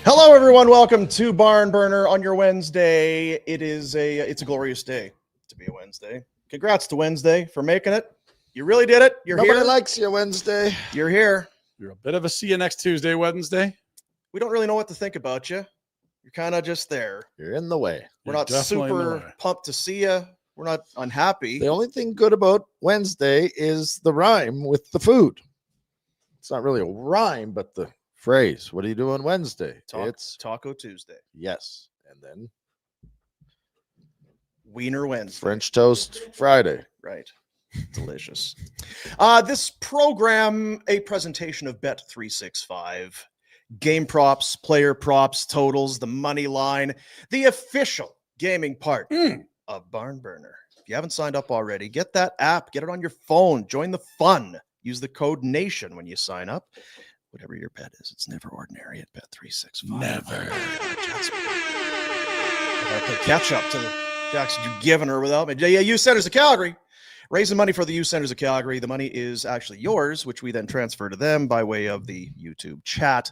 Hello, everyone. Welcome to Barn Burner on your Wednesday. It's a glorious day to be a Wednesday. Congrats to Wednesday for making it. You really did it. You're Nobody here. likes you Wednesday. You're here. You're a bit of a see you next Tuesday, Wednesday. We don't really know what to think about you. You're kind of just there. You're in the way. We're You're not definitely in the way. super pumped to see you. We're not unhappy. The only thing good about Wednesday is the rhyme with the food. It's not really a rhyme, but the phrase. What do you do on Wednesday? It's Taco Tuesday. yes. And then Wiener Wednesday. French toast Friday. Right. Delicious. This program, a presentation of Bet365. Game props, player props, totals, the money line, the official gaming part of Barn Burner. If you haven't signed up already, get that app, get it on your phone, join the fun. Use the code NATION when you sign up. Whatever your bet is, it's never ordinary at Bet365. Never. Catch up to the Jackson you've given her without me. Yeah, Youth Centers of Calgary. Raising money for the Youth Centers of Calgary. The money is actually yours, which we then transfer to them by way of the YouTube chat.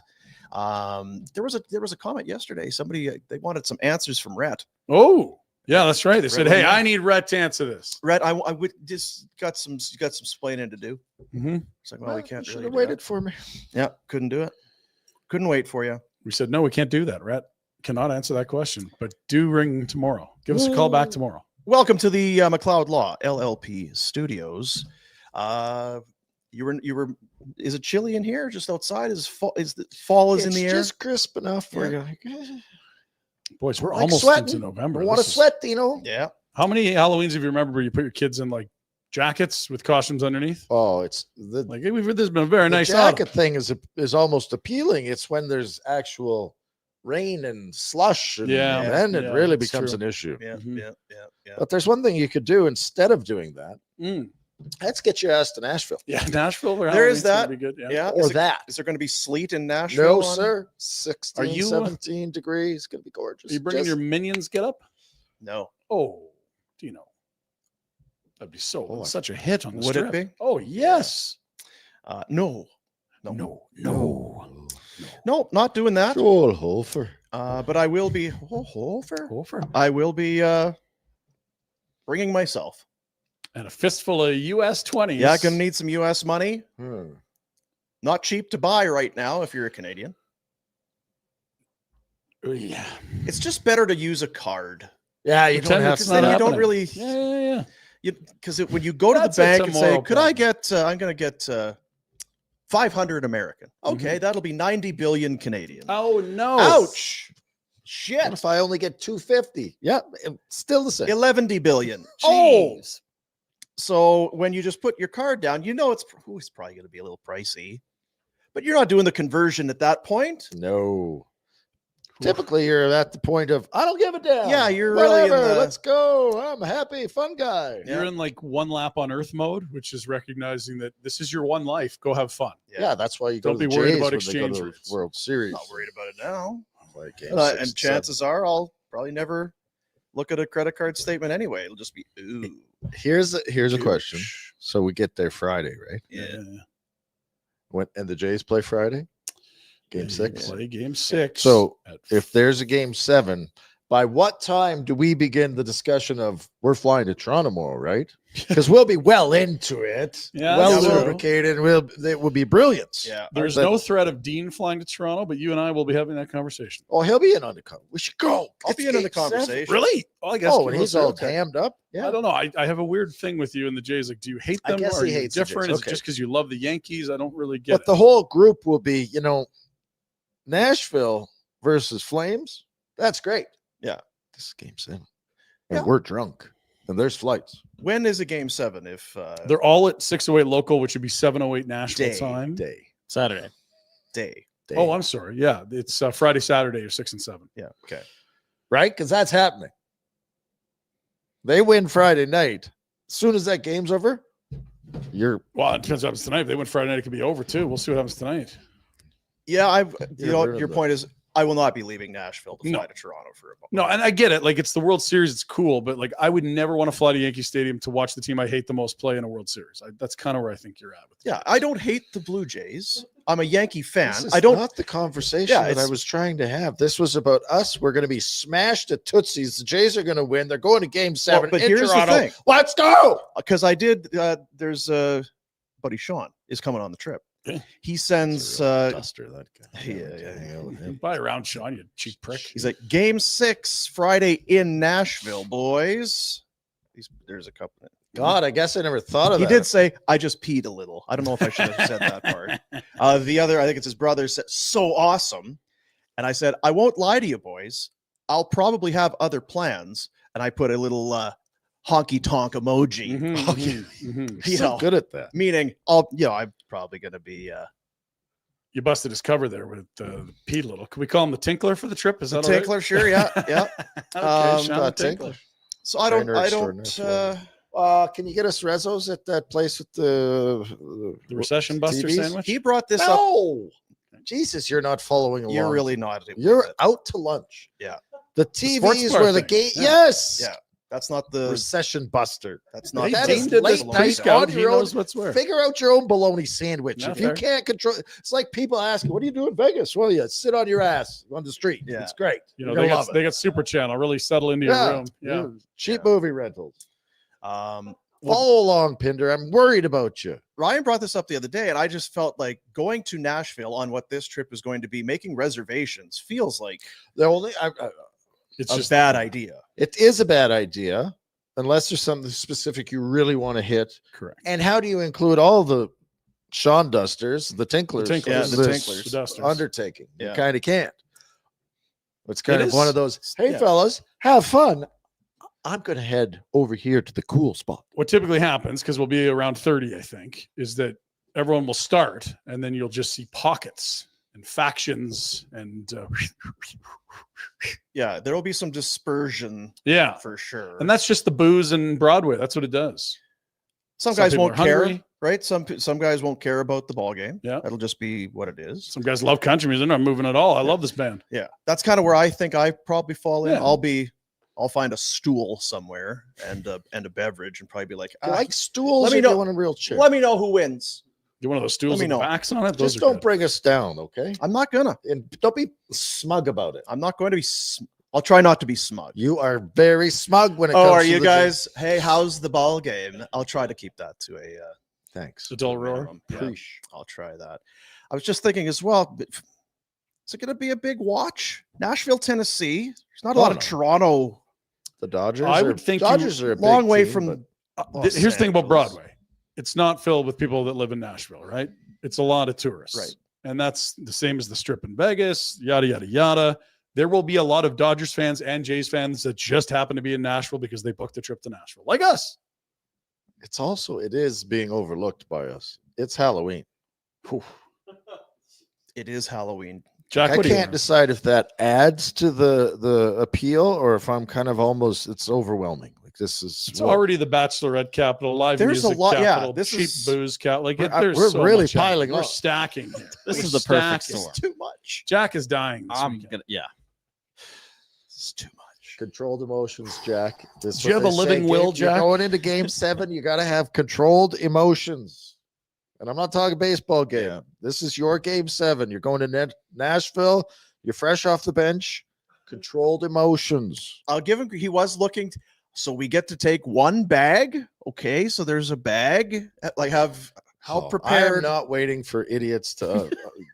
There was a comment yesterday. Somebody they wanted some answers from Rhett. Oh, yeah, that's right. They said, Really? "Hey, I need Rhett to answer this." Rhett, I would just got some explaining to do. Mm-hmm. It's like, well, we can't should really have do waited that. for me. Yeah, couldn't do it. Couldn't wait for you. We said, "No, we can't do that. Rhett cannot answer that question, but do ring tomorrow. Give us a call back tomorrow." Welcome to the McLeod Law LLP studios. You were. Is it chilly in here? Just outside? Is fall? Is the fall is It's in the air? just crisp enough for Yeah. you. Boys, we're Like almost sweating. into November. Want to This is- sweat, Dino? Yeah. How many Halloweens have you remembered where you put your kids in like jackets with costumes underneath? Oh, it's the Like this has been a very the nice jacket autumn. thing is almost appealing. It's when there's actual rain and slush, and Yeah, then it yeah, really that's becomes true. an issue. Yeah. Mhm. Yeah. But there's one thing you could do instead of doing that. Mm. Let's get your ass to Nashville. Yeah, Nashville. for There is Halloween's gonna that. be good. Yeah. Yeah. Or that. Is there going to be sleet in Nashville? No, on- sir. 16, Are you- 17 degrees. It's going to be gorgeous. Are you bringing Just- your minions get up? No. Oh, do you know? That'd be such a hit on the Would it strip. be? Oh, yes. No. No. No, not doing that. Joel Hofer. But I will be. Hofer. Hofer. I will be bringing myself. And a fistful of US 20s. Yeah, gonna need some U.S. money. Hmm. Not cheap to buy right now if you're a Canadian. Yeah. It's just better to use a card. Yeah, you Pretend don't have it's Because to. then not you don't happening. really. Yeah. Because when you go to That's the a bank and say, tomorrow "Could I plan. get? I'm going to get 500 American." Mm-hmm. Okay, that'll be 90 billion Canadian. Oh, no. Ouch! What Shit! if I only get 250? Yeah, still the same. 11 billion. Oh. Jeez. So when you just put your card down, you know it's probably going to be a little pricey, but you're not doing the conversion at that point. No. Typically, you're at the point of, I don't give a damn. Yeah, you're really in Whatever, the- let's go. I'm a happy, fun guy. Yeah. You're in like one lap on Earth mode, which is recognizing that this is your one life. Go have fun. Yeah, that's why you go Don't to be the worried Jays about when they go exchange to the rates. World Series. Not worried about it now. Like game And 6 and chances are I'll probably never look at a credit card statement anyway. It'll just be ooh. 7. Here's a question. So we get there Friday, right? Yeah. And the Jays play Friday? Game 6? Play game 6. So, at If there's a game 7, by what time do we begin the discussion of we're flying to Toronto tomorrow, right? Because we'll be well into it, Yeah, well that's true. lubricated. It will be brilliant. Yeah. There's But- no threat of Dean flying to Toronto, but you and I will be having that conversation. Oh, he'll be in on the cover. We should go. I'll It's be in on the game 7. conversation. Really? Oh, I guess. Oh, and he's all damned up. Yeah. I don't know. I have a weird thing with you and the Jays. Like, do you hate I them? guess Or are he you hates the different? Jays. Is it Okay. just because you love the Yankees? I don't really get But it. the whole group will be, Nashville versus Flames. That's great. Yeah. This is game 7. And Yeah. we're drunk. And there's flights. When is a game 7? If They're all at 6:08 local, which would be 7:08 Nashville Day. time. Day. Saturday. day? Oh, I'm sorry. Yeah, it's Friday, Saturday, or 6 and 7. Yeah. Okay. Right? Because that's happening. They win Friday night. As soon as that game's over, you're Well, it depends what happens tonight. If they win Friday night, it could be over too. We'll see what happens tonight. Yeah. You're Your ruined point is I will not be leaving Nashville to fly No. to Toronto for a moment. No, and I get it. Like, it's the World Series. It's cool. But, like, I would never want to fly to Yankee Stadium to watch the team I hate the most play in a World Series. That's kind of where I think you're at. With Yeah, I don't hate the Blue Jays. I'm a Yankee fan. This is I don't. not the conversation Yeah, that I it's- was trying to have. This was about us. We're going to be smashed at Tootsie's. The Jays are going to win. They're going to Game 7 but in here's the Toronto. thing. Let's go. Because I did. There's buddy Sean is coming on the trip. Yeah. He sends. Duster, that guy. Yeah. Buy around, Sean, you cheap prick. He's like, Game 6 Friday in Nashville, boys. There's a couple. God, I guess I never thought of He that. did say, I just peed a little. I don't know if I should have said that part. The other, I think it's his brother, said, so awesome. And I said, I won't lie to you, boys. I'll probably have other plans. And I put a little honky tonk emoji. You so know, good at that. meaning, I'm probably going to be You busted his cover there with the pee little. Can we call him the Tinkler for the trip? Is the that all right? tinkler. Sure, yeah, yeah. Okay, Sean the Tinkler. Tinkler. So I Trainer don't. extraordinaire. Can you get us Rezos at that place with the Recession Buster TVs? sandwich? He brought this up. No, Jesus, you're not following along. You're really not. with You're it. out to lunch. Yeah. The sports TVs bar where the thing. gate. Yeah. Yes. Yeah. That's not the. Recession Buster. That's not. He that the- is deemed it late this night pre-scout. on He your own. knows what's where. Figure out your own bologna sandwich. Not If you fair. can't control, it's like people asking, "What do you do in Vegas?" Well, you sit on your ass on the street. Yeah. It's great. You know, You're they gonna got, love they it. got Super Channel. Really settle into your room. Yeah. Cheap Yeah. movie rentals. Well, Follow along, Pinder. I'm worried about you. Ryan brought this up the other day, and I just felt like going to Nashville on what this trip is going to be, making reservations feels like The only It's a just bad idea. it is a bad idea unless there's something specific you really want to hit. correct. And how do you include all the Sean Dusters, the Tinklers, Tinklers. Yeah, the this Tinklers. The Dusters. undertaking? Yeah. You kind of can't. It's kind It of one is- of those. Hey, yeah. fellas, have fun. I'm going to head over here to the cool spot. What typically happens, because we'll be around 30, I think, is that everyone will start, and then you'll just see pockets and factions and Yeah, there will be some dispersion yeah. for sure. And that's just the booze and Broadway. That's what it does. some some guys people won't are care, hungry. right? Some guys won't care about the ball game. Yeah. It'll just be what it is. Some guys love country music. They're not moving at all. I love this band. Yeah, that's kind of where I think I probably fall in. Yeah. I'll find a stool somewhere and a beverage and probably be like, You like stools? let me or do know- you want a real chair? let me know who wins. Get one of those stools Let me with the know. backs on it. Those Just are don't good. bring us down, okay? I'm not gonna. And don't be smug about it. I'm not going to be. I'll try not to be smug. You are very smug when it comes Oh, are to you the guys? Hey, how's the ball game? I'll try to keep that to a Thanks. The dull roar. minimum. Yeah, Preach. I'll try that. I was just thinking as well. But is it going to be a big watch? Nashville, Tennessee. There's not a Oh, lot of no. Toronto. The Dodgers. I are- would think you- Dodgers are a big Long way team, from. but Los Here's the thing about Angeles. Broadway. It's not filled with people that live in Nashville, right? It's a lot of tourists. Right. And that's the same as the Strip in Vegas, yada, yada, yada. There will be a lot of Dodgers fans and Jays fans that just happen to be in Nashville because they booked a trip to Nashville, like us. it is being overlooked by us. It's Halloween. It is Halloween. Jack, I what do you can't decide if that adds to the appeal or if I'm kind of almost it's overwhelming. Like this is It's already the Bachelorette capital, live There's a music lot- yeah, capital, this cheap is- booze capital. Like We're there's so really much piling We're up. stacking here. This We're is the perfect stacking. storm. It's too much. Jack is dying. This I'm weekend. gonna, yeah. It's too much. controlled emotions, Jack. This Do you what have a they say, living will, you're Jack? going into game 7, you got to have controlled emotions. And I'm not talking baseball game. Yeah. This is your game 7. You're going to Nashville. You're fresh off the bench. Controlled emotions. I'll give him. He was looking. So we get to take one bag. Okay, so there's a bag. Like have how Oh, I am prepared? not waiting for idiots to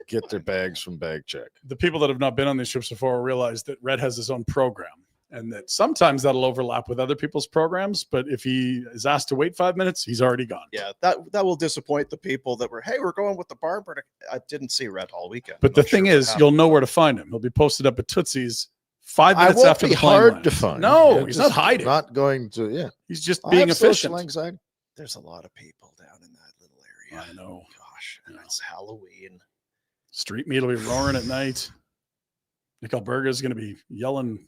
get their bags from Bag Check. The people that have not been on these trips before realize that Red has his own program and that sometimes that'll overlap with other people's programs. But if he is asked to wait 5 minutes, he's already gone. Yeah, that will disappoint the people that were. Hey, we're going with the barber. I didn't see Red all weekend. But I'm the not sure thing what is, happened. you'll know where to find him. He'll be posted up at Tootsie's 5 I minutes won't after be the plane hard lands. to find. No, It's he's just not hiding. Not going to. Yeah, He's just I being have social efficient. anxiety. There's a lot of people down in that little area. I know. Gosh, and it's Halloween. Street meat will be roaring at night. Nick Alberga is going to be yelling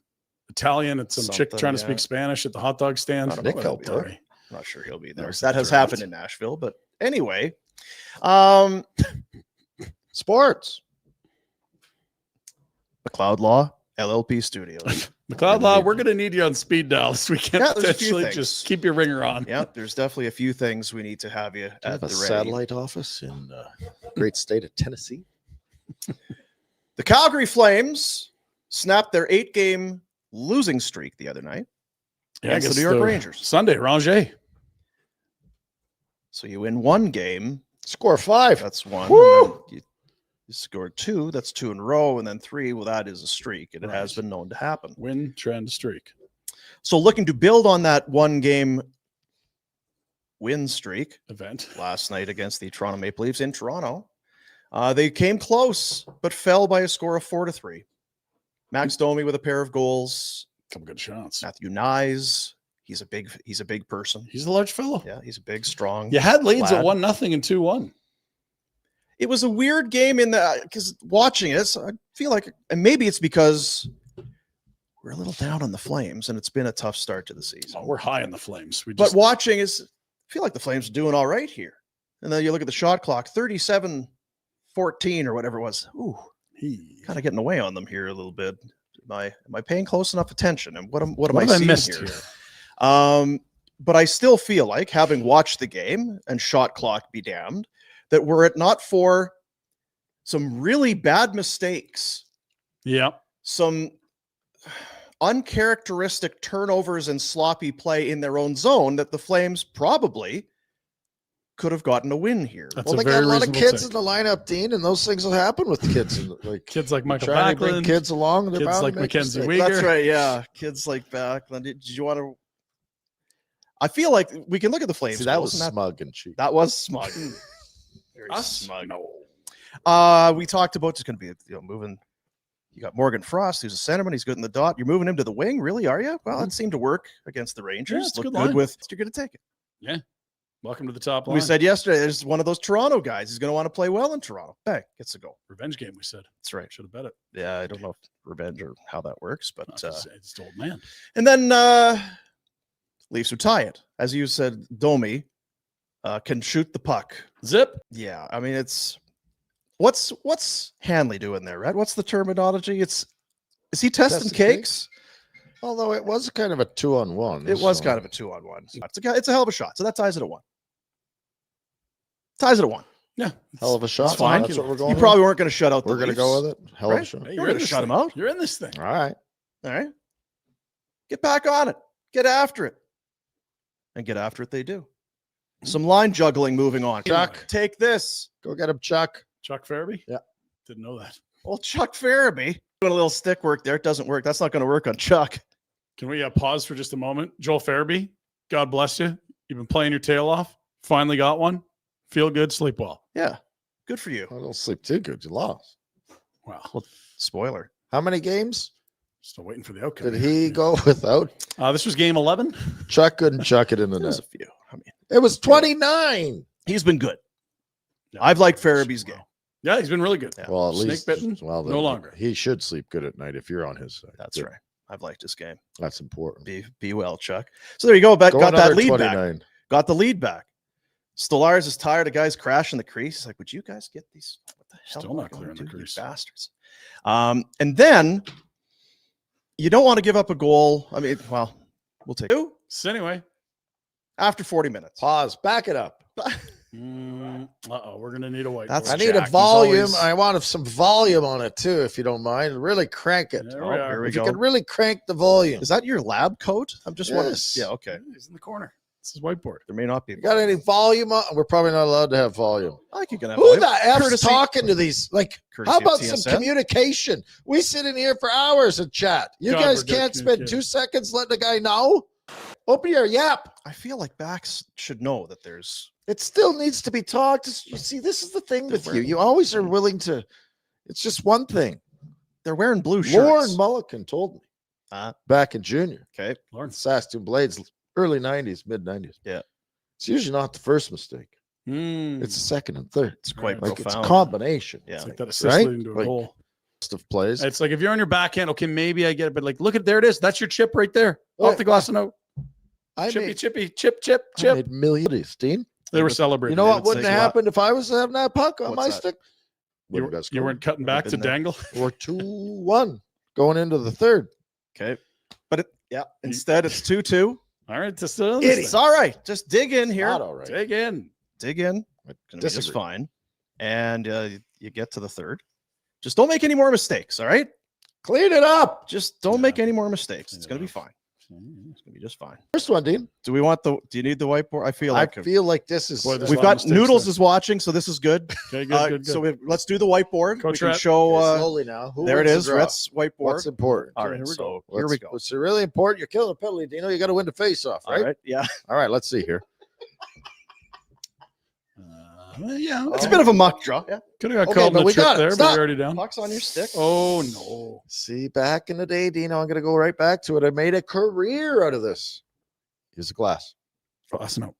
Italian at some chick Something, trying to yeah. speak Spanish at the hot dog stand. I don't know Nick what it'll be Alberga. like. I'm not sure he'll be there. No, So that has correct. happened in Nashville. But anyway, Sports. McLeod Law LLP Studios. McLeod Law, we're going to need you on speed dial this weekend. Yeah, there's a few Potentially. things. Just keep your ringer on. Yeah, there's definitely a few things we need to have you Do you at have the a ready. satellite office in great state of Tennessee? The Calgary Flames snapped their 8-game losing streak the other night against the New York Rangers. Sunday, Ranger. So you win 1 game, Score 5. that's 1. Woo! And then you scored 2, that's 2 in a row, and then 3, well, that is a streak, and it has been known to happen. Win, trend, streak. So looking to build on that 1-game win streak Event. last night against the Toronto Maple Leafs in Toronto, they came close, but fell by a score of 4-3. Max Domi with a pair of goals. Couple good shots. Matthew Nyes, he's a big person. He's a large fellow. Yeah, he's a big, strong. You had leads at lad. 1-0 and 2-1. It was a weird game in that because watching it, I feel like, and maybe it's because we're a little down on the Flames, and it's been a tough start to the season. Oh, we're high on the Flames. But watching is, I feel like the Flames are doing all right here. And then you look at the shot clock, 37-14 or whatever it was. Ooh, kind of getting away on them here a little bit. Am I paying close enough attention? And what am I seeing missed here? here? But I still feel like, having watched the game and shot clock be damned, that were it not for some really bad mistakes, Yeah. some uncharacteristic turnovers and sloppy play in their own zone, that the Flames probably could have gotten a win here. That's Well, a they very got a lot of reasonable kids in the lineup, Dean, and those things will happen with kids. Like Kids like Michael trying to bring Backlund. kids along. They're Kids bound like to make Mackenzie mistakes. Weegar. That's right. Yeah. Kids like Backlund. Did you want to? I feel like we can look at the Flames. See, that goals, was and smug and cheap. that was smug. Very Us? smug. No. We talked about just going to be moving. You got Morgan Frost, who's a centerman. He's good in the dot. You're moving him to the wing, really? Are you? Well, it seemed to work against the Rangers. it's a Looked good good line. with. You're going to take it. Yeah. Welcome to the top line. We said yesterday, there's one of those Toronto guys. He's going to want to play well in Toronto. Hey, gets a goal. Revenge game, we said. That's right. Should have bet it. Yeah, I don't know if revenge or how that works, but It's the old man. and then Leafs who tie it. As you said, Domi can shoot the puck. Zip. Yeah, I mean it's what's Hanley doing there, right? What's the terminology? Is he testing Testing cakes? Although it was kind of a 2-on-1. It was kind of a 2-on-1. It's a hell of a shot. So that ties it at 1. Ties it at 1. Yeah. hell of a shot. fine. That's what we're going You with. probably weren't going to shut out the We're going to Leafs. go with it. Hell of a right? shot. Hey, You're in gonna this shut thing. him out. You're in this thing. All right. All right. Get back on it. Get after it. And get after it they do. Some line juggling moving on. Chuck. Take this. Go get him, Chuck. Chuck Farabee? Yeah. Didn't know that. Well, Chuck Farabee doing a little stick work there. It doesn't work. That's not going to work on Chuck. Can we pause for just a moment? Joel Farabee, God bless you. You've been playing your tail off. Finally got one. Feel good, sleep well. Yeah. Good for you. I don't sleep too good. You lost. Wow. Spoiler. How many games Still waiting for the outcome. did he go without? This was game 11. Chuck couldn't chuck it in the There's net. a few. I mean, It was 29. he's been good. Yeah. I've liked Farabee's game. Yeah, he's been really good. Yeah. Well, at Snake least bitten? well, No longer. He should sleep good at night if you're on his side. That's Good. right. I've liked his game. That's important. Be well, Chuck. So there you go. Got that another lead 29. back. Got the lead back. Stolarz is tired of guys crashing the crease. He's like, would you guys get these? What the hell? Still am I not gonna clearing the do, you crease. bastards. And then you don't want to give up a goal. I mean, well, we'll take two So anyway, after 40 minutes. Pause. Back it up. we're going to need a whiteboard. That's I need Jack. a He's volume. always- I want some volume on it too, if you don't mind. Really crank it. There Oh, we here are. we If you go. can really crank the volume. Is that your lab coat? I'm just wondering. Yes. Yeah, okay. He's in the corner. This is whiteboard. There may not be. You got any volume on? We're probably not allowed to have volume. I think you can have Who volume. the F's Courtesy- talking to these? Like, courtesy how of about some TSN? communication? We sit in here for hours and chat. You God, guys we're good can't spend 2 communicating. seconds letting the guy know? Open your yap. I feel like backs should know that there's. It still needs to be talked. You see, this is the thing with you. Different. You always are willing to. It's just one thing. They're wearing blue shirts. Lauren Mulliken told me Ah. back in junior. Okay. Lauren. Saskatoon Blades, early 90s, mid 90s. Yeah. It's usually not the first mistake. Mm. It's the second and third. It's quite Like it's a profound. combination. Yeah. It's like that assist Right? leading to a Like- goal. Of plays. It's like if you're on your backhand, okay, maybe I get it, but like, look at there it is. That's your chip right there. Well, Off the glass and out. I Chippy, made, chippy, chip, chip, I chip. made millions, Dean. They were celebrating. You know They what would wouldn't say, have happened if I was having that puck on What's my that? stick? When got You scored. weren't cutting Never back to been there. dangle. We're 2-1 going into the third. Okay. But instead it's 2-2. All right, just still It's all right. Just dig in here. Not all right. dig in. Dig in. I Gonna be just disagree. fine. And you get to the third. Just don't make any more mistakes. All right. Clean it up. Just don't Yeah. make any more mistakes. It's Clean gonna it be up. fine. It's gonna be just fine. First one, Dean. Do you need the whiteboard? I feel I like feel like this is. Boy, there's we've a lot of got mistakes Noodles there. is watching, so this is good. Okay, good. So let's do the whiteboard. Coach we can Rat. show. slowly now. Who There it wins the is. draw? Rhett's whiteboard. What's important? All Okay, right. here we So go. here we go. What's really important? You're killing a penalty, Dino. You got to win the face-off, All right? right. Yeah. All right. Let's see here. Yeah, It's a bit of a muck draw. Yeah. could have got Okay, called in but the we trip got it. there, but Stop. you're already down. Puck's on your stick. Oh no. See, back in the day, Dino, I'm going to go right back to it. I made a career out of this. Use a glass. No.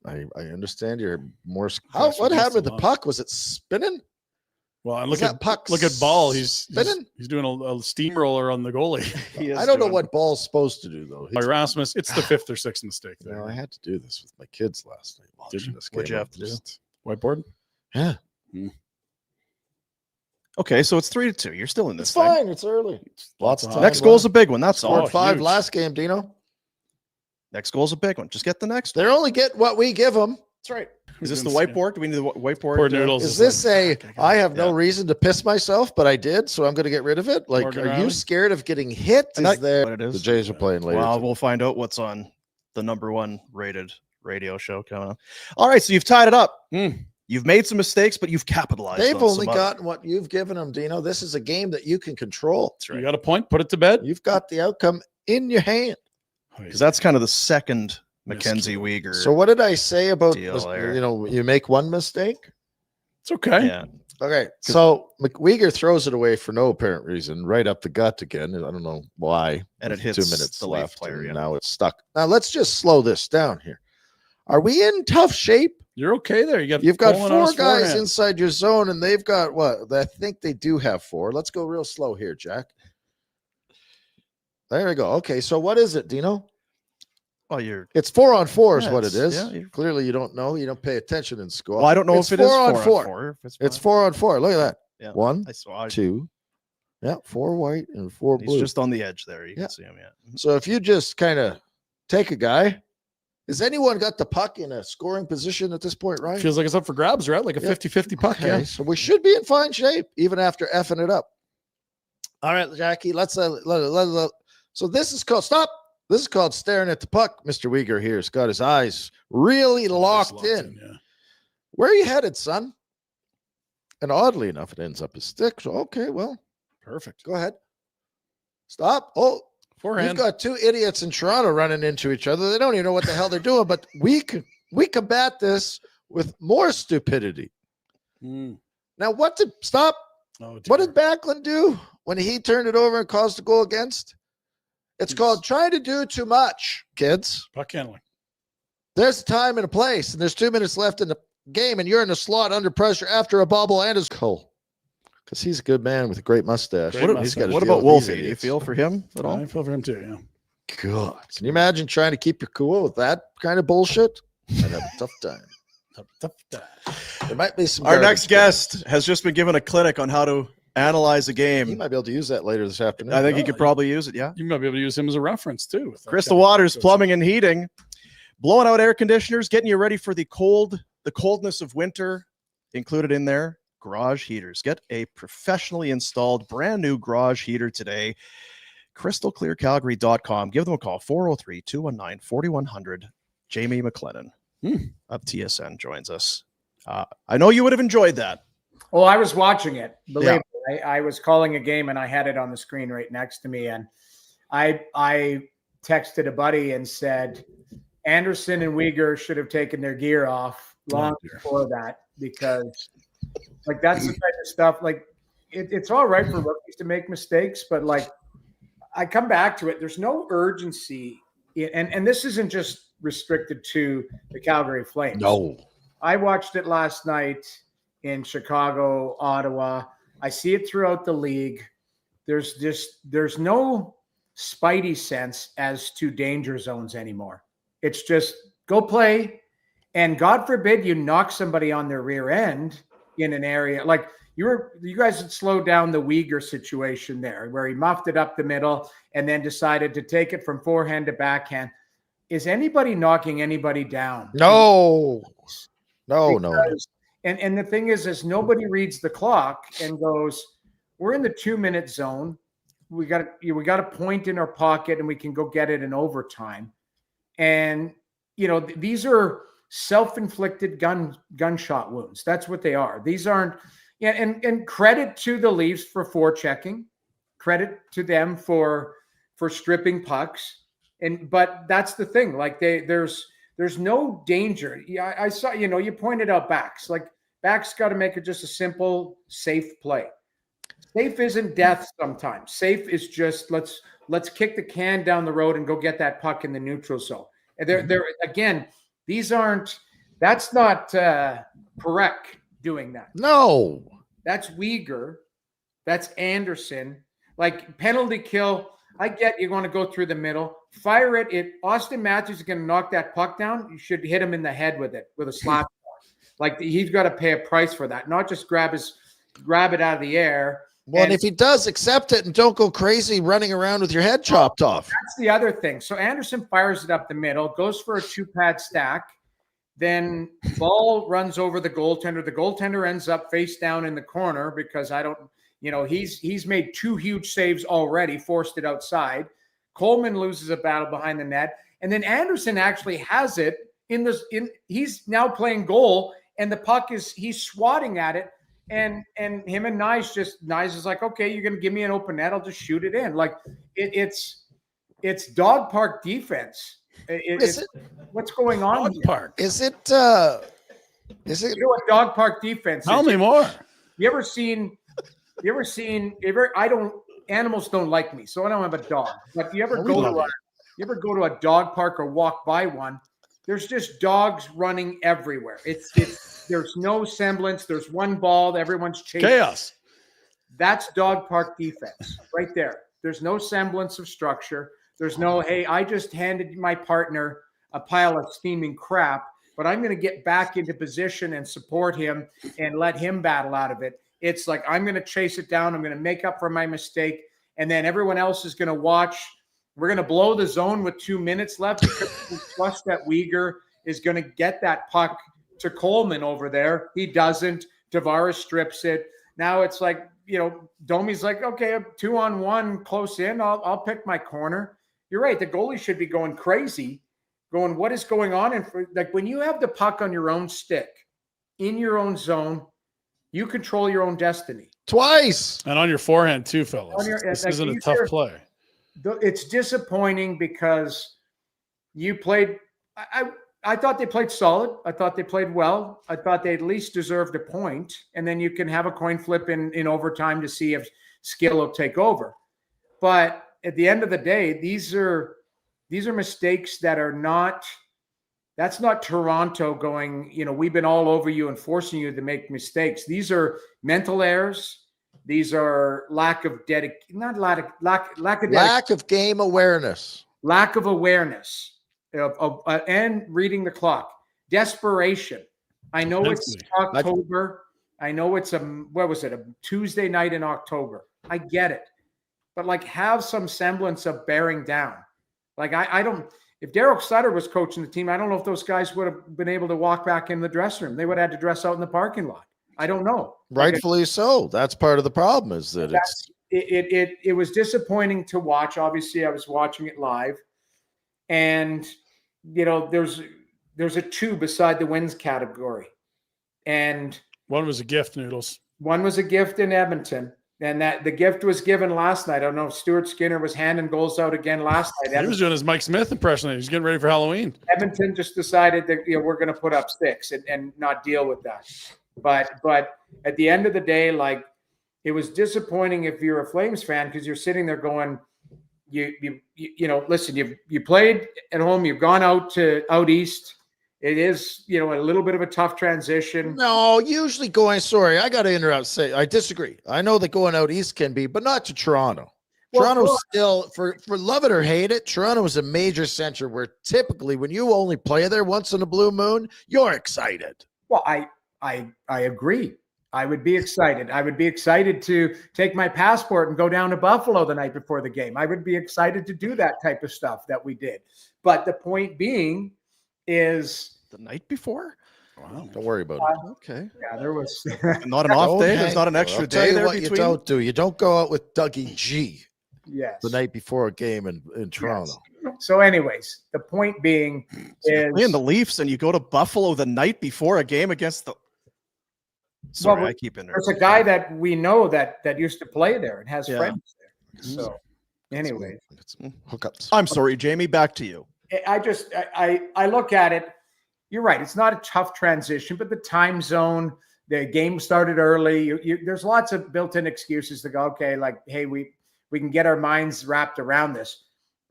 I understand you're more. Glass What against happened with the the law. puck? Was it spinning? Well, and Was look that at puck look at Ball. He's spinning? he's doing a steamroller on the goalie. He is I don't know doing- what Ball's supposed to do though. Erasmus, it's the fifth or sixth mistake You there. know, I had to do this with my kids last night. Did watching you? this What'd game. you have to do? Just- Whiteboard. Yeah, Okay, so it's 3-2. You're still in this it's thing. fine. It's early. Lots of time. Next goal's a big one. That's all. Scored 5 huge. last game, Dino. Next goal's a big one. Just get the next one. They're only getting what we give them. That's right. Is this the whiteboard? Do we need the whiteboard? Poor Noodles. Is this I have no Yeah. reason to piss myself, but I did, so I'm going to get rid of it? Like, Morgan are you Riley? scared of getting hit? And Is there? What it The is? Jays are playing later. Well, we'll find out what's on the #1 rated radio show coming up. All right, so you've tied it up. You've made some mistakes, but you've capitalized. They've on only some other- gotten what you've given them, Dino. This is a game that you can control. That's You right. got a point. Put it to bed. You've got the outcome in your hand. Because that's kind of the second Miscue. Mackenzie Weegar. So what did I say about Deal there. you make one mistake? It's okay. yeah, Okay, so McWeegar throws it away for no apparent reason, right up the gut again. I don't know why. And it with hits 2 minutes the leaf left, player, and yeah. now it's stuck. Now let's just slow this down here. Are we in tough shape? You're okay there. You've got Poland on 4 his guys forehand. inside your zone, and they've got what? I think they do have 4. Let's go real slow here, Jack. There we go. Okay, so what is it, Dino? well, you're. It's 4-on-4 is Yeah, what it it's- is. yeah, you're- Clearly, you don't know. You don't pay attention in school. Well, I don't know It's if it is 4-on-4. If it's It's fine. 4-on-4. Look at that. Yeah. 1, I saw. 2, yeah, 4 white and 4 He's blue. just on the edge there. You Yeah. can see him. Yeah. So if you just kind of take a guy, has anyone got the puck in a scoring position at this point, Ryan? Feels like it's up for grabs, right? Like a Yeah. 50-50 puck. Okay, Yeah. so we should be in fine shape even after effing it up. All right, Jackie, let's so this is called stop. This is called staring at the puck. Mr. Weegar here has got his eyes really locked in. Yeah. Where are you headed, son? And oddly enough, it ends up his stick. So okay, well, Perfect. go ahead. Stop. Oh, Forehand. you've got 2 idiots in Toronto running into each other. They don't even know what the hell they're doing, but we combat this with more stupidity. Mm. Now, what did stop? Oh, What dear. did Backlund do when he turned it over and caused a goal against? It's called trying to do too much, kids. Puck handling. There's a time and a place, and there's 2 minutes left in the game, and you're in the slot under pressure after a bobble and his goal. Because he's a good man with a great mustache. Great What, mustache. What about Wolfie? Do you feel for him at all? I feel for him too. Yeah. God, can you imagine trying to keep your cool with that kind of bullshit? I'd have a tough time. There might be some. Our garbage next guest has just been given a clinic on how to analyze a there. He game. might be able to use that later this afternoon. I think he Oh, could probably use it. Yeah. You might be able to use him as a reference too. with that Crystal kind of- Waters Plumbing and Heating, blowing out air conditioners, getting you ready for the coldness of winter. Included in there, garage heaters. Get a professionally installed brand new garage heater today. crystalclearcalgary.com. Give them a call, 403-219-4100. Jamie McLennan of TSN joins us. I know you would have enjoyed that. Well, I was watching it. Believe Yeah. me, I was calling a game and I had it on the screen right next to me. And I texted a buddy and said, Andersson and Weegar should have taken their gear off long Oh, dear. before that, because like that's the type of stuff. Like it's all right for rookies to make mistakes, but like I come back to it. There's no urgency, and this isn't just restricted to the Calgary Flames. No. I watched it last night in Chicago, Ottawa. I see it throughout the league. There's no spidey sense as to danger zones anymore. It's just go play, and God forbid you knock somebody on their rear end in an area. Like you guys had slowed down the Weegar situation there, where he muffed it up the middle and then decided to take it from forehand to backhand. Is anybody knocking anybody down? No. And the thing is nobody reads the clock and goes, we're in the 2-minute zone. We got a point in our pocket and we can go get it in overtime. And, these are self-inflicted gunshot wounds. That's what they are. These aren't, and credit to the Leafs for forechecking, credit to them for stripping pucks. But that's the thing. Like there's no danger. Yeah, I saw, you pointed out backs. Like backs got to make it just a simple, safe play. Safe isn't death sometimes. Safe is just let's kick the can down the road and go get that puck in the neutral zone. And they're again, that's not Perek doing that. No. That's Weegar. That's Andersson. Like penalty kill. I get you want to go through the middle. Fire it. If Austin Matthews is going to knock that puck down, you should hit him in the head with a slap. Like he's got to pay a price for that, not just grab it out of the air. Well, and if he does, accept it and don't go crazy running around with your head chopped off. That's the other thing. So Andersson fires it up the middle, goes for a 2-pad stack. Then ball runs over the goaltender. The goaltender ends up face down in the corner because he's made 2 huge saves already, forced it outside. Coleman loses a battle behind the net. And then Andersson actually has it he's now playing goal and the puck he's swatting at it. And him and Nyes is like, okay, you're going to give me an open net. I'll just shoot it in. Like it's dog park defense. What's going on? Dog park. Is it what dog park defense? Tell me more. Animals don't like me, so I don't have a dog. But you ever go to a dog park or walk by one? There's just dogs running everywhere. There's no semblance. There's one ball. Everyone's chasing. Chaos. That's dog park defense right there. There's no semblance of structure. There's no, hey, I just handed my partner a pile of steaming crap, but I'm going to get back into position and support him and let him battle out of it. It's like, I'm going to chase it down. I'm going to make up for my mistake. And then everyone else is going to watch. We're going to blow the zone with 2 minutes left because we trust that Weegar is going to get that puck to Coleman over there. He doesn't. Tavares strips it. Now it's like, Domi's like, okay, 2-on-1 close in. I'll pick my corner. You're right. The goalie should be going crazy, going, what is going on? And like when you have the puck on your own stick, in your own zone, you control your own destiny. Twice. And on your forehand too, fellas. This isn't a tough play. It's disappointing because you played. I thought they played solid. I thought they played well. I thought they at least deserved a point. And then you can have a coin flip in overtime to see if skill will take over. But at the end of the day, these are mistakes that are not. That's not Toronto going, we've been all over you and forcing you to make mistakes. These are mental errors. These are lack of game awareness. Lack of awareness and reading the clock. Desperation. I know it's October. I know it's a Tuesday night in October. I get it. But have some semblance of bearing down. I don't. If Derek Sutter was coaching the team, I don't know if those guys would have been able to walk back in the dressing room. They would have had to dress out in the parking lot. I don't know. Rightfully so. That's part of the problem is that it was disappointing to watch. Obviously, I was watching it live. And, there's a 2 beside the wins category. And one was a gift, Noodles. One was a gift in Edmonton. And that the gift was given last night. I don't know if Stuart Skinner was handing goals out again last night. He was doing his Mike Smith impression. He was getting ready for Halloween. Edmonton just decided that we're going to put up 6 and not deal with that. But at the end of the day, it was disappointing if you're a Flames fan because you're sitting there going, listen, you played at home, you've gone out east. It is, a little bit of a tough transition. No, usually sorry, I got to interrupt. I disagree. I know that going out east can be, but not to Toronto. Toronto's still, for love it or hate it, Toronto is a major center where typically when you only play there once in a blue moon, you're excited. Well, I agree. I would be excited. I would be excited to take my passport and go down to Buffalo the night before the game. I would be excited to do that type of stuff that we did. But the point being is The night before? Wow. Don't worry about it. Okay. yeah, there was Not an off Don't day? There's hang- not an I'll extra tell day you there what between? you don't do. You don't go out with Dougie G yes. the night before a game in Toronto. So, anyways, the point being is Playing the Leafs and you go to Buffalo the night before a game against the. Sorry, Well, I keep in there. there's a guy that we know that used to play there and has Yeah. friends there. So, anyways, Hookups. I'm sorry, Jamie. Back to you. I look at it. You're right. It's not a tough transition, but the time zone, the game started early. There's lots of built-in excuses to go, okay, like, hey, we can get our minds wrapped around this.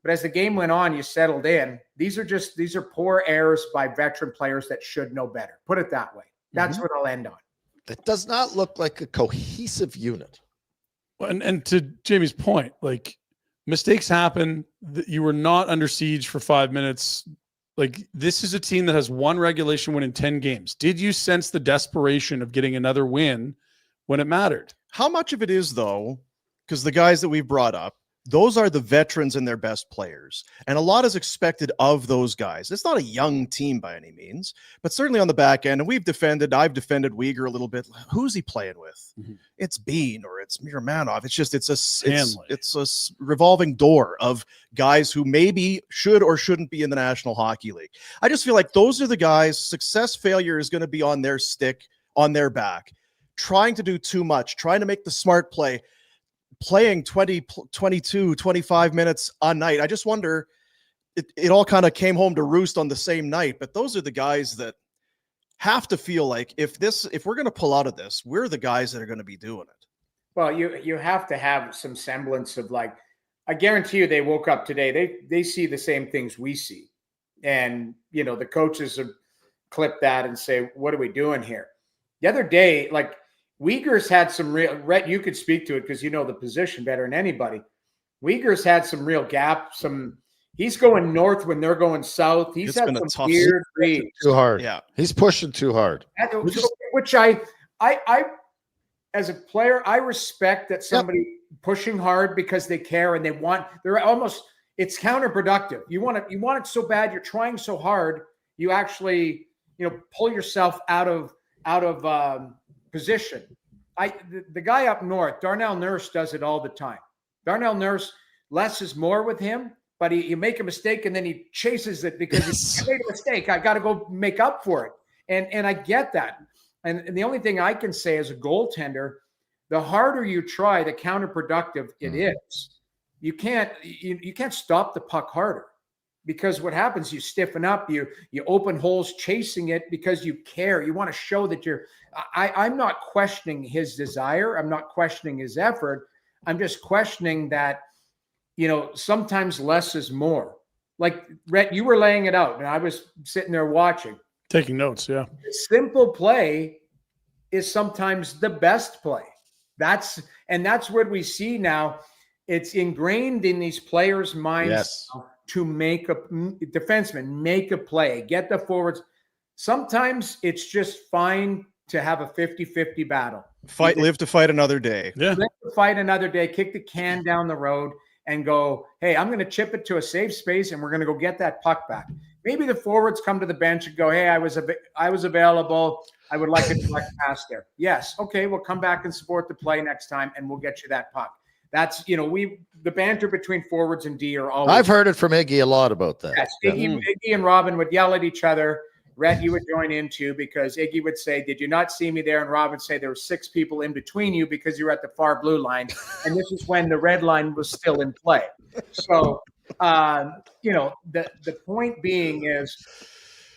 But as the game went on, you settled in. These are poor errors by veteran players that should know better. Put it that way. That's what I'll end on. It does not look like a cohesive unit. And to Jamie's point, like mistakes happen. You were not under siege for 5 minutes. Like this is a team that has one regulation win in 10 games. Did you sense the desperation of getting another win when it mattered? How much of it is, though, because the guys that we've brought up, those are the veterans and their best players. And a lot is expected of those guys. It's not a young team by any means, but certainly on the back end. And I've defended Weegar a little bit. Who's he playing with? It's Bean or it's Miramanov. It's a revolving door of guys who maybe should or shouldn't be in the National Hockey League. I just feel like those are the guys. Success, failure is going to be on their stick, on their back, trying to do too much, trying to make the smart play, playing 20, 22, 25 minutes a night. I just wonder, it all kind of came home to roost on the same night, but those are the guys that have to feel like if we're going to pull out of this, we're the guys that are going to be doing it. Well, you have to have some semblance of like, I guarantee you they woke up today. They see the same things we see. And, the coaches have clipped that and say, what are we doing here? The other day, like, Weegar's had some real, Rhett, you could speak to it because you know the position better than anybody. Weegar's had some real gap. He's going north when they're going south. He's had some weird reads. Too hard. Yeah. He's pushing too hard. Which I as a player, I respect that somebody pushing hard because they care and it's counterproductive. You want it so bad, you're trying so hard, you actually, pull yourself out of position. The guy up north, Darnell Nurse, does it all the time. Darnell Nurse, less is more with him, but you make a mistake and then he chases it because he made a mistake. I got to go make up for it. And I get that. And the only thing I can say as a goaltender, the harder you try, the counterproductive it is. You can't stop the puck harder. Because what happens, you stiffen up, you open holes chasing it because you care. You want to show that I'm not questioning his desire. I'm not questioning his effort. I'm just questioning that, sometimes less is more. Like, Rhett, you were laying it out, and I was sitting there watching. Taking notes, yeah. Simple play is sometimes the best play. That's what we see now. It's ingrained in these players' minds to make a defenseman, make a play, get the forwards. Sometimes it's just fine to have a 50-50 battle. Live to fight another day. Yeah. Live to fight another day, kick the can down the road and go, hey, I'm going to chip it to a safe space and we're going to go get that puck back. Maybe the forwards come to the bench and go, hey, I was available. I would like a direct pass there. Yes. Okay. We'll come back and support the play next time and we'll get you that puck. That's, the banter between forwards and D are always. I've heard it from Iggy a lot about that. Yes, Iggy and Robin would yell at each other. Rhett, you would join in too, because Iggy would say, did you not see me there? And Robin would say there were 6 people in between you because you were at the far blue line. And this is when the red line was still in play. So, the point being is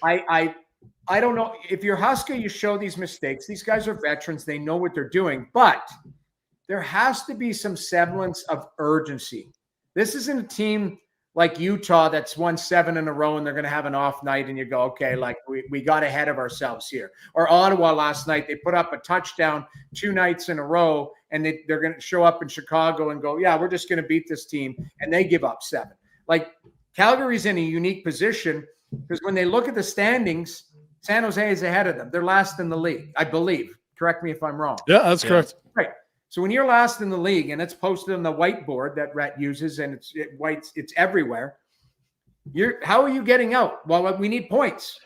I don't know if you're Husker, you show these mistakes. These guys are veterans. They know what they're doing, but there has to be some semblance of urgency. This isn't a team like Utah that's won 7 in a row and they're going to have an off night and you go, okay, like we got ahead of ourselves here. Or Ottawa last night, they put up a touchdown 2 nights in a row and they're going to show up in Chicago and go, yeah, we're just going to beat this team. And they give up 7. Like, Calgary's in a unique position because when they look at the standings, San Jose is ahead of them. They're last in the league, I believe. Correct me if I'm wrong. Yeah, that's correct. Right. So when you're last in the league and it's posted on the whiteboard that Rhett uses and it's everywhere, how are you getting out? Well, we need points.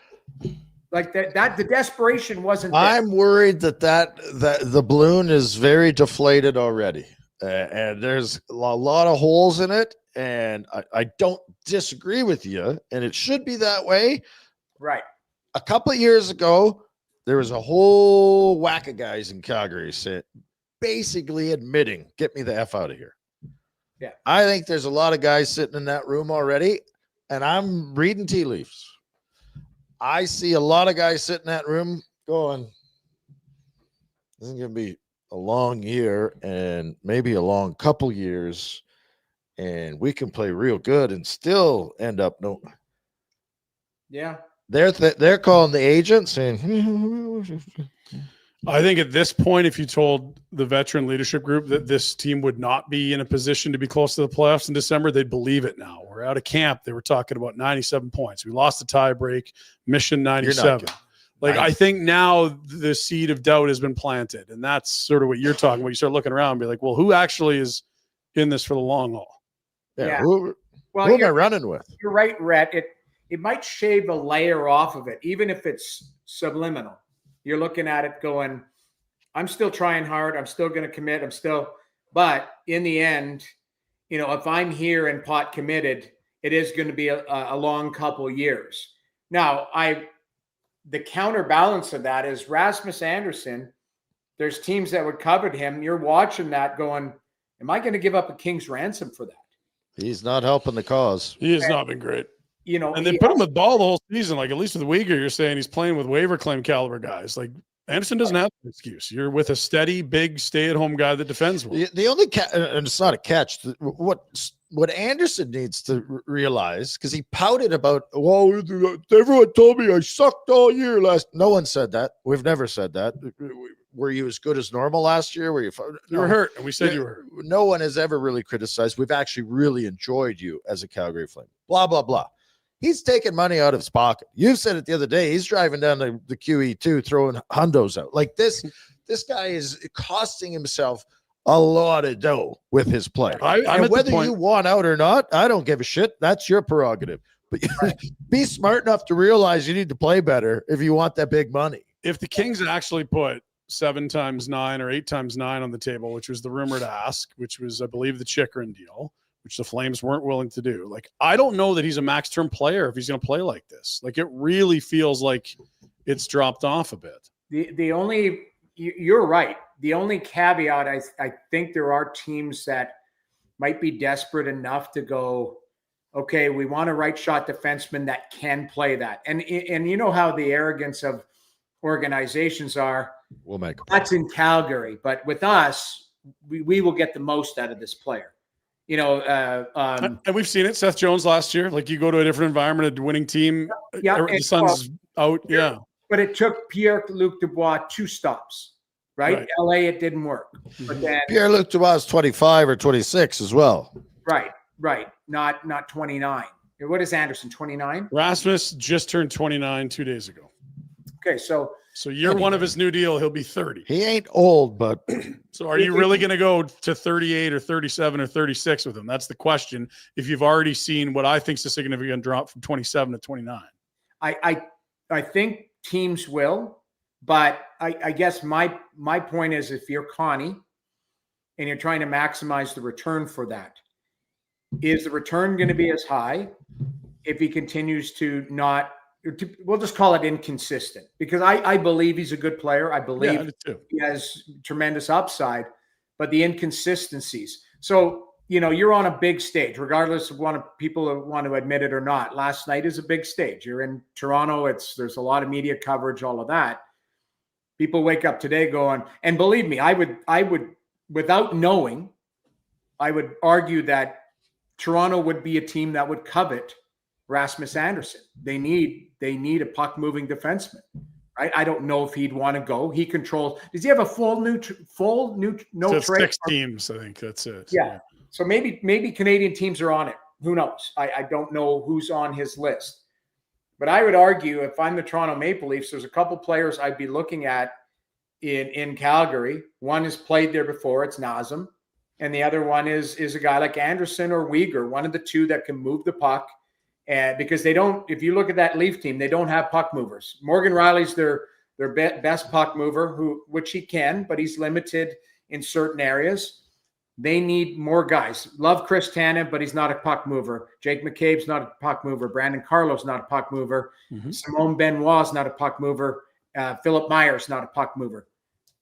Like that the desperation wasn't there. I'm worried that the balloon is very deflated already. And there's a lot of holes in it. And I don't disagree with you. And it should be that way. Right. A couple of years ago, there was a whole whack of guys in Calgary basically admitting, get me the F out of here. Yeah. I think there's a lot of guys sitting in that room already. And I'm reading tea leaves. I see a lot of guys sitting in that room going, this is going to be a long year and maybe a long couple years, and we can play real good and still end up Yeah. They're calling the agent saying, I think at this point, if you told the veteran leadership group that this team would not be in a position to be close to the playoffs in December, they'd believe it now. We're out of camp. They were talking about 97 points. We lost the tie break, mission 97. Like, I think now the seed of doubt has been planted, and that's sort of what you're talking about. You start looking around and be like, well, who actually is in this for the long haul? yeah. Who am I running with? You're right, Rhett. It might shave a layer off of it, even if it's subliminal. You're looking at it going, I'm still trying hard. I'm still going to commit. But in the end, if I'm here and pot committed, it is going to be a long couple of years. Now, the counterbalance of that is Rasmus Andersson. There's teams that would covet him. You're watching that going, am I going to give up a king's ransom for that? He's not helping the cause. He has not been great. And they he put him with ball the whole season. Like, at least with Weegar, you're saying he's playing with waiver claim caliber guys. Like, Andersson doesn't have an excuse. You're with a steady, big, stay-at-home guy that defends well. The only and it's not a catch. What Andersson needs to realize, because he pouted about, well, everyone told me I sucked all year last. No one said that. We've never said that. Were you as good as normal last year? You were hurt, and we said you were hurt. No one has ever really criticized. We've actually really enjoyed you as a Calgary Flame. Blah, blah, blah. He's taking money out of his pocket. You said it the other day. He's driving down the QE2 throwing hundos out. Like this guy is costing himself a lot of dough with his play. And whether you want out or not, I don't give a shit. That's your prerogative. But be smart enough to realize you need to play better if you want that big money. If the Kings actually put 7 times 9 or 8 times 9 on the table, which was the rumored ask, which was, I believe, the Chikrin deal, which the Flames weren't willing to do. Like, I don't know that he's a max term player if he's going to play like this. Like, it really feels like it's dropped off a bit. You're right. The only caveat, I think there are teams that might be desperate enough to go, okay, we want a right shot defenseman that can play that. And you know how the arrogance of organizations are. We'll make that's in Calgary, but with us, we will get the most out of this player. And we've seen it. Seth Jones last year. Like, you go to a different environment, a winning team. Yeah, the sun's out. Yeah, but it took Pierre-Luc Dubois 2 stops. Right? LA, it didn't work. But then Pierre-Luc Dubois is 25 or 26 as well. Right. Not 29. What is Andersson? 29. Rasmus just turned 29 2 days ago. Okay, so year one of his new deal, he'll be 30. He ain't old, but so are you really going to go to 38 or 37 or 36 with him? That's the question. If you've already seen what I think is a significant drop from 27 to 29, I think teams will, but I guess my point is, if you're Connie and you're trying to maximize the return for that, is the return going to be as high if he continues to not? We'll just call it inconsistent, because I believe he's a good player. I believe he has tremendous upside, but the inconsistencies. So, you're on a big stage, regardless of people want to admit it or not. Last night is a big stage. You're in Toronto. There's a lot of media coverage, all of that. People wake up today going, and believe me, I would, without knowing, I would argue that Toronto would be a team that would covet Rasmus Andersson. They need a puck moving defenseman, right? I don't know if he'd want to go. He controls. Does he have a full no trade? 6 teams, I think that's it. Yeah. So maybe Canadian teams are on it. Who knows? I don't know who's on his list, but I would argue, if I'm the Toronto Maple Leafs, there's a couple players I'd be looking at in Calgary. One has played there before. It's Nazem. And the other one is a guy like Andersson or Weegar, one of the two that can move the puck. And because they don't, if you look at that Leaf team, they don't have puck movers. Morgan Riley's their best puck mover, which he can, but he's limited in certain areas. They need more guys. Love Chris Tanev, but he's not a puck mover. Jake McCabe's not a puck mover. Brandon Carlo's not a puck mover. Simone Benoit's not a puck mover. Philip Myers not a puck mover.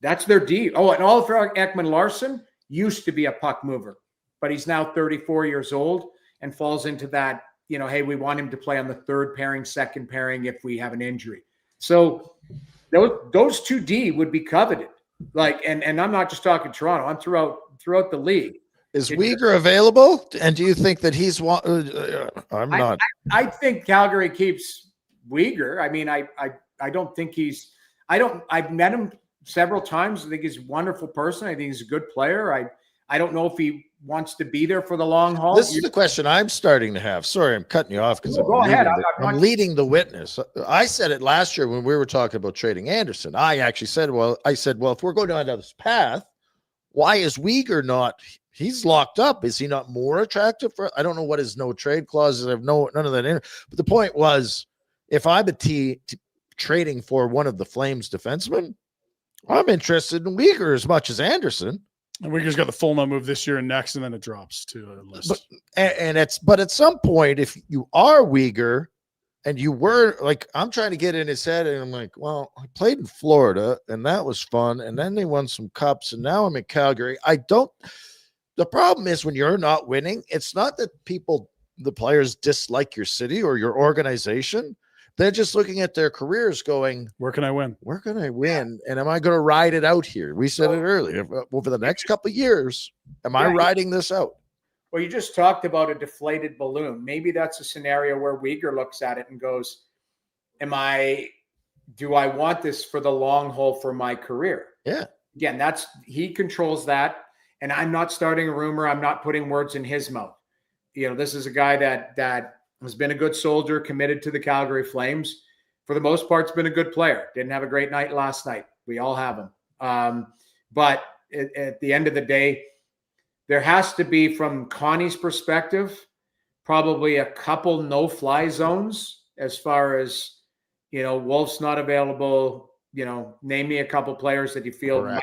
That's their D. Oh, and Oliver Ekman-Larsson used to be a puck mover, but he's now 34 years old and falls into that, hey, we want him to play on the third pairing, second pairing if we have an injury. So those two D would be coveted. And I'm not just talking Toronto. I'm throughout the league. Is Weegar available? And do you think that he's I'm not. I think Calgary keeps Weegar. I mean, I don't think I've met him several times. I think he's a wonderful person. I think he's a good player. I don't know if he wants to be there for the long haul. This is the question I'm starting to have. Sorry, I'm cutting you off because I'm leading the witness. I said it last year when we were talking about trading Andersson. I actually said, well, if we're going down this path, why is Weegar not? He's locked up. Is he not more attractive for? I don't know what his no trade clauses. I have none of that in. But the point was, if I'm a trading for one of the Flames defensemen, I'm interested in Weegar as much as Andersson. And Weegar's got the full no move this year and next, and then it drops to a list. But at some point, if you are Weegar and you were I'm trying to get in his head, and I'm like, well, I played in Florida and that was fun, and then they won some cups, and now I'm in Calgary. The problem is when you're not winning, it's not that the players dislike your city or your organization. They're just looking at their careers going, where can I win? Where can I win? And am I going to ride it out here? We said it earlier. Over the next couple of years, am I riding this out? Well, you just talked about a deflated balloon. Maybe that's a scenario where Weegar looks at it and goes, do I want this for the long haul for my career? Yeah. Again, he controls that. And I'm not starting a rumor. I'm not putting words in his mouth. This is a guy that has been a good soldier, committed to the Calgary Flames. For the most part, has been a good player. Didn't have a great night last night. We all have him. But at the end of the day, there has to be, from Connie's perspective, probably a couple no-fly zones as far as, Wolf's not available. Name me a couple players that you feel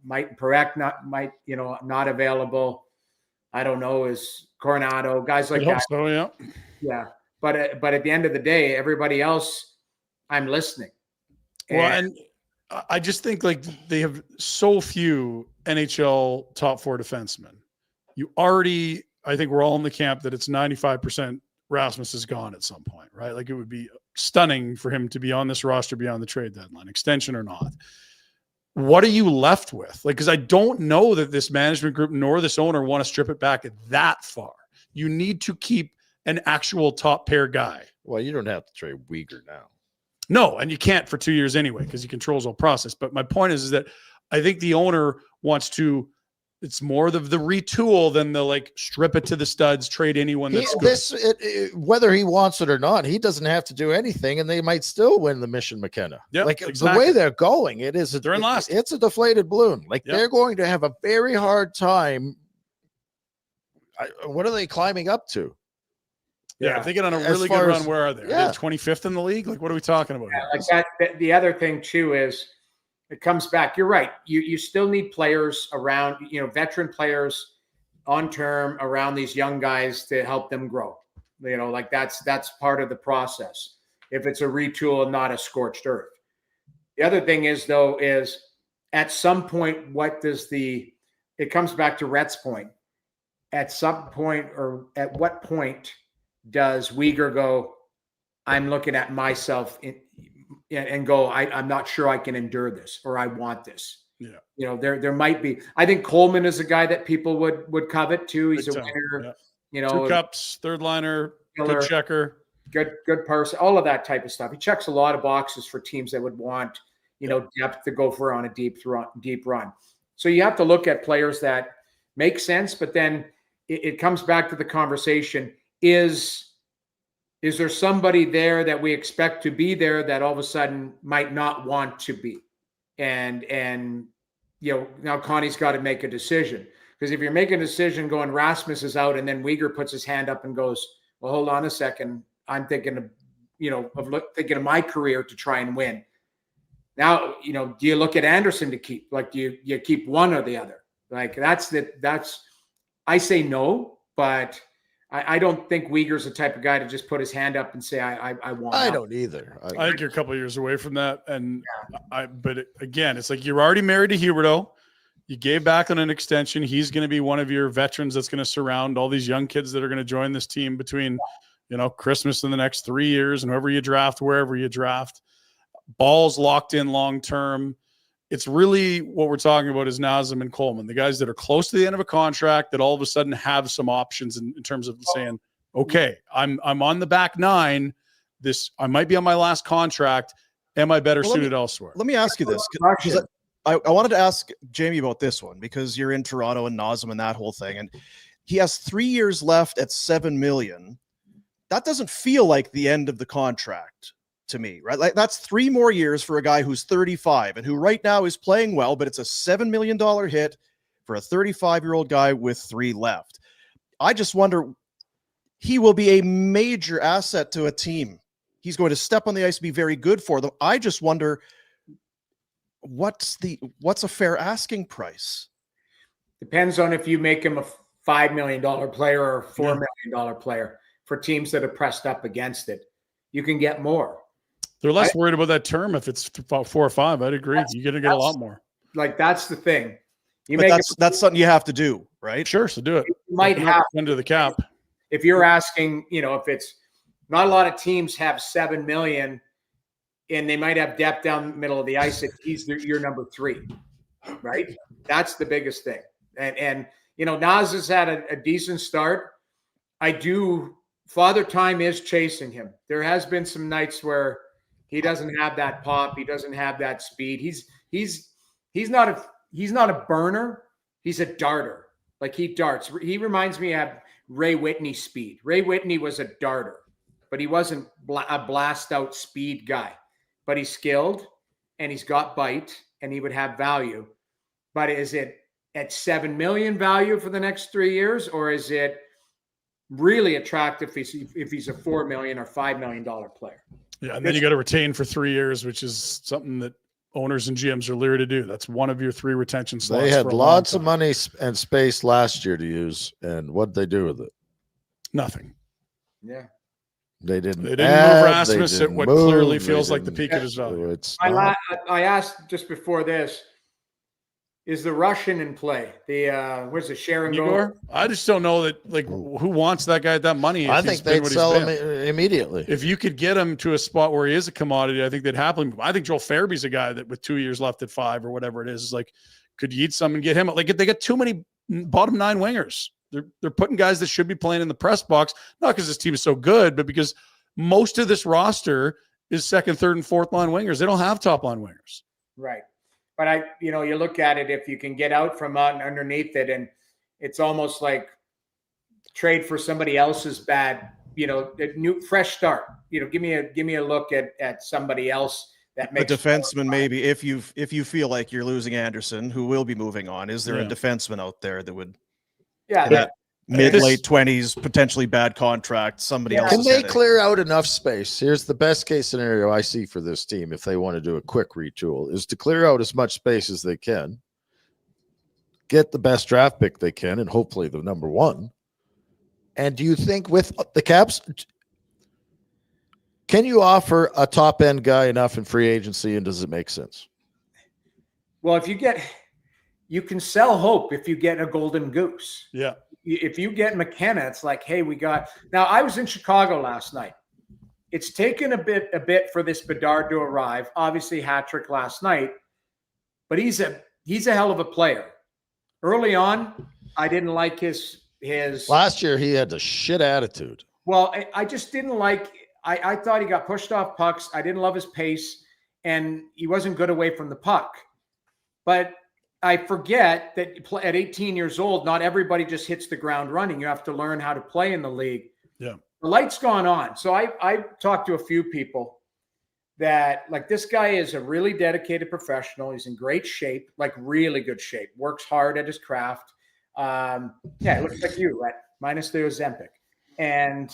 not available. I don't know, is Coronado, guys like that. So, yeah. Yeah. But at the end of the day, everybody else, I'm listening. And I just think they have so few NHL top four defensemen. I think we're all in the camp that it's 95% Rasmus is gone at some point, right? It would be stunning for him to be on this roster beyond the trade deadline, extension or not. What are you left with? Because I don't know that this management group nor this owner want to strip it back that far. You need to keep an actual top pair guy. Well, you don't have to trade Weegar now. No, and you can't for 2 years anyway because he controls the whole process. But my point is that I think the owner wants to. It's more the retool than the strip it to the studs, trade anyone that's good. Whether he wants it or not, he doesn't have to do anything, and they might still win the Mission McKenna. Yeah, The way they're going, they're in last. It's a deflated balloon. They're going to have a very hard time. What are they climbing up to? Yeah, if they get on a really good run, where are they? Yeah. Are they 25th in the league? What are we talking about? Yeah, the other thing too is it comes back. You're right. You still need players around, veteran players on term around these young guys to help them grow. That's part of the process. If it's a retool and not a scorched earth. The other thing is at some point, it comes back to Rhett's point. At some point, or at what point does Weegar go, I'm looking at myself and go, I'm not sure I can endure this, or I want this. Yeah. There might be, I think Coleman is a guy that people would covet too. He's a winner, Yeah. 2 cups, third liner, good checker, good person, all of that type of stuff. He checks a lot of boxes for teams that would want, depth to go for on a deep run. So you have to look at players that make sense, but then it comes back to the conversation. Is there somebody there that we expect to be there that all of a sudden might not want to be? and now Connie's got to make a decision, because if you're making a decision going Rasmus is out and then Weegar puts his hand up and goes, well, hold on a second, I'm thinking of thinking of my career to try and win. Now, do you look at Andersson to keep? Like, do you keep one or the other? Like, I say no, but I don't think Weegar's the type of guy to just put his hand up and say, I want I out. don't either. I think you're a couple of years away from that. And again, it's like, you're already married to Huberdeau. You gave back on an extension. He's going to be one of your veterans that's going to surround all these young kids that are going to join this team between, Christmas in the next 3 years, and whoever you draft, wherever you draft. Ball's locked in long-term. It's really what we're talking about is Nazem and Coleman, the guys that are close to the end of a contract that all of a sudden have some options in terms of saying, okay, I'm on the back nine. I might be on my last contract. Am I better suited elsewhere? Let me ask you this, because I wanted to ask Jamie about this one, because you're in Toronto and Nazem and that whole thing, and he has 3 years left at $7 million. That doesn't feel like the end of the contract to me, right? Like, that's 3 more years for a guy who's 35 and who right now is playing well, but it's a $7 million hit for a 35-year-old guy with 3 left. I just wonder, he will be a major asset to a team. He's going to step on the ice and be very good for them. I just wonder, what's a fair asking price? Depends on if you make him a $5 million player or a $4 million player. For teams that are pressed up against it, you can get more. They're less worried about that term if it's 4 or 5. I'd agree. You're going to get a lot more. Like, that's the thing. That's something you have to do, right? Sure, so do it. You might have under the cap. If you're asking, if it's not a lot of teams have $7 million, and they might have depth down the middle of the ice, if he's your number 3, right? That's the biggest thing. And Naz has had a decent start. Father Time is chasing him. There has been some nights where he doesn't have that pop. He doesn't have that speed. He's not a burner. He's a darter. Like, he darts. He reminds me of Ray Whitney speed. Ray Whitney was a darter, but he wasn't a blast out speed guy. But he's skilled and he's got bite and he would have value. But is it at $7 million value for the next 3 years, or is it really attractive if he's a $4 million or $5 million player? Yeah, and then you got to retain for 3 years, which is something that owners and GMs are leery to do. That's one of your 3 retention slots. They had lots of money and space last year to use, and what'd they do with it? Nothing. Yeah. They didn't move Rasmus at what clearly feels like the peak of his value. I asked just before this, is the Russian in play? Where's the Sharon Igor? I just don't know that. Like, who wants that guy at that money? I think they'd sell him immediately. If you could get him to a spot where he is a commodity, I think they'd happily. I think Joel Farabey's a guy that with 2 years left at 5 or whatever it is like, could you eat some and get him? Like, they got too many bottom 9 wingers. They're putting guys that should be playing in the press box, not because this team is so good, but because most of this roster is second, third, and fourth line wingers. They don't have top line wingers. Right. But you look at it, if you can get out from underneath it, and it's almost like trade for somebody else's bad, a new fresh start. Give me a look at somebody else that makes a defenseman. Maybe if you feel like you're losing Andersson, who will be moving on, is there a defenseman out there that would? Yeah, that late 20s, potentially bad contract. Somebody else. Can they clear out enough space? Here's the best case scenario I see for this team if they want to do a quick retool: is to clear out as much space as they can, get the best draft pick they can, and hopefully the number 1. And do you think with the Caps, can you offer a top end guy enough in free agency, and does it make sense? Well, you can sell hope if you get a golden goose. Yeah. If you get McKenna, it's like, hey, now I was in Chicago last night. It's taken a bit for this Bedard to arrive. Obviously, hat trick last night, but he's a hell of a player. Early on, I didn't like his last year. He had a shit attitude. Well, I just didn't like. I thought he got pushed off pucks. I didn't love his pace, and he wasn't good away from the puck. But I forget that at 18 years old, not everybody just hits the ground running. You have to learn how to play in the league. Yeah. The light's gone on. So I talked to a few people that like this guy is a really dedicated professional. He's in great shape, like really good shape, works hard at his craft. Yeah, it looks like you, right? Minus the Ozempic. And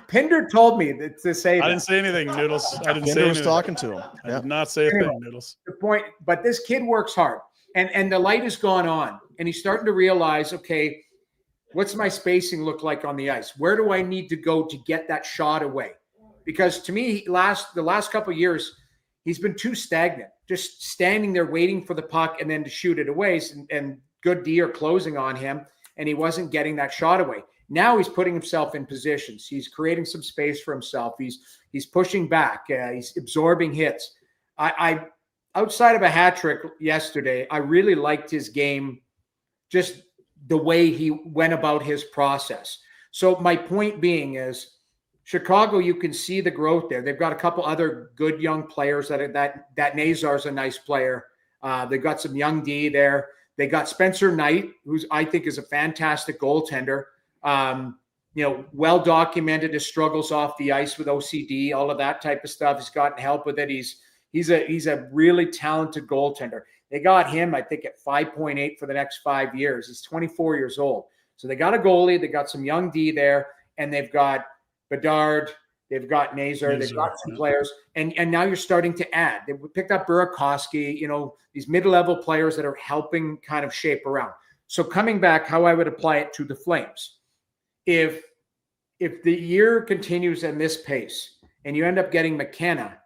Pinder told me to say that. I didn't say anything, Noodles. I didn't say Pinder was anything. talking to him. I did not say a thing, Noodles. The point, but this kid works hard, and the light has gone on, and he's starting to realize, okay, what's my spacing look like on the ice? Where do I need to go to get that shot away? Because to me, the last couple of years, he's been too stagnant, just standing there waiting for the puck and then to shoot it away. And good D are closing on him, and he wasn't getting that shot away. Now he's putting himself in positions. He's creating some space for himself. He's pushing back. He's absorbing hits. I outside of a hat trick yesterday, I really liked his game, just the way he went about his process. So my point being is, Chicago, you can see the growth there. They've got a couple other good young players. That Nazar's a nice player. They've got some young D there. They got Spencer Knight, who's I think is a fantastic goaltender. Well documented his struggles off the ice with OCD, all of that type of stuff. He's gotten help with it. He's a really talented goaltender. They got him, I think, at 5.8 for the next 5 years. He's 24 years old. So they got a goalie. They got some young D there, and they've got Bedard, they've got Nazar, they've got some players, and now you're starting to add. They picked up Burakovsky, these mid-level players that are helping kind of shape around. So coming back, how I would apply it to the Flames. If the year continues at this pace and you end up getting McKenna,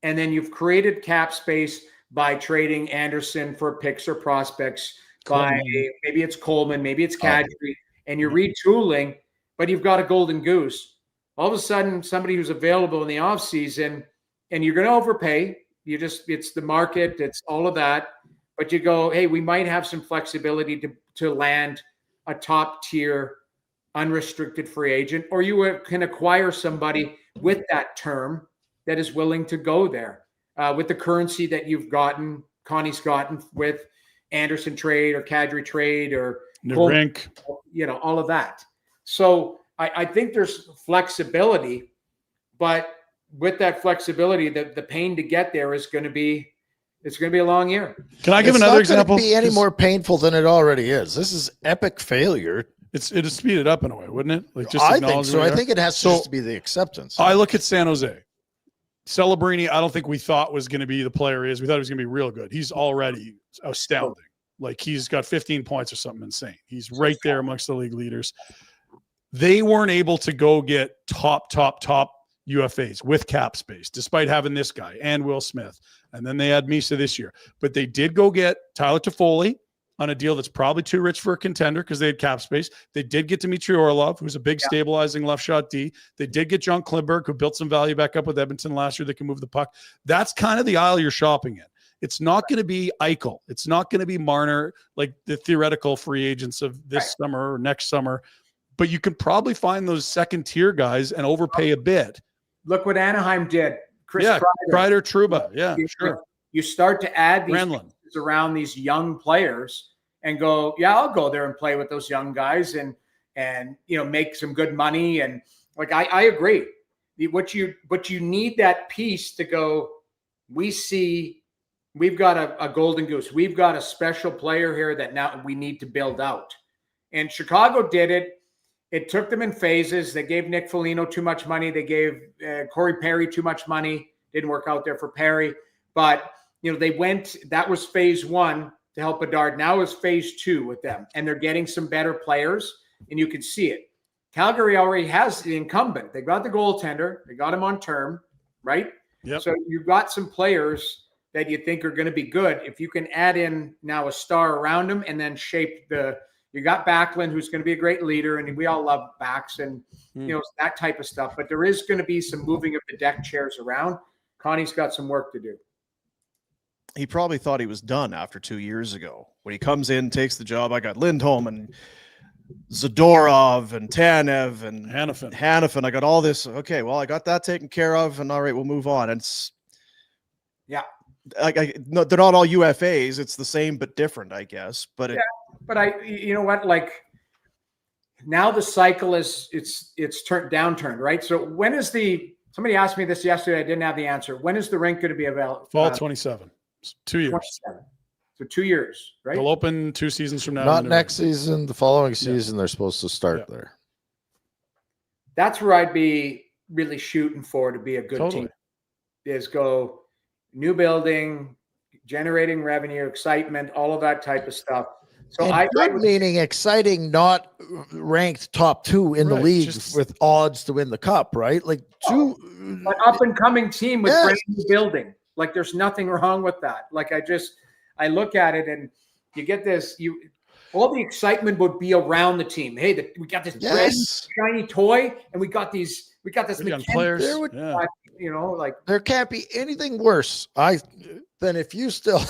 and then you've created cap space by trading Andersson for picks or prospects, maybe it's Coleman, maybe it's Kadri, and you're retooling, but you've got a golden goose. All of a sudden, somebody who's available in the offseason, and you're going to overpay. It's the market, it's all of that. But you go, hey, we might have some flexibility to land a top tier unrestricted free agent, or you can acquire somebody with that term that is willing to go there with the currency that Connie's gotten with Andersson trade or Kadri trade or Rink, all of that. So I think there's flexibility, but with that flexibility, the pain to get there is going to be a long year. Can I give another example? It's not going to be any more painful than it already is. This is epic failure. It'd speed it up in a way, wouldn't it? I think so. I think it has to be the acceptance. I look at San Jose. Celebrini, I don't think we thought was going to be the player he is. We thought he was going to be real good. He's already astounding. Like he's got 15 points or something insane. He's right there amongst the league leaders. They weren't able to go get top UFAs with cap space, despite having this guy and Will Smith. And then they had Misa this year. But they did go get Tyler Toffoli on a deal that's probably too rich for a contender because they had cap space. They did get Dmitry Orlov, who's a big stabilizing left shot D. They did get John Klingberg, who built some value back up with Edmonton last year that can move the puck. That's kind of the aisle you're shopping in. It's not going to be Eichel. It's not going to be Marner, like the theoretical free agents of this summer or next summer. But you can probably find those second-tier guys and overpay a bit. Look what Anaheim did. Kreider, Trouba. Yeah, sure. You start to add these pieces around these young players and go, I'll go there and play with those young guys and make some good money. And like I agree. But you need that piece to go, we've got a golden goose. We've got a special player here that now we need to build out. And Chicago did it. It took them in phases. They gave Nick Foligno too much money. They gave Corey Perry too much money. Didn't work out there for Perry. But, they went – that was phase one to help Bedard. Now it's phase two with them. And they're getting some better players, and you can see it. Calgary already has the incumbent. They got the goaltender. They got him on term, right? Yep. So you've got some players that you think are going to be good. If you can add in now a star around them and then shape you got Backlund, who's going to be a great leader, and we all love backs and that type of stuff. But there is going to be some moving of the deck chairs around. Connie's got some work to do. He probably thought he was done after 2 years ago. When he comes in, takes the job, I got Lindholm and Zadorov and Tanev and Hannafin. I got all this. Okay, well, I got that taken care of, and all right, we'll move on. And no, they're not all UFAs. It's the same but different, I guess. But but you know what? Like now the cycle is it's turned downturned, right? So when is the Somebody asked me this yesterday. I didn't have the answer. When is the rink going to be available? Fall 27. 2 years. 27. So 2 years, right? They'll open 2 seasons from now. Not next season. The following season, they're supposed to start there. That's where I'd be really shooting for to be a good team. Is go new building, generating revenue, excitement, all of that type of stuff. So meaning exciting, not ranked top 2 in the league with odds to win the cup, right? Like an up and coming team with brand new building. Like there's nothing wrong with that. Like I look at it and you get this. All the excitement would be around the team. Hey, we got this brand shiny toy, and we got this young players. There can't be anything worse than if you still.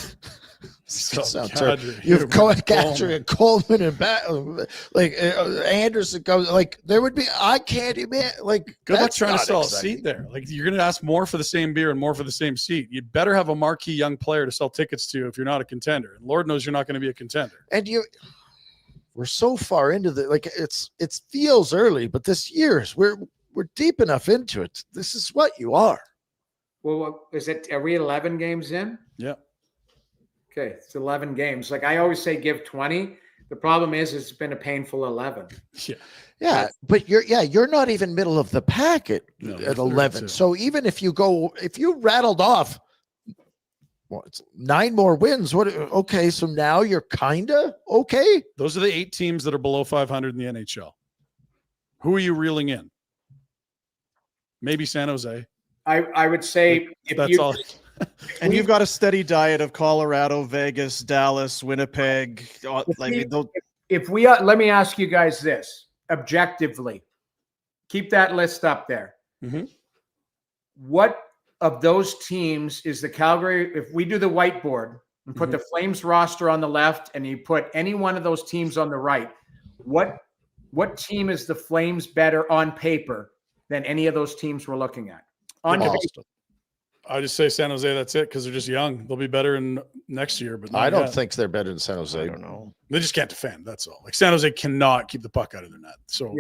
You've Kadri and Coleman and Andersson goes there would be. I can't imagine good luck trying to sell a seat there. Like you're going to ask more for the same beer and more for the same seat. You better have a marquee young player to sell tickets to if you're not a contender. And Lord knows you're not going to be a contender. And we're so far into it feels early, but this year's we're deep enough into it. This is what you are. Well, are we 11 games in? Yeah. Okay, it's 11 games. Like I always say, give 20. The problem is it's been a painful 11. Yeah, but you're not even middle of the pack at 11. So even if you rattled off it's 9 more wins, okay, so now you're kinda okay. Those are the 8 teams that are below 500 in the NHL. Who are you reeling in? Maybe San Jose. I would say that's all. And you've got a steady diet of Colorado, Vegas, Dallas, Winnipeg. If we let me ask you guys this objectively, keep that list up there. Mm-hmm. What of those teams is the Calgary? If we do the whiteboard and put the Flames roster on the left, and you put any one of those teams on the right, what team is the Flames better on paper than any of those teams we're looking at? I just say San Jose. That's it, because they're just young. They'll be better in next year, but I don't think they're better than San Jose. I don't know. They just can't defend. That's all. Like San Jose cannot keep the puck out of their net. So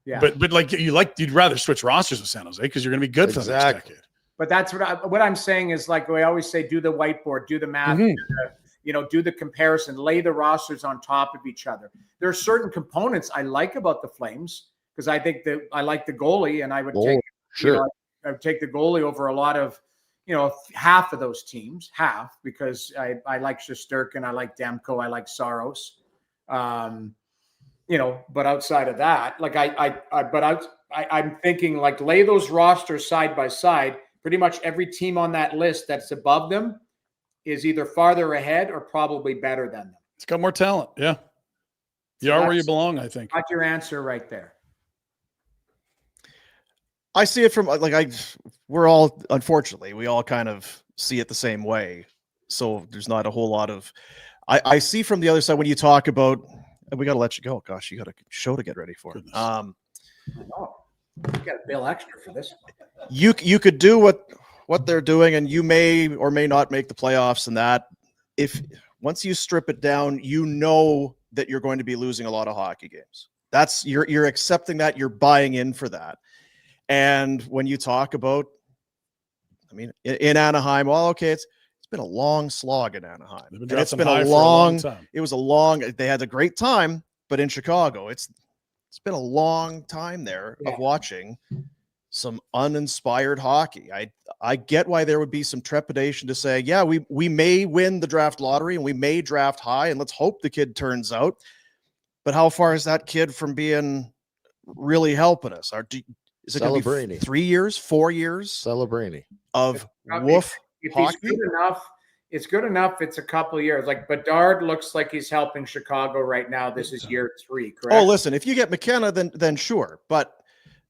yeah. But you'd rather switch rosters with San Jose because you're going to be good for the next decade. But that's what I'm saying is like we always say: do the whiteboard, do the math, do the comparison, lay the rosters on top of each other. There are certain components I like about the Flames because I think that I like the goalie, and I would I would take the goalie over a lot of. Half of those teams, because I like Shesterkin, I like Demko, I like Saros, but outside of that, like I'm thinking like lay those rosters side by side. Pretty much every team on that list that's above them is either farther ahead or probably better than them. It's got more talent. Yeah. You are where you belong, I think. Got your answer right there. I see it from unfortunately, we all kind of see it the same way. So there's not a whole lot of, I see from the other side when you talk about, and we got to let you go. Gosh, you got a show to get ready for. I know. You got to bill extra for this. You could do what they're doing, and you may or may not make the playoffs. And that, if once you strip it down, that you're going to be losing a lot of hockey games. That's you're accepting that, you're buying in for that. And when you talk about, in Anaheim, it's been a long slog in Anaheim. And it's been a long time. They had a great time, but in Chicago, it's been a long time there of watching some uninspired hockey. I get why there would be some trepidation to say, we may win the draft lottery and we may draft high, and let's hope the kid turns out. But how far is that kid from being really helping us? Is it going to be 3 years, 4 years? Celebrini of woof hockey? It's good enough. It's a couple of years. Like Bedard looks like he's helping Chicago right now. This is year 3, correct? Oh, listen, if you get McKenna, then sure. But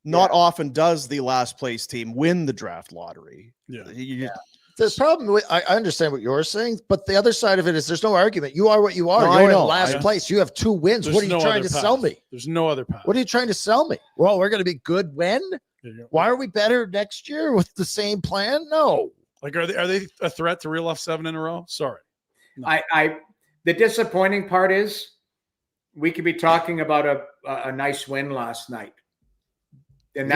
not often does the last place team win the draft lottery. The problem, I understand what you're saying, but the other side of it is there's no argument. You are what you are. No, you're in last place. You have 2 wins. What are you trying to sell me? There's no other path. What are you trying to sell me? Well, we're going to be good when? Why are we better next year with the same plan? No. Like, are they a threat to reel off 7 in a row? Sorry. No. The disappointing part is we could be talking about a nice win last night. And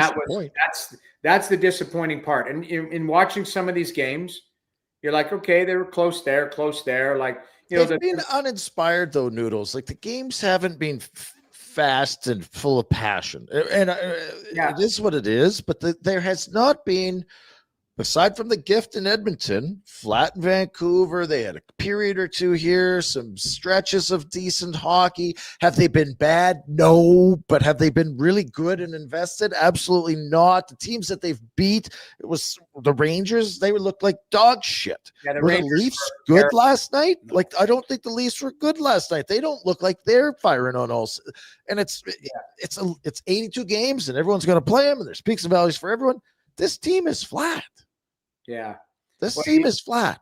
that's the disappointing part. And in watching some of these games, you're like, okay, they were close there. Like, they've been uninspired though, Noodles. Like the games haven't been fast and full of passion. And it is what it is, but there has not been, aside from the gift in Edmonton, flat in Vancouver, they had a period or two here, some stretches of decent hockey. Have they been bad? No. But have they been really good and invested? Absolutely not. The teams that they've beat, it was the Rangers, they would look like dog shit. Yeah, were the Leafs good last night? Like, I don't think the Leafs were good last night. They don't look like they're firing on all. And it's 82 games, and everyone's going to play them, and there's peaks and valleys for everyone. This team is flat. Yeah. This team is flat.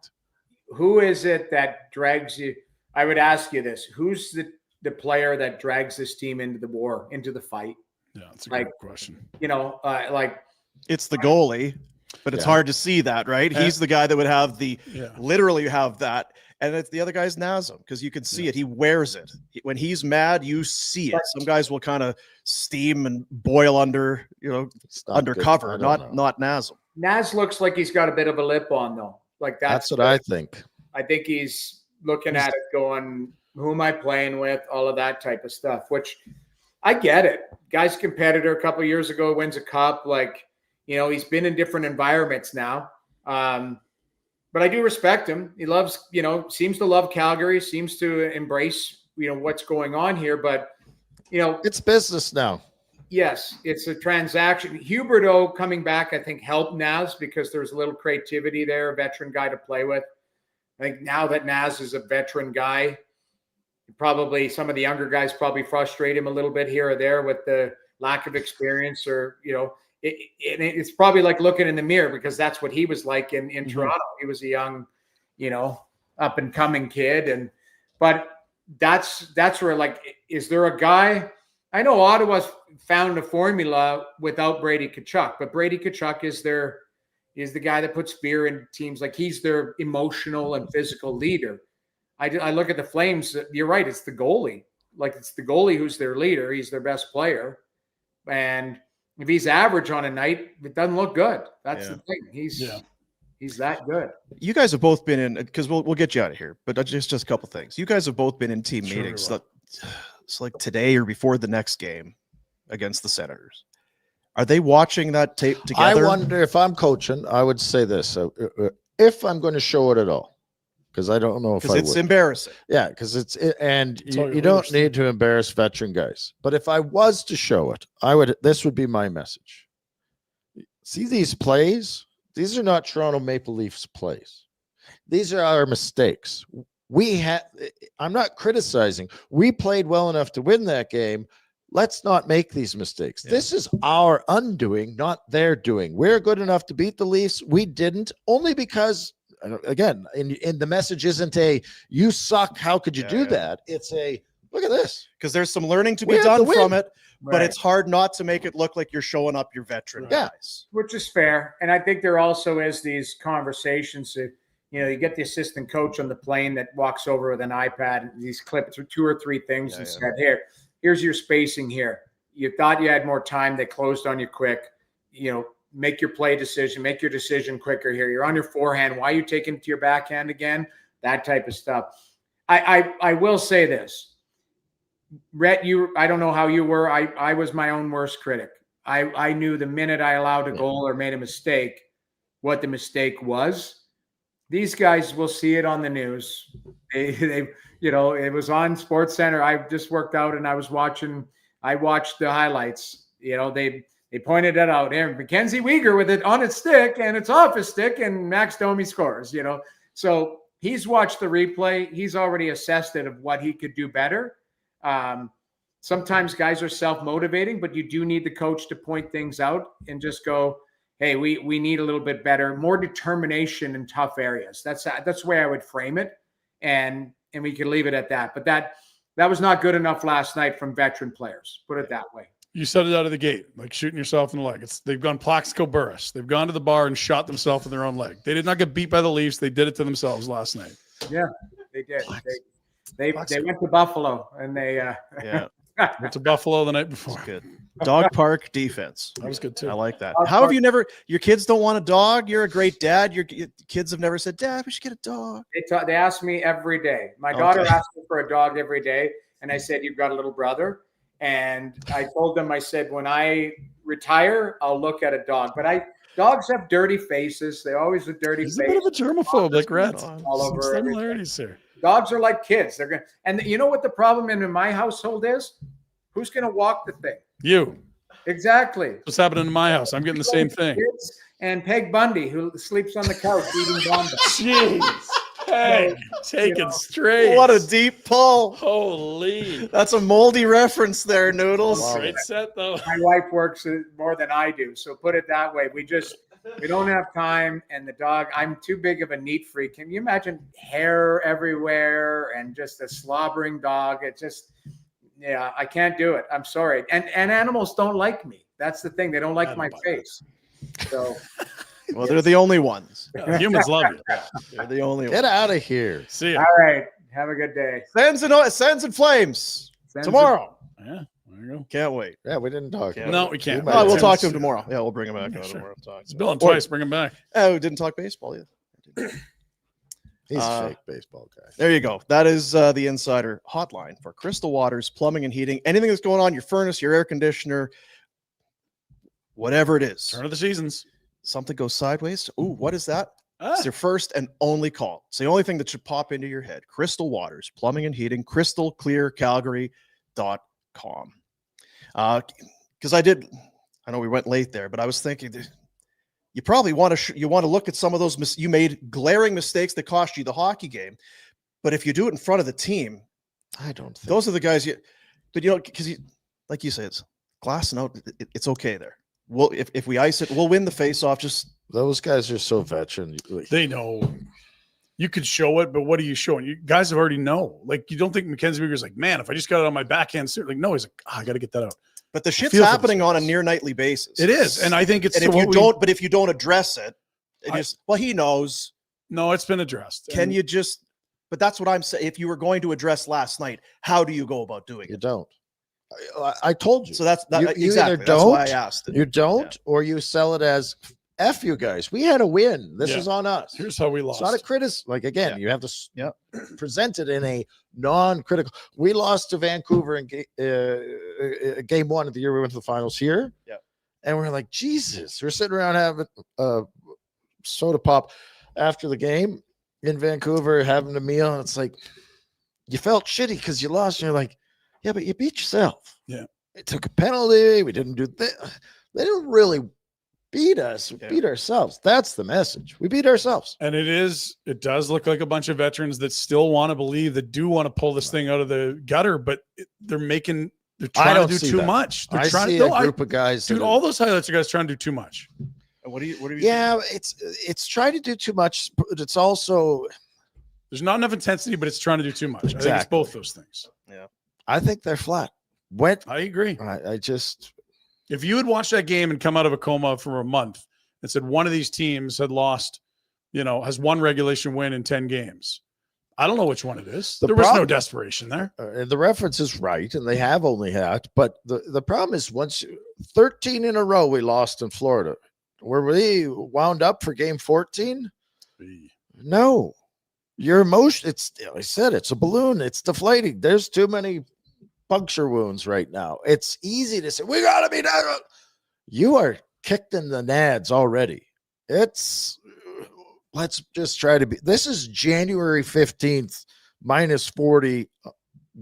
Who is it that drags you? I would ask you this. Who's the player that drags this team into the war, into the fight? Yeah, that's a great question. It's the goalie, but it's hard to see that, right? He's the guy that would have literally have that. And it's the other guy's Nazem, because you can see it. He wears it. When he's mad, you see it. Some guys will kind of steam and boil under, undercover, not Nazem. Naz looks like he's got a bit of a lip on, though. Like that's what I think. I think he's looking at it going, who am I playing with? All of that type of stuff, which I get it. Guy's competitor a couple of years ago, wins a cup. Like, he's been in different environments now. But I do respect him. He loves, seems to love Calgary, seems to embrace, what's going on here. But, it's business now. Yes, it's a transaction. Huberdeau coming back, I think, helped Naz because there's a little creativity there, a veteran guy to play with. I think now that Naz is a veteran guy, probably some of the younger guys probably frustrate him a little bit here or there with the lack of experience, or, it's probably like looking in the mirror, because that's what he was like in Toronto. He was a young, up and coming kid. But that's where, like, is there a guy? I know Ottawa's found a formula without Brady Tkachuk, but Brady Tkachuk is the guy that puts fear in teams. Like, he's their emotional and physical leader. I look at the Flames. You're right. It's the goalie. Like, it's the goalie who's their leader. He's their best player. And if he's average on a night, it doesn't look good. That's the thing. He's that good. You guys have both been in, because we'll get you out of here, but just a couple things. You guys have both been in team meetings. It's like today or before the next game against the Senators. Are they watching that tape together? I wonder if I'm coaching, I would say this. If I'm going to show it at all, because I don't know if I would. Because it's embarrassing. Yeah, because you don't need to embarrass veteran guys. But if I was to show it, this would be my message. See these plays? These are not Toronto Maple Leafs plays. These are our mistakes. I'm not criticizing. We played well enough to win that game. Let's not make these mistakes. Yeah. This is our undoing, not their doing. We're good enough to beat the Leafs. We didn't, only because, again, in the message isn't a, you suck, how could you do that? It's a, look at this. Because there's some learning to be done from it, but it's hard not to make it look like you're showing up your veteran guys. Which is fair. And I think there also is these conversations that, you get the assistant coach on the plane that walks over with an iPad, and he's clipped through 2 or 3 things and said, here's your spacing here. You thought you had more time. They closed on you quick. Make your play decision. Make your decision quicker here. You're on your forehand. Why are you taking it to your backhand again? That type of stuff. I will say this. Rhett, I don't know how you were. I was my own worst critic. I knew the minute I allowed a goal or made a mistake, what the mistake was. These guys will see it on the news. They it was on Sports Center. I just worked out and I watched the highlights. They pointed it out. Aaron Mackenzie Weegar with it on its stick, and it's off his stick, and Max Domi scores, So he's watched the replay. He's already assessed it of what he could do better. Sometimes guys are self-motivating, but you do need the coach to point things out and just go, hey, we need a little bit better, more determination in tough areas. That's the way I would frame it. And we could leave it at that. But that was not good enough last night from veteran players. Put it that way. You said it out of the gate, like shooting yourself in the leg. They've gone Plaxico Burress. They've gone to the bar and shot themselves in their own leg. They did not get beat by the Leafs. They did it to themselves last night. Yeah, they did. They went to Buffalo and they Went to Buffalo the night before. That's good. Dog park defense. That was good too. I like that. Dog How have park. you never? Your kids don't want a dog. You're a great dad. Your kids have never said, "Dad, we should get a dog." They ask me every day. My Okay. daughter asks me for a dog every day, and I said, "You've got a little brother." And I told them, I said, when I retire, I'll look at a dog. But dogs have dirty faces. They always have dirty He's a faces. bit of a germaphobe, like Reds. All Some over everything. similarities here. Dogs are like kids. They're gonna, and you know what the problem in my household is? Who's gonna walk the thing? You. Exactly. What's happening in my house? I'm getting the same thing. Kids and Peg Bundy, who sleeps on the couch eating Bombay. Jeez. Hey, taking straight. What a deep pull. Holy. That's a moldy reference there, Noodles. Wow. Great set, though. My wife works more than I do, so put it that way. We don't have time, and the dog. I'm too big of a neat freak. Can you imagine hair everywhere and just a slobbering dog? It just, yeah, I can't do it. I'm sorry. And animals don't like me. That's the thing. They don't like my face. So Well, they're the only ones. Humans love you. They're the only Get ones. out of here. See ya. all right, have a good day. Sends and flames Sends tomorrow. Yeah, there you go. Can't wait. Yeah, we didn't talk. Yeah. about No, it. we can't. might Oh, we'll have- talk to him tomorrow. Yeah, we'll bring him back Yeah, on sure. tomorrow. Talk. It's Bill and Or- twice. Bring him back. Oh, we didn't talk baseball yet. He's a fake baseball guy. There you go. That is the insider hotline for Crystal Waters, plumbing and heating. Anything that's going on, your furnace, your air conditioner, whatever it is. Turn of the seasons. Something goes sideways. Ooh, what is that? Ah, It's your first and only call. It's the only thing that should pop into your head. Crystal Waters, plumbing and heating, crystalclearcalgary.com. Because I know we went late there, but I was thinking that you probably want to look at some of those. You made glaring mistakes that cost you the hockey game. But if you do it in front of the team, I don't think those are the guys because like you say, it's glass and out. It's okay there. Well, if we ice it, we'll win the face off. Just those guys are so veteran. they know. You could show it, but what are you showing? You guys have already know. Like, you don't think Mackenzie Weegar's like, man, if I just got it on my backhand, like, no, he's like, I got to get that out. but the shit's feel for happening these on a guys. near nightly basis. It is, and I think it's And to if you what we- don't, but if you don't address it, I- he knows. No, it's been addressed. Can And you just? But that's what I'm saying. If you were going to address last night, how do you go about doing You it? don't. I told you. So that's that, You exactly. either That's why I don't, asked it. You don't, or you sell it as F you guys. We had a win. This Yeah. is on us. Here's how we It's lost. not a criticism. Like, again, Yeah. you have to Yeah. present it in a non-critical. We lost to Vancouver in game one of the year we went to the finals here. Yeah. And we're like, Jesus. We're sitting around having soda pop after the game in Vancouver, having a meal. And it's like, you felt shitty because you lost. And you're like, yeah, but you beat yourself. Yeah. It took a penalty. We didn't do that. They didn't really beat us. We Yeah. beat ourselves. That's the message. We beat ourselves. And it does look like a bunch of veterans that still want to believe, that do want to pull this thing out of the gutter, but they're trying don't to do see too that. much. They're I trying see to, a group of guys. dude, that all those highlights are guys trying to do too much. What do you? yeah, it's trying to do too much. But it's also, There's not enough intensity, but it's trying to do too much. I think it's Exactly. both those things. I think they're flat. What I agree. I just, If you had watched that game and come out of a coma for a month and said one of these teams had lost, has one regulation win in 10 games, I don't know which one it is. The There was no problem- desperation there. and the reference is right, and they have only had. But the problem is, 13 in a row we lost in Florida. Were we wound up for game 14? No. Your emotion, I said it's a balloon. It's deflating. There's too many puncture wounds right now. It's easy to say, we got to be done. You are kicked in the nads already. Let's just try to be. This is January 15th, -40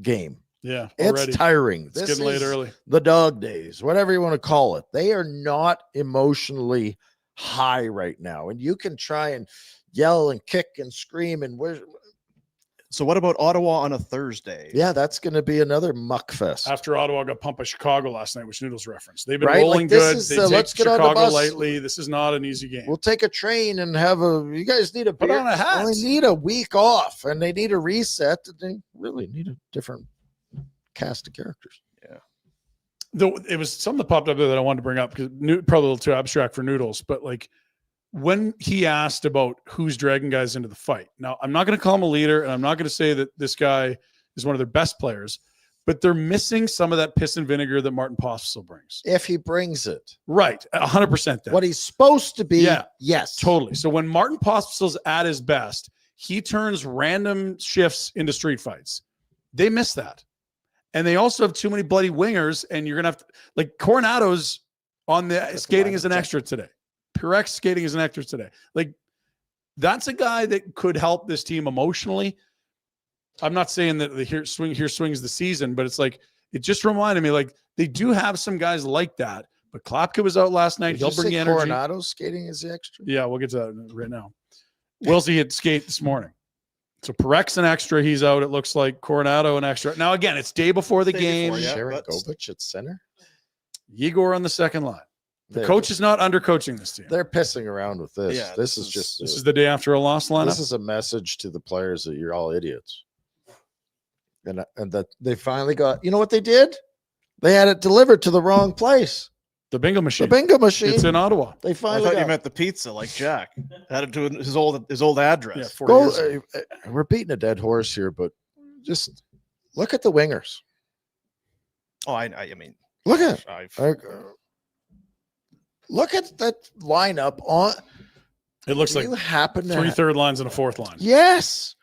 game. Yeah, already. It's tiring. It's This getting late is early. the dog days, whatever you want to call it. They are not emotionally high right now. And you can try and yell and kick and scream and So what about Ottawa on a Thursday? yeah, that's going to be another muck fest. After Ottawa got pumped by Chicago last night, which Noodles referenced. They've been Right, like rolling this good. is They the take let's get on the Chicago bus. lightly. This is not an easy game. We'll take a train and you guys need a Put beer. on a hat. Well, they need a week off and they need a reset. They really need a different cast of characters. Though it was something that popped up there that I wanted to bring up because probably a little too abstract for Noodles, but like when he asked about who's dragging guys into the fight. Now, I'm not going to call him a leader, and I'm not going to say that this guy is one of their best players, but they're missing some of that piss and vinegar that Martin Pospisil brings. If he brings it. Right. 100% that. What he's supposed to be. Yeah. Yes. Totally. So when Martin Pospisil's at his best, he turns random shifts into street fights. They miss that. And they also have too many bloody wingers, and you're going to have to, like, Coronado's on the skating as an extra today. Purek's skating as an extra today. Like, that's a guy that could help this team emotionally. I'm not saying that the here swings the season, but it's like, it just reminded me, like, they do have some guys like that. But Klapka was out last night. He'll bring energy. Coronado skating as the extra? Yeah, we'll get to that right now. Wilsey had skate this morning. So Purek's an extra. He's out. It looks like Coronado an extra. Now, again, it's day before the game. Sharon Govich at center. Igor on the second line. The coach is not undercoaching this team. They're pissing around with this. Yeah, this is just this is the day after a lost lineup. This is a message to the players that you're all idiots. And that they finally got, you know what they did? They had it delivered to the wrong place. The bingo machine. The bingo machine. It's in Ottawa. They I finally thought got you meant the pizza, like Jack. Had it to his old address. Yeah, 4 Go, years ago. we're beating a dead horse here, but just look at the wingers. Oh, I mean, Look at I've, look at that lineup on. It looks like You happen to 3 third lines and a fourth line. Yes.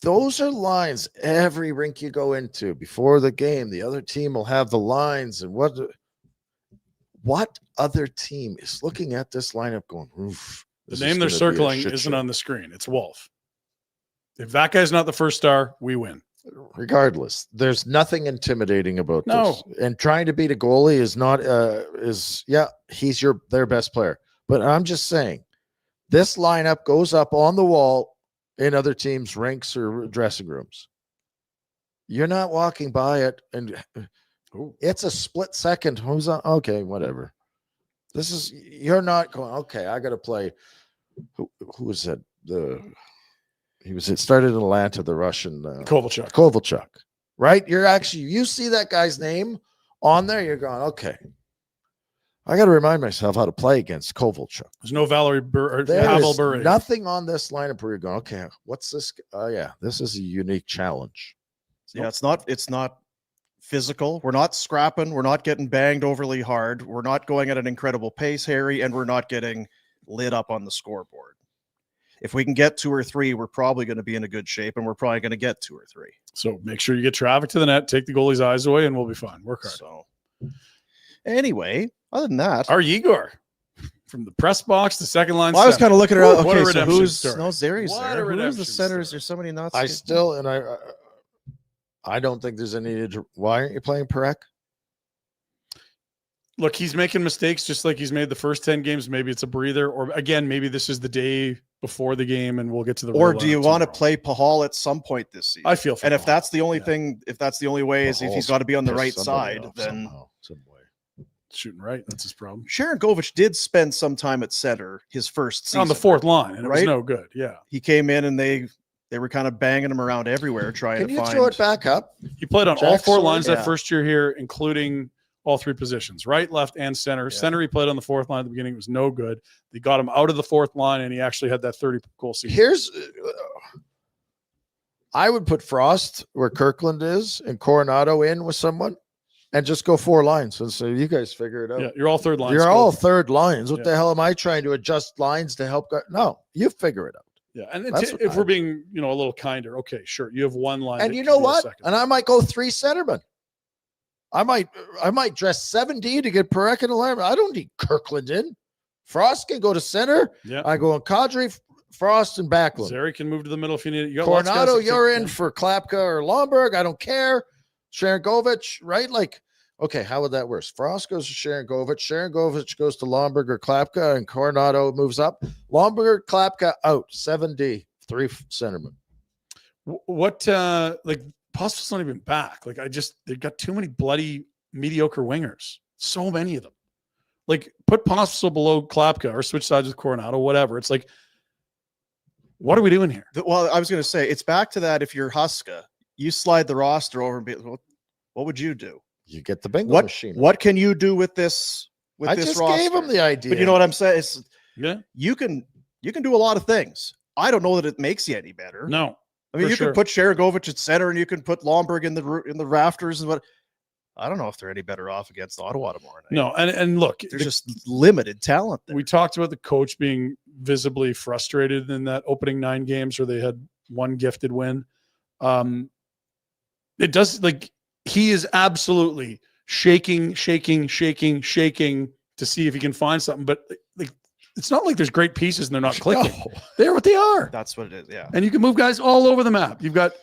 Those are lines every rink you go into before the game. The other team will have the lines. And what other team is looking at this lineup going, oof? The name they're circling isn't on the screen. It's Wolf. If that guy's not the first star, we win. Regardless, there's nothing intimidating about No. this. And trying to beat a goalie is not he's their best player. But I'm just saying, this lineup goes up on the wall in other teams' rinks or dressing rooms. You're not walking by it, and it's a split second. Who's on? Okay, whatever. You're not going, okay, I got to play. Who was that? It started in Atlanta, the Russian Kovalchuk, right? You see that guy's name on there, you're going, okay, I got to remind myself how to play against Kovalchuk. There's no Valerie Pavel Bure. Nothing on this lineup where you're going, okay, what's this? Oh yeah, this is a unique challenge. yeah, it's not physical. We're not scrapping. We're not getting banged overly hard. We're not going at an incredible pace, Harry, and we're not getting lit up on the scoreboard. If we can get 2 or 3, we're probably going to be in a good shape, and we're probably going to get 2 or 3. So make sure you get traffic to the net, take the goalie's eyes away, and we'll be fine. Work hard. So anyway, other than that, Our Igor from the press box, the second line. well, I was kind of looking around. What a Okay, so redemption who's story. no Zeri's What a there? Who's the redemption centers? story. There's somebody not. I don't think there's any need to. Why aren't you playing Perek? Look, he's making mistakes just like he's made the first 10 games. Maybe it's a breather, or again, maybe this is the day before the game and we'll get to the. Or do you want to play Pahal at some point this season? I feel for and if Pahal. that's the only thing, if that's the only way, is if he's got to be on the right side, then some way. Shooting right. That's his problem. Sharon Govich did spend some time at center his first season On the fourth line, and it was right? no good. Yeah. He came in and they were kind of banging him around everywhere, trying Can to you find. throw it back up? He played on all 4 lines yeah. that first year here, including all 3 positions, right, left, and center. Yeah. Center, he played on the fourth line at the beginning. It was no good. They got him out of the fourth line, and he actually had that 30-goal season. I would put Frost where Kirkland is and Coronado in with someone and just go 4 lines. And so you guys figure it out. Yeah, you're all third lines. You're all third lines. What Yeah. the hell am I trying to adjust lines to help? No, you figure it out. Yeah, and That's what if we're being, a little kinder, okay, sure, you have 1 line. And that you can know be a what? second. And I might go 3 centermen. I might dress 7D to get Perek in 11. I don't need Kirkland in. Frost can go to center. Yeah. I go on Kadri, Frost, and Backlund. Zeri can move to the middle if you need it. You got lots of guys Coronado, that you're can- in for Klapka or Lomberg. I don't care. Sharon Govich, right? Like, okay, how would that work? Frost goes to Sharon Govich. Sharon Govich goes to Lomberg or Klapka, and Coronado moves up. Lomberg, Klapka out. 7D, 3 centermen. What Pospisil's not even back. Like, they've got too many bloody mediocre wingers. So many of them. Like, put Pospisil below Klapka or switch sides with Coronado, whatever. It's like, what are we doing here? Well, I was going to say, it's back to that. If you're Huska, you slide the roster over and be, well, what would you do? You get the bingo machine. What can you do with this? I just gave him the idea. But you know what I'm saying? You can do a lot of things. I don't know that it makes you any better. No. I mean, For you sure. can put Sharagovich at center, and you can put Lomberg in the rafters and what. I don't know if they're any better off against Ottawa tomorrow night. No, and look, There's just limited talent there. we talked about the coach being visibly frustrated in that opening 9 games where they had one gifted win. It does, like, he is absolutely shaking to see if he can find something. But like, it's not like there's great pieces and they're not clicking. No. They're what they are. That's what it is. Yeah. And you can move guys all over the map. You've got,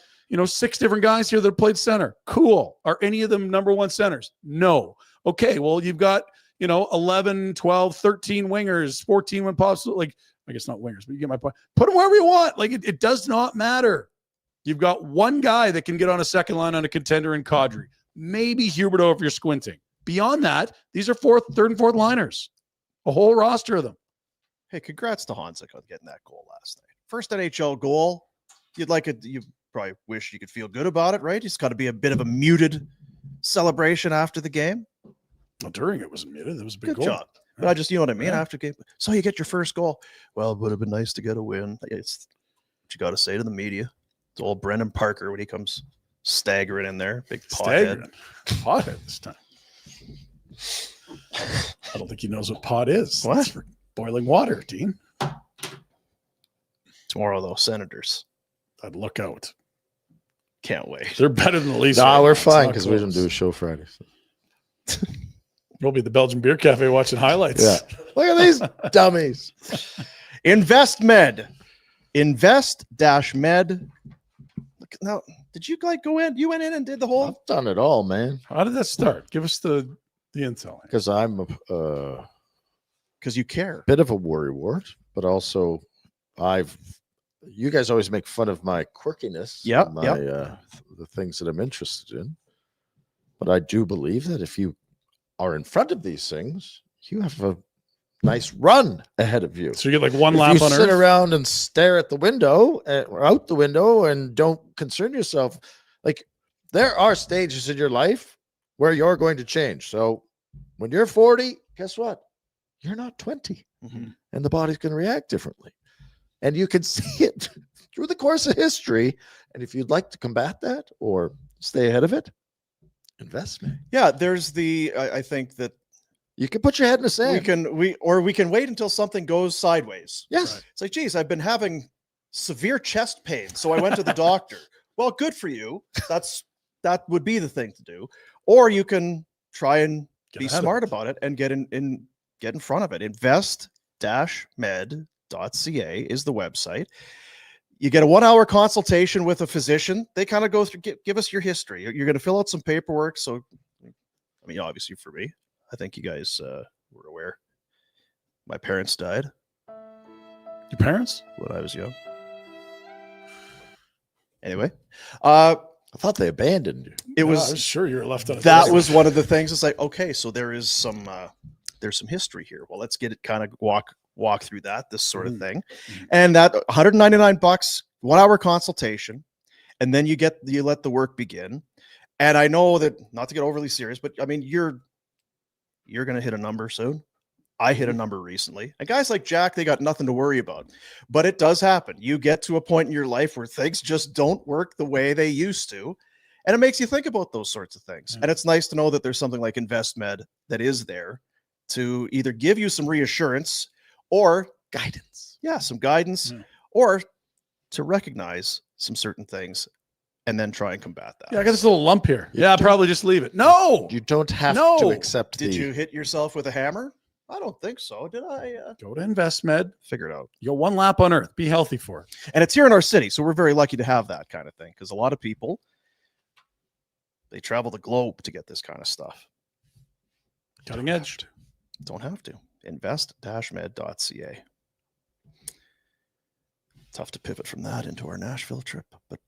6 different guys here that played center. Cool. Are any of them number 1 centers? No. Okay. Well, you've got, 11, 12, 13 wingers, 14 when possible. Like, I guess not wingers, but you get my point. Put them wherever you want. Like, it does not matter. You've got one guy that can get on a second line on a contender in Kadri. Maybe Huberdeau if you're squinting. Beyond that, these are third and fourth liners. A whole roster of them. Hey, congrats to Honzik on getting that goal last night. First NHL goal. You'd like it. You probably wish you could feel good about it, right? It's got to be a bit of a muted celebration after the game. Well, during it was muted. It was a big Good goal. job. But I just, you know what I mean? Yeah. After game. So you get your first goal. Well, it would have been nice to get a win. It's what you got to say to the media. It's old Brendan Parker when he comes staggering in there. Big pothead. Pothead this time. I don't think he knows what pot is. What? It's for boiling water, Dean. Tomorrow, though, Senators. I'd look out. Can't wait. They're better than the Leafs. Nah, right we're now. It's fine not because we didn't close. do a show Friday. So. We'll be at the Belgian Beer Cafe watching highlights. Yeah. Look at these dummies. InvestMed. Invest-med. Look, now, did you go in? You went in and did the whole. I've done it all, man. How did that start? Give us the intel. Because I'm a Because you care. bit of a worrywart, but also you guys always make fun of my quirkiness. Yep, My, yep. The things that I'm interested in. But I do believe that if you are in front of these things, you have a nice run ahead of you. So you get like one If lap you on sit Earth. around and stare at the window or out the window and don't concern yourself, like there are stages in your life where you're going to change. So when you're 40, guess what? You're not 20, and the body's going to react differently. And you can see it through the course of history. And if you'd like to combat that or stay ahead of it, investment. Yeah, there's I think that You can put your head in the sand. we can wait until something goes sideways. Yes. Right. It's like, geez, I've been having severe chest pain, so I went to the doctor. Well, good for you. That would be the thing to do. Or you can try and be ahead of smart it. about it and get in front of it. Invest-med.ca is the website. You get a 1-hour consultation with a physician. They kind of go through, give us your history. You're going to fill out some paperwork. So, I mean, obviously for me, I think you guys were aware. My parents died Your parents? when I was young. Anyway, I thought they abandoned you. it I was was sure you were left on. that was one of the things. It's like, okay, so there's some history here. Well, let's get it kind of walk through this sort of thing. And that $199, 1-hour consultation, and then you let the work begin. And I know that, not to get overly serious, but I mean, you're going to hit a number soon. I hit a number recently. And guys like Jack, they got nothing to worry about. But it does happen. You get to a point in your life where things just don't work the way they used to. And it makes you think about those sorts of things. And it's nice to know that there's something like InvestMed that is there to either give you some reassurance or Guidance. yeah, some guidance, or to recognize some certain things and then try and combat that. Yeah, I got this little lump here. You Yeah, don't- probably just leave it. No. You don't have No. to accept Did the you hit yourself with a hammer? I don't think so. Did I? Go to InvestMed. Figure it out. You got one lap on Earth. Be healthy for it. And it's here in our city, so we're very lucky to have that kind of thing because a lot of people, they travel the globe to get this kind of stuff. Cutting edge. Don't have to. Invest-med.ca. Tough to pivot from that into our Nashville trip, but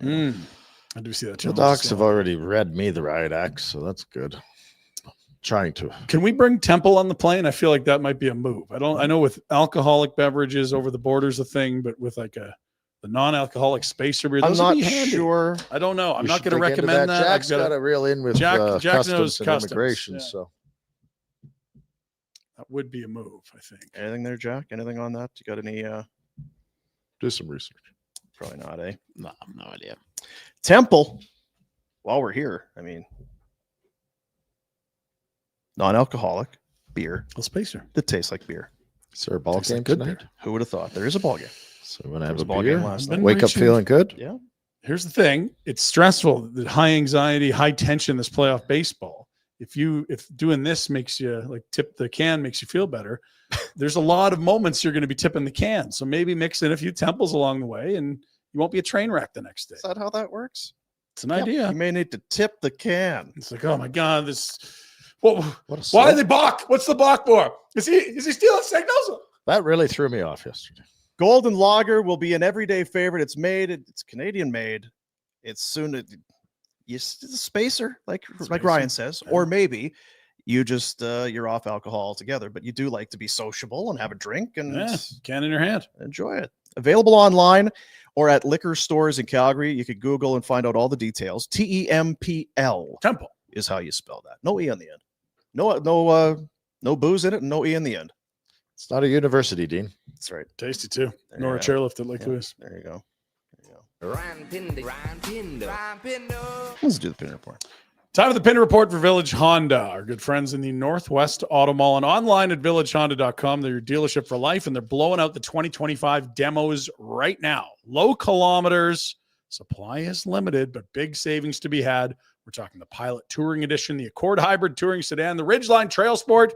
I do see that. The channel docs just have now. already read me the riot act, so that's good. Trying to. Can we bring Temple on the plane? I feel like that might be a move. I know with alcoholic beverages over the border is a thing, but with like the non-alcoholic spacer beer, I'm those would not be handy. sure. I don't know. I'm We not should going to dig into recommend that. Jack's I've got gotta- a real in with Jack knows customs and customs, immigration, yeah. so That would be a move, I think. Anything there, Jack? Anything on that? You got any? do some research. Probably not, eh? No, I have no idea. Temple, while we're here, I mean, non-alcoholic beer I'll spacer. that tastes like beer. Is there a ball Tastes like game good tonight? beer. Who would have thought? There is a ball game. So when I There have was a a ball beer, game last night. wake up feeling good. Yeah. Here's the thing. It's stressful. The high anxiety, high tension, this playoff baseball. If doing this makes you like tip the can makes you feel better, there's a lot of moments you're going to be tipping the can. So maybe mix in a few temples along the way and you won't be a train wreck the next day. Is that how that works? It's an idea. You may need to tip the can. It's like, oh my God, this. Well, What a why slow- are they balk? What's the balk for? Is he stealing signals? That really threw me off yesterday. Golden Lager will be an everyday favorite. It's made. It's Canadian made. It's soon. It's a spacer, like Ryan says, Yeah. or maybe you just you're off alcohol altogether, but you do like to be sociable and have a drink and Yeah, can in your hand. enjoy it. Available online or at liquor stores in Calgary. You could Google and find out all the details. TEMPL Temple. is how you spell that. No E on the end. No booze in it and no E in the end. It's not a university, Dean. That's right. Tasty too. There Nor a you go. chairlift at Lake Yeah, Louise. there you go. Ryan Pinder. Let's do the Pinder Report. Time for the Pinder Report for Village Honda, our good friends in the Northwest Auto Mall and online at villagehonda.com. They're your dealership for life, and they're blowing out the 2025 demos right now. Low kilometers, supply is limited, but big savings to be had. We're talking the Pilot Touring Edition, the Accord Hybrid Touring Sedan, the Ridgeline Trail Sport,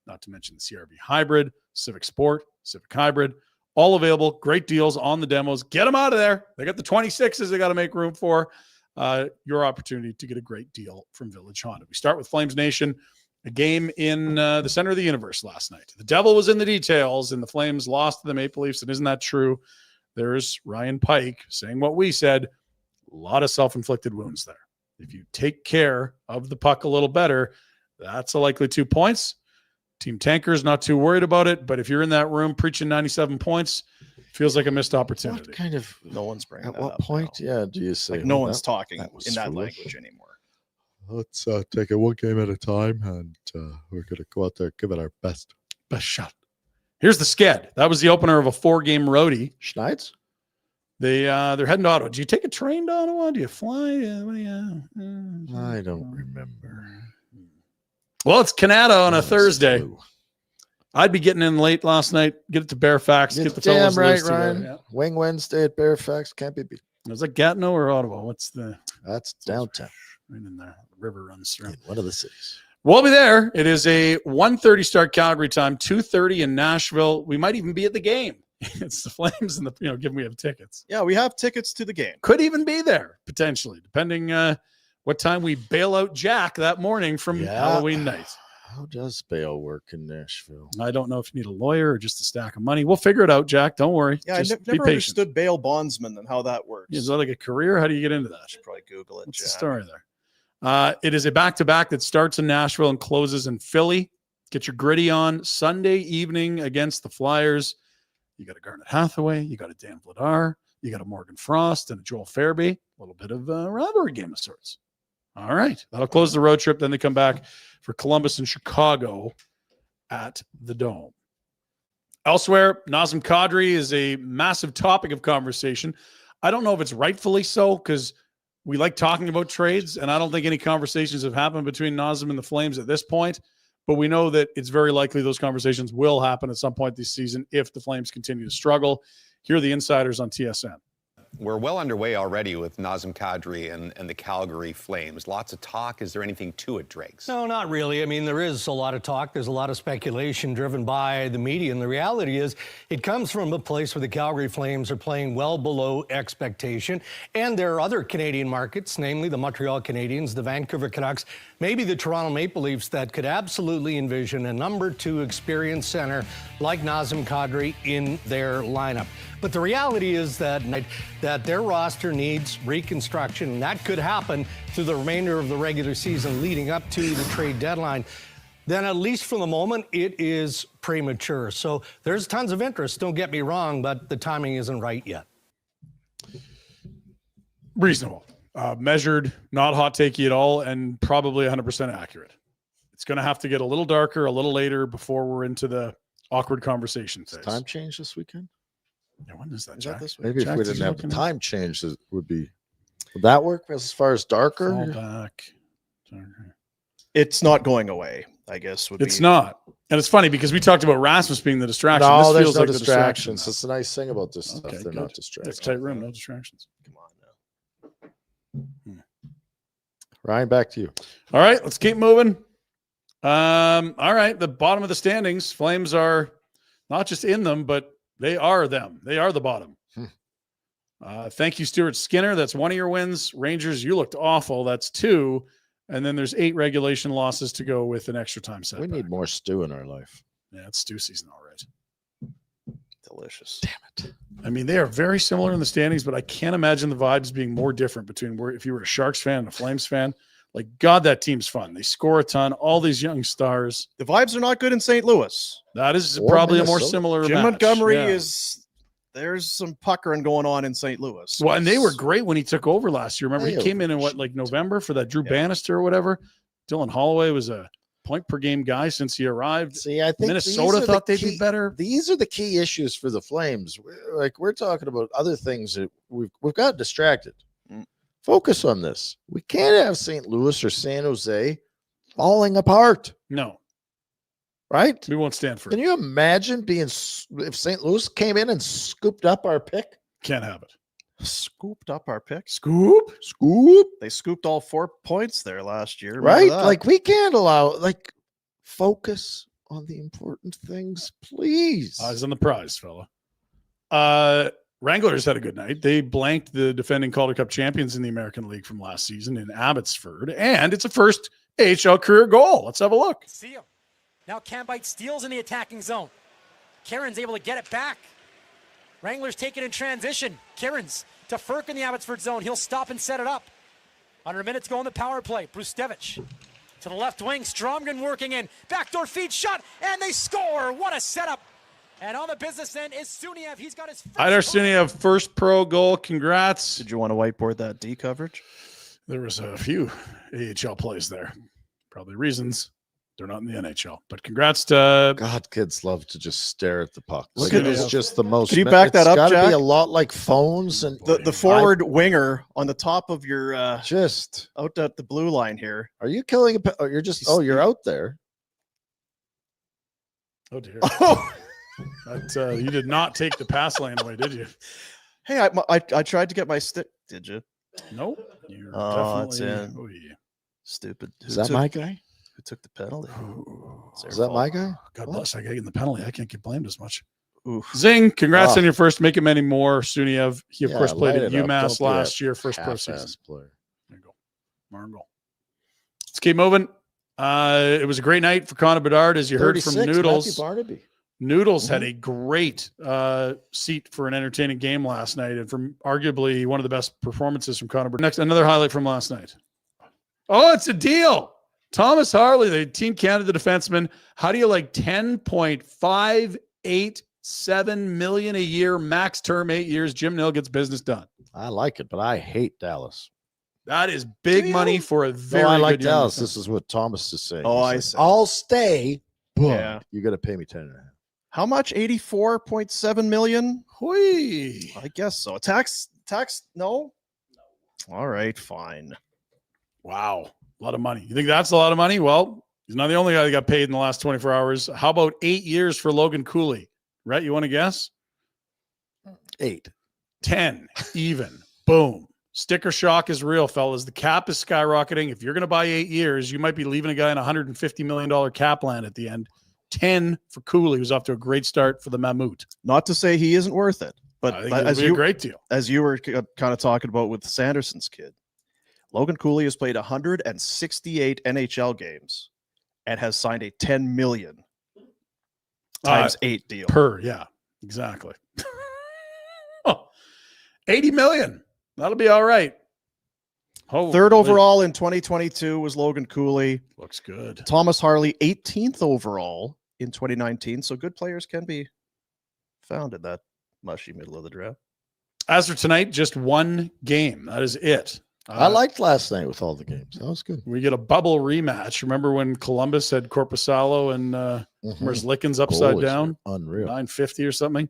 not to mention the CRV Hybrid, Civic Sport, Civic Hybrid, all available. Great deals on the demos. Get them out of there. They got the 26s they got to make room for. Your opportunity to get a great deal from Village Honda. We start with Flames Nation, a game in the center of the universe last night. The devil was in the details, and the Flames lost to the Maple Leafs. And isn't that true? There's Ryan Pike saying what we said. A lot of self-inflicted wounds there. If you take care of the puck a little better, that's a likely 2 points. Team Tanker's not too worried about it, but if you're in that room preaching 97 points, feels like a missed opportunity. What kind of? No one's bringing At that what up point? now. Yeah. Do you say? Like no well, one's talking that was in that foolish. language anymore. Let's take it one game at a time, and we're going to go out there and give it our best. Best shot. Here's the sked. That was the opener of a 4-game roadie. Schneid's? They're heading to Ottawa. Do you take a train to Ottawa? Do you fly? What do you, I don't remember. Well, it's Canada on a That was Thursday. blue. I'd be getting in late last night. Get it to Fairfax. You're Get the damn fellas right, loose together. Ryan. Yeah. Wing Wednesday at Fairfax can't be beat. Was that Gatineau or Ottawa? What's the That's downtown right in there? The river runs through. in one of the cities. We'll be there. It is a 1:30 start Calgary time, 2:30 in Nashville. We might even be at the game. It's the Flames and given we have tickets. Yeah, we have tickets to the game. Could even be there potentially, depending what time we bail out Jack that morning from Yeah. Halloween night. How does bail work in Nashville? I don't know if you need a lawyer or just a stack of money. We'll figure it out, Jack. Don't worry. Yeah, Just I be never patient. understood bail bondsman and how that works. Is that like a career? How do you get into that? I should probably Google it. What's the Jack. story there? It is a back-to-back that starts in Nashville and closes in Philly. Get your gritty on Sunday evening against the Flyers. You got a Garnet Hathaway. You got a Dan Vladar. You got a Morgan Frost and a Joel Farabee. A little bit of a rivalry game of sorts. All right. That'll close the road trip. Then they come back for Columbus and Chicago at the Dome. Elsewhere, Nazem Kadri is a massive topic of conversation. I don't know if it's rightfully so because we like talking about trades, and I don't think any conversations have happened between Nazem and the Flames at this point. But we know that it's very likely those conversations will happen at some point this season if the Flames continue to struggle. Here are the insiders on TSN. We're well underway already with Nazem Kadri and the Calgary Flames. Lots of talk. Is there anything to it, Drakes? No, not really. I mean, there is a lot of talk. There's a lot of speculation driven by the media. And the reality is it comes from a place where the Calgary Flames are playing well below expectation. And there are other Canadian markets, namely the Montreal Canadiens, the Vancouver Canucks, maybe the Toronto Maple Leafs that could absolutely envision a number 2 experienced center like Nazem Kadri in their lineup. But the reality is that their roster needs reconstruction, and that could happen through the remainder of the regular season leading up to the trade deadline. Then at least for the moment, it is premature. So there's tons of interest, don't get me wrong, but the timing isn't right yet. Reasonable, measured, not hot takey at all, and probably 100% accurate. It's going to have to get a little darker, a little later before we're into the awkward conversation phase. Time change this weekend? Yeah, when is that, Is Jack? that this week? Maybe Jack, if we did didn't you have look the in there? time change, it would that work as far as darker? Fall back. It's not going away, I guess. It's not. And it's funny because we talked about Rasmus being the distraction. No, this there's feels no like the distraction. distractions. That's the nice thing about this stuff. Okay, They're good. not It's distractions. a tight room, no distractions. Come on now. Ryan, back to you. All right, let's keep moving. All right, the bottom of the standings. Flames are not just in them, but they are them. They are the bottom. Thank you, Stuart Skinner. That's one of your wins. Rangers, you looked awful. That's 2. And then there's 8 regulation losses to go with an extra time setback. We need more stew in our life. Yeah, it's stew season, all right. Delicious. Damn it. I mean, they are very similar in the standings, but I can't imagine the vibes being more different between if you were a Sharks fan and a Flames fan. Like, God, that team's fun. They score a ton. All these young stars. The vibes are not good in St. Louis. That is Or probably a more Minnesota. similar Jim match. Montgomery Yeah. there's some puckering going on in St. Louis. Well, and they were great when he took over last year. Remember, he They came in November for that Drew Bannister or whatever. Dylan Holloway was a point per game guy since he arrived. See, I think Minnesota thought they'd be better. These are the key issues for the Flames. We're talking about other things that we've got distracted. Focus on this. We can't have St. Louis or San Jose falling apart, No, right? we won't stand for Can it. you imagine if St. Louis came in and scooped up our pick? Can't have it. Scooped up our picks. Scoop? Scoop, They scooped all 4 points there last year. Remember right? that? Like we can't allow focus on the important things, please. Eyes on the prize, fella. Wranglers had a good night. They blanked the defending Calder Cup champions in the American League from last season in Abbotsford, and it's a first AHL career goal. Let's have a look. See him. Now Cambite steals in the attacking zone. Karen's able to get it back. Wranglers take it in transition. Karen's to Firk in the Abbotsford zone. He'll stop and set it up. Under a minute to go on the power play. Brustevich to the left wing. Stromgren working in. Backdoor feed shot, and they score. What a setup. And on the business end is Suniev. He's got his first Idar Suniev, first pro goal. Congrats. Did you want to whiteboard that D coverage? There was a few AHL plays there. Probably reasons they're not in the NHL. But congrats to God, kids love to just stare at the puck. Look Like, at it's this. just the most. Can you back that it's up, gotta Jack? be a lot like phones and The forward winger on the top of your just. out at the blue line here. Are you killing? You're just. Oh, you're out there. oh dear. Oh, That, you did not take the pass lane away, did you? hey, I tried to get my stick. Did you? Nope. You're Oh, it's definitely. in. Oh, yeah. Stupid. Is that my guy? Who took the penalty? It's their Is that fault. my guy? God bless. I get in the penalty. I can't get blamed as much. Oof. Zing. Congrats Oh. on your first. Make it many more. Suniev. He, of Yeah, course, played light at it up. UMass Don't be a last year, first pro half-ass season. player. There you go. Marvel. Let's keep moving. It was a great night for Connor Bedard, as you heard from 36, Noodles. Matthew Barnaby. Noodles had a great seat for an entertaining game last night, and from arguably one of the best performances from Connor Bedard. Next, another highlight from last night. Oh, it's a deal. Thomas Harley, the Team Canada defenseman. How do you like $10.587 million a year, max term, 8 years? Jim Nill gets business done. I like it, but I hate Dallas. That is big money for a very I like good young Dallas. defenseman. This is what Thomas is saying. Oh, He's I like, see. I'll stay. But Yeah. you got to pay me 10.5. How much? 84.7 million? Hui. I guess so. Tax? No. All right, fine. Wow. A lot of money. You think that's a lot of money? Well, he's not the only guy that got paid in the last 24 hours. How about 8 years for Logan Cooley? Rhett, you want to guess? 8. 10 even. Boom. Sticker shock is real, fellas. The cap is skyrocketing. If you're going to buy 8 years, you might be leaving a guy in $150 million cap land at the end. 10 for Cooley, who's off to a great start for the Mammut. Not to say he isn't worth it, but I think it'll be a great deal. as you were kind of talking about with Sanderson's kid, Logan Cooley has played 168 NHL games and has signed a 10 million times 8 deal. Yeah, exactly. Oh, 80 million. That'll be all right. Third overall in 2022 was Logan Cooley. Looks good. Thomas Harley, 18th overall in 2019. So good players can be found in that mushy middle of the draft. As for tonight, just one game. That is it. I liked last night with all the games. That was good. We get a bubble rematch. Remember when Columbus had Corpusalo and Merzlikins upside Goalies down? are unreal. 950 or something.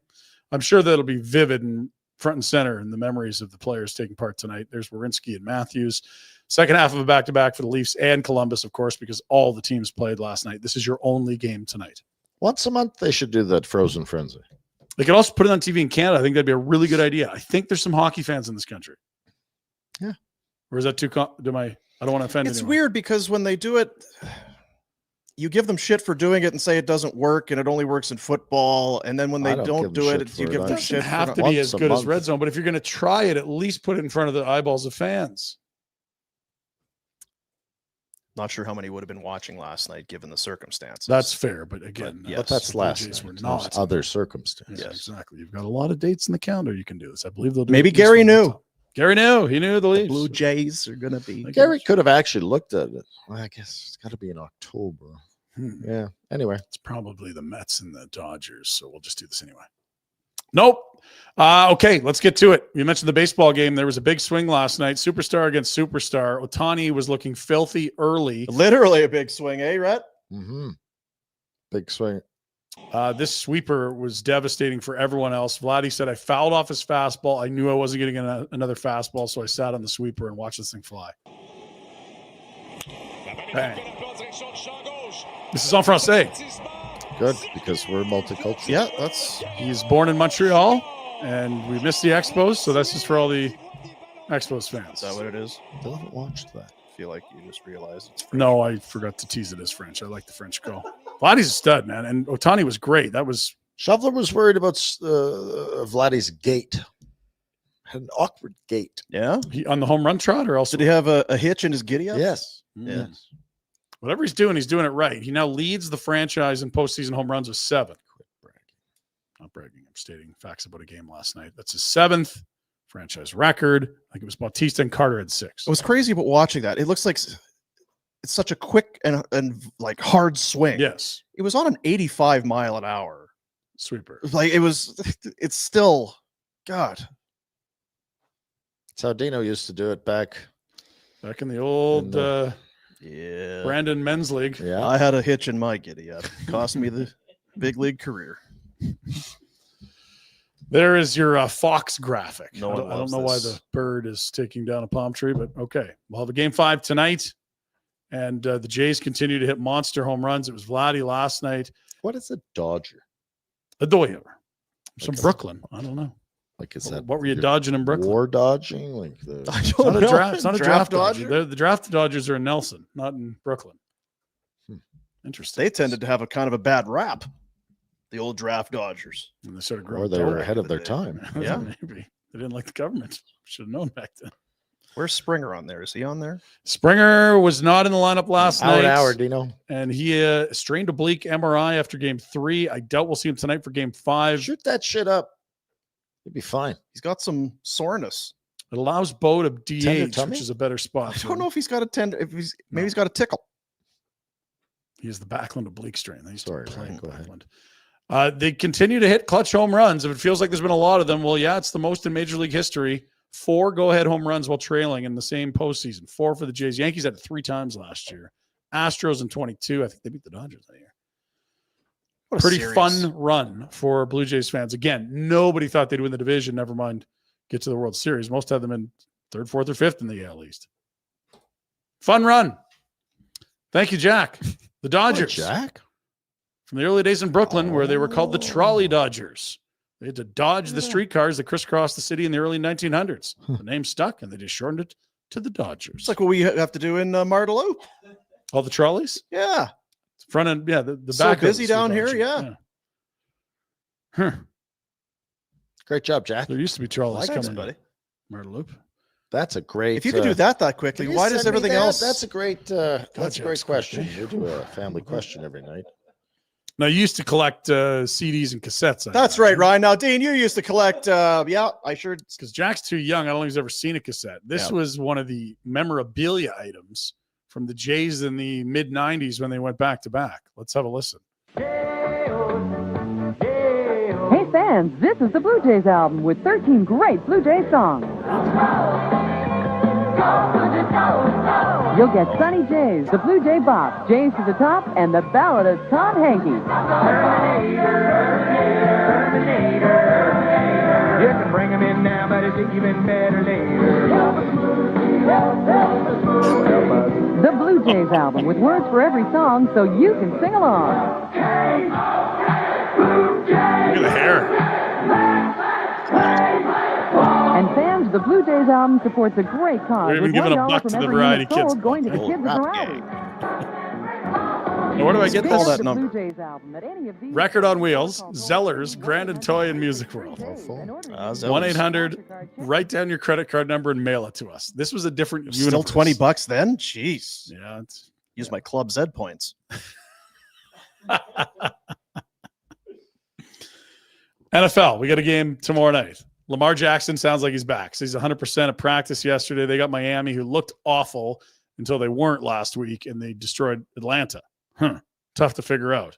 I'm sure that'll be vivid and front and center in the memories of the players taking part tonight. There's Werenski and Matthews. Second half of a back-to-back for the Leafs and Columbus, of course, because all the teams played last night. This is your only game tonight. Once a month, they should do that Frozen Frenzy. They could also put it on TV in Canada. I think that'd be a really good idea. I think there's some hockey fans in this country. Yeah. Or is that too? I don't want to offend It's anyone. weird because when they do it, you give them shit for doing it and say it doesn't work and it only works in football. And then when they don't do it, you give them shit. It doesn't have to be as good as Red Zone, but if you're going to try it, at least put it in front of the eyeballs of fans. Not sure how many would have been watching last night given the circumstances. That's fair, but again, But that's last night. Were There's not other circumstances. Yes, exactly. You've got a lot of dates in the calendar. You can do this. I believe they'll do. Maybe it at least Gary one knew. time. Gary knew. He knew the Leafs. Blue Jays are going to be. Gary could have actually looked at it. Well, I guess it's got to be in October. Yeah. Anyway, it's probably the Mets and the Dodgers, so we'll just do this anyway. Nope. Okay, let's get to it. You mentioned the baseball game. There was a big swing last night. Superstar against superstar. Ohtani was looking filthy early. Literally a big swing, eh, Rhett? Mm-hmm. Big swing. This sweeper was devastating for everyone else. Vladdy said, I fouled off his fastball. I knew I wasn't getting another fastball, so I sat on the sweeper and watched this thing fly. Bang. This is en français. Good, because we're multicultural. Yeah, he's born in Montreal, and we missed the Expos, so that's just for all the Expos fans. Is that what it is? I haven't watched that. I feel like you just realized it's French. No, I forgot to tease it as French. I like the French call. Vladdy's a stud, man, and Ohtani was great. That was Shoveler was worried about Vladdy's gait. Had an awkward gait. Yeah, he on the home run trot, or else did he have a hitch in his giddy up? Yes. Yes. Whatever he's doing it right. He now leads the franchise in postseason home runs with 7. Quit bragging. Not bragging. I'm stating facts about a game last night. That's his 7th franchise record. I think it was Bautista and Carter had 6. It was crazy about watching that. It looks like it's such a quick and like hard swing. Yes. It was on an 85 mile an hour sweeper. Like it's still, God. That's how Dino used to do it back in the old yeah Brandon Men's League. Yeah, I had a hitch in my giddy up. Cost me the big league career. There is your Fox graphic. No I one don't loves know why this. the bird is taking down a palm tree, but okay. We'll have a game 5 tonight, and the Jays continue to hit monster home runs. It was Vladdy last night. What is a Dodger? A Doyer. From Like a- Brooklyn. I don't know. Like, is that What were you your dodging in Brooklyn? war dodging? Like the I It's don't not a know. draft. It's not a draft Dodger? dodger. The draft Dodgers are in Nelson, not in Brooklyn. Interesting. They tended to have a kind of a bad rap. The old draft Dodgers. And they started growing. or they were taller. ahead of their They- time. Yeah. Maybe. They didn't like the government. Should have known back then. Where's Springer on there? Is he on there? Springer was not in the lineup last night. Hour, Dino. And he strained oblique MRI after game 3. I doubt we'll see him tonight for game 5. Shoot that shit up. You'll be fine. He's got some soreness. It allows Bo to Tender DH, tummy? which is a better spot. I for don't him. know if he's got a tender. If he's maybe No. he's got a tickle. He has the Backlund oblique strain. They used Sorry, to play Ryan, go ahead. Backlund. They continue to hit clutch home runs. If it feels like there's been a lot of them, well, yeah, it's the most in Major League history. 4 go-ahead home runs while trailing in the same postseason. 4 for the Jays. Yankees had it 3 times last year. Astros in 22. I think they beat the Dodgers that year. What a Pretty series. fun run for Blue Jays fans. Again, nobody thought they'd win the division. Never mind get to the World Series. Most had them in 3rd, 4th, or 5th in the AL East. Fun run. Thank you, Jack. The Dodgers. Jack? From the early days in Brooklyn, where they were called the Trolley Dodgers. They had to dodge the streetcars that crisscrossed the city in the early 1900s. The name stuck, and they just shortened it to the Dodgers. It's like what we have to do in Martelou. All the trolleys? Yeah. Front end, yeah, the So back. busy of the down here, Dodgers, yeah. Huh. Great job, Jack. There used to be trolleys Thanks, coming. buddy. Myrtle That's a great. If you could do that quickly, can you why does send me everything that? else? That's a great. That's a Jack's great question. great. We do a family question every night. Now, you used to collect CDs and cassettes. That's right, Ryan. Now, Dean, you used to collect. Yeah, I sure. Because Jack's too young. I don't think he's ever seen a cassette. This was one of the memorabilia items from the Jays in the mid 90s when they went back to back. Let's have a listen. Hey fans, this is the Blue Jays album with 13 great Blue Jays songs. You'll get Sunny J's, the Blue Jay Bop, Jays to the Top, and the Ballad of Tom Hankey. You can bring them in now, but it's even better later. The Blue Jays album with words for every song so you can sing along. Look at the hair. And fans, the Blue Jays album supports a great cause. We're even with giving a $1 buck from to the every Variety unit sold Kids going to the Club. kids of Rap Variety. Now, where do I get Call this? that number. Blue Jays album at any of these Record on stores Wheels, called Zellers, Grand and Toy and Music World. Zellers. 1-800, write down your credit card number and mail it to us. This was a different Still universe. $20 then? Jeez. Yeah. It's, Use my Club Z points. NFL, we got a game tomorrow night. Lamar Jackson sounds like he's back. So he's 100% of practice yesterday. They got Miami, who looked awful until they weren't last week, and they destroyed Atlanta. Tough to figure out.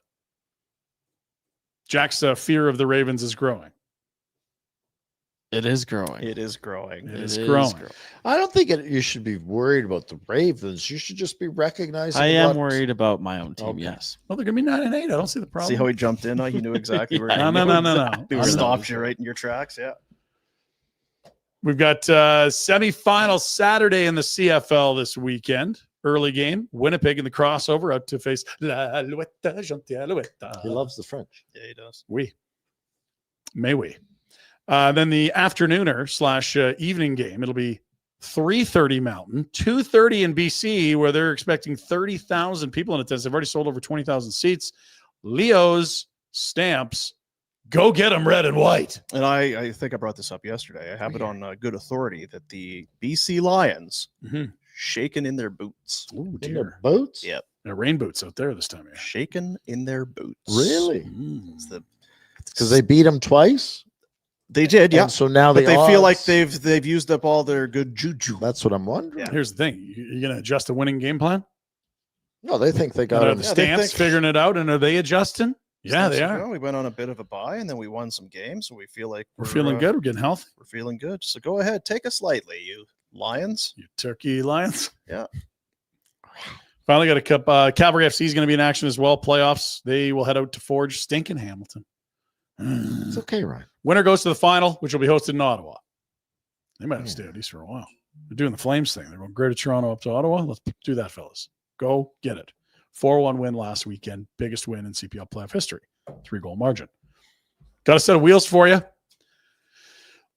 Jack's fear of the Ravens is growing. It is growing. It is growing. It is growing. I don't think you should be worried about the Ravens. You should just be recognizing. I am worried about my own team. Okay. Yes. Well, they're going to be 9-8. I don't see the problem. See how he jumped in? He knew exactly where. No. He I know. stopped you right in your tracks. Yeah. We've got semifinal Saturday in the CFL this weekend. Early game. Winnipeg in the crossover out to face La Alouette, Gentil Alouette. He loves the French. Yeah, he does. Oui. May we. Then the afternooner / evening game. It'll be 3:30 Mountain, 2:30 in BC, where they're expecting 30,000 people in attendance. They've already sold over 20,000 seats. Leo's Stamps. Go get them red and white. And I think I brought this up yesterday. I have it on good authority that the BC Lions shaking in their boots. Oh, In dear. their boots? Yep. They're rain boots out there this time of year. Shaking in their boots. Really? It's the Because they beat them twice. They did, yeah. And so now But they feel like odds- they've used up all their good juju. That's what I'm wondering. Yeah. Here's the thing. You're going to adjust a winning game plan? No, they think they got Are it. the Yeah, they Stamps think- figuring it out, and are they adjusting? Yeah, they are. Well, we went on a bit of a bye, and then we won some games, so we feel like We're feeling good. We're getting healthy. We're feeling good. So go ahead, take us lightly, you Lions. You turkey Lions. Yeah. Finally got a cup. Calgary FC is going to be in action as well. Playoffs. They will head out to Forge stinking Hamilton. It's okay, Ryan. Winner goes to the final, which will be hosted in Ottawa. They might have to stay out east for a while. They're doing the Flames thing. They're going Greater Toronto up to Ottawa. Let's do that, fellas. Go get it. 4-1 win last weekend. Biggest win in CPL playoff history. 3-goal margin. Got a set of wheels for you.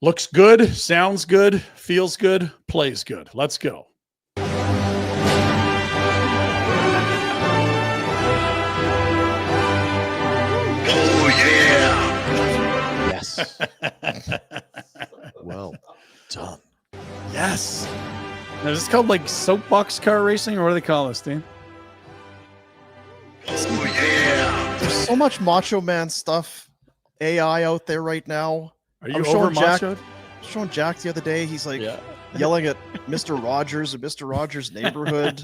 Looks good, sounds good, feels good, plays good. Let's go. Yes. Well done. Yes. Now, is this called like soapbox car racing, or what do they call this, Dean? There's so much Macho Man stuff, AI out there right now. Are you I'm over showing Jack- machoed? Showing Jack the other day, he's like yelling at Mr. Rogers and Mr. Rogers' neighborhood.